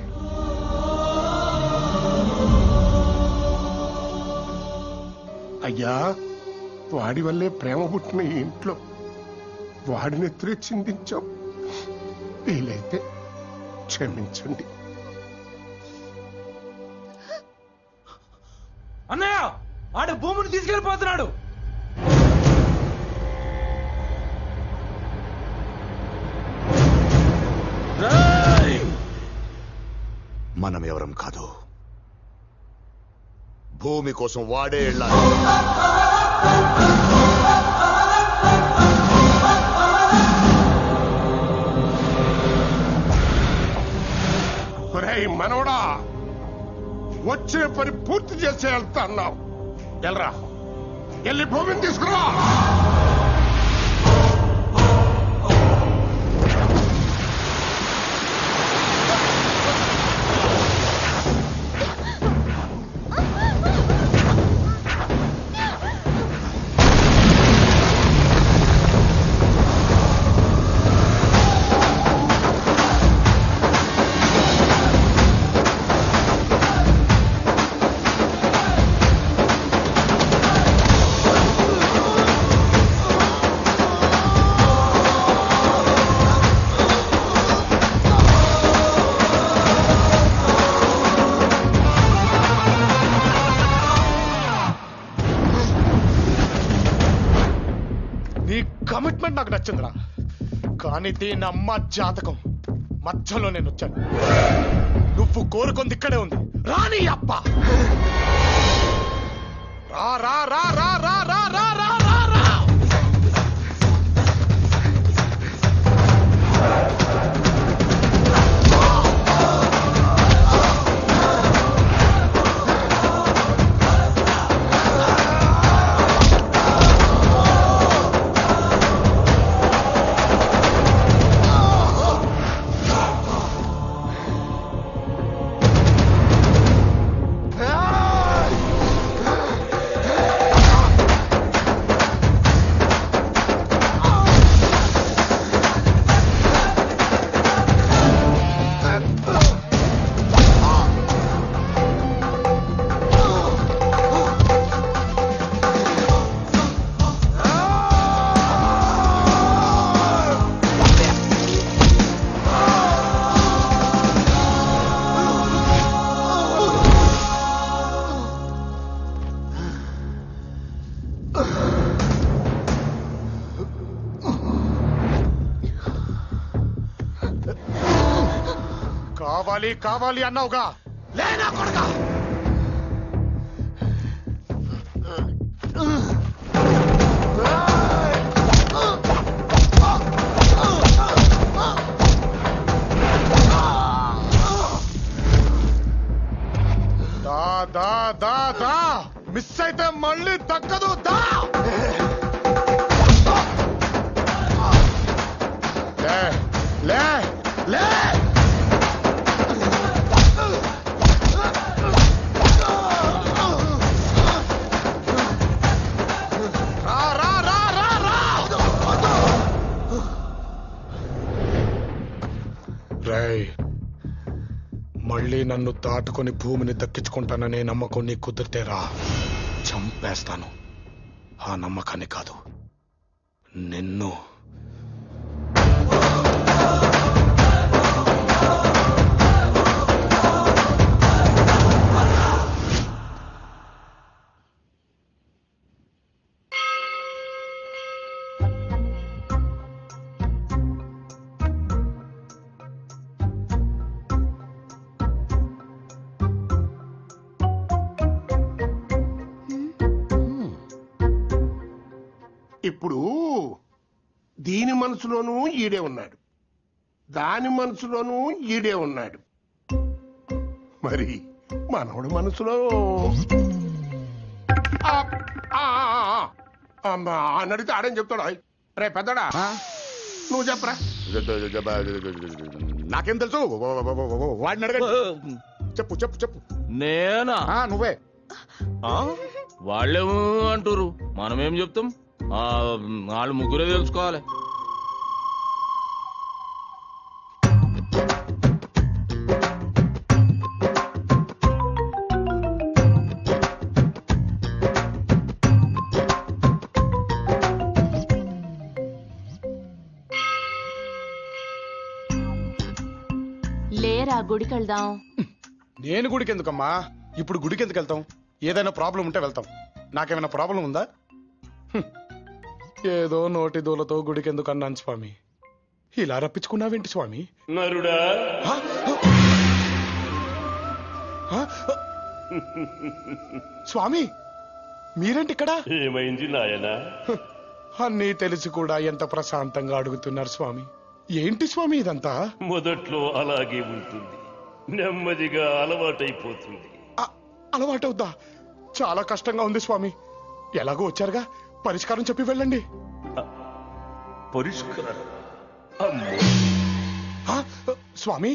అయ్యా, వాడి వల్లే ప్రేమ పుట్టిన ఈ ఇంట్లో వాడినెత్తురే చిందించాం. వీలైతే క్షమించండి. అన్నయ్య, ఆడ భూమిని తీసుకెళ్లిపోతున్నాడు. మనం ఎవరం కాదు. భూమి కోసం వాడే వెళ్ళాలి. మనవడా, వచ్చే పని పూర్తి చేసే వెళ్తా అన్నావు. వెళ్ళరా, వెళ్ళి భూమిని తీసుకురా. కమిట్మెంట్ నాకు నచ్చిందిరా, కానీ దీని అమ్మ జాతకం మధ్యలో నేను వచ్చాను. నువ్వు కోరుకుంది ఇక్కడే ఉంది. రాని అప్ప రా రా రా రా రా రా రా రా రా రా. కావాలి కావాలి అన్నావుగా, లేనా కొడకా? దా దా దా మిస్ అయితే మళ్ళీ దక్కదు దా లే లే లే రేయ్, మళ్ళీ నన్ను దాటుకొని భూమిని దక్కించుకుంటాననే నమ్మకం నీ కుదిరితేరా చంపేస్తాను. ఆ నమ్మకాన్ని కాదు, నిన్ను. ఇప్పుడు దీని మనసులోనూ ఈడే ఉన్నాడు, దాని మనసులోనూ ఈడే ఉన్నాడు. మరి మనవడు మనసులో అని అడిగితే ఆడని చెప్తాడా? రే పెద్దడా, నువ్వు చెప్పరా. నాకేం తెలుసు, వాడిని అడగండి. చెప్పు చెప్పు చెప్పు. నేనా? నువ్వే. వాళ్ళేమో అంటారు, మనమేం చెప్తాం? వాళ్ళు ముగ్గురే తెలుసుకోవాలి. లేరా గుడికి వెళ్దాం. నేను గుడికి ఎందుకమ్మా? ఇప్పుడు గుడికి ఎందుకు వెళ్తాం? ఏదైనా ప్రాబ్లం ఉంటే వెళ్తాం. నాకేమైనా ప్రాబ్లం ఉందా? ఏదో నోటి దూలతో గుడికి ఎందుకు అన్నాను స్వామి. ఇలా రప్పించుకున్నావేంటి స్వామి? నరుడా, స్వామి మీరేంటి ఇక్కడ? ఏమైంది నాయనా? అన్నీ తెలిసి కూడా ఎంత ప్రశాంతంగా అడుగుతున్నారు స్వామి. ఏంటి స్వామి ఇదంతా? మొదట్లో అలాగే ఉంటుంది, నెమ్మదిగా అలవాటైపోతుంది. అలవాటవుద్దా? చాలా కష్టంగా ఉంది స్వామి. ఎలాగో వచ్చారుగా, పరిష్కారం చెప్పి వెళ్ళండి. పరిష్కారం? స్వామి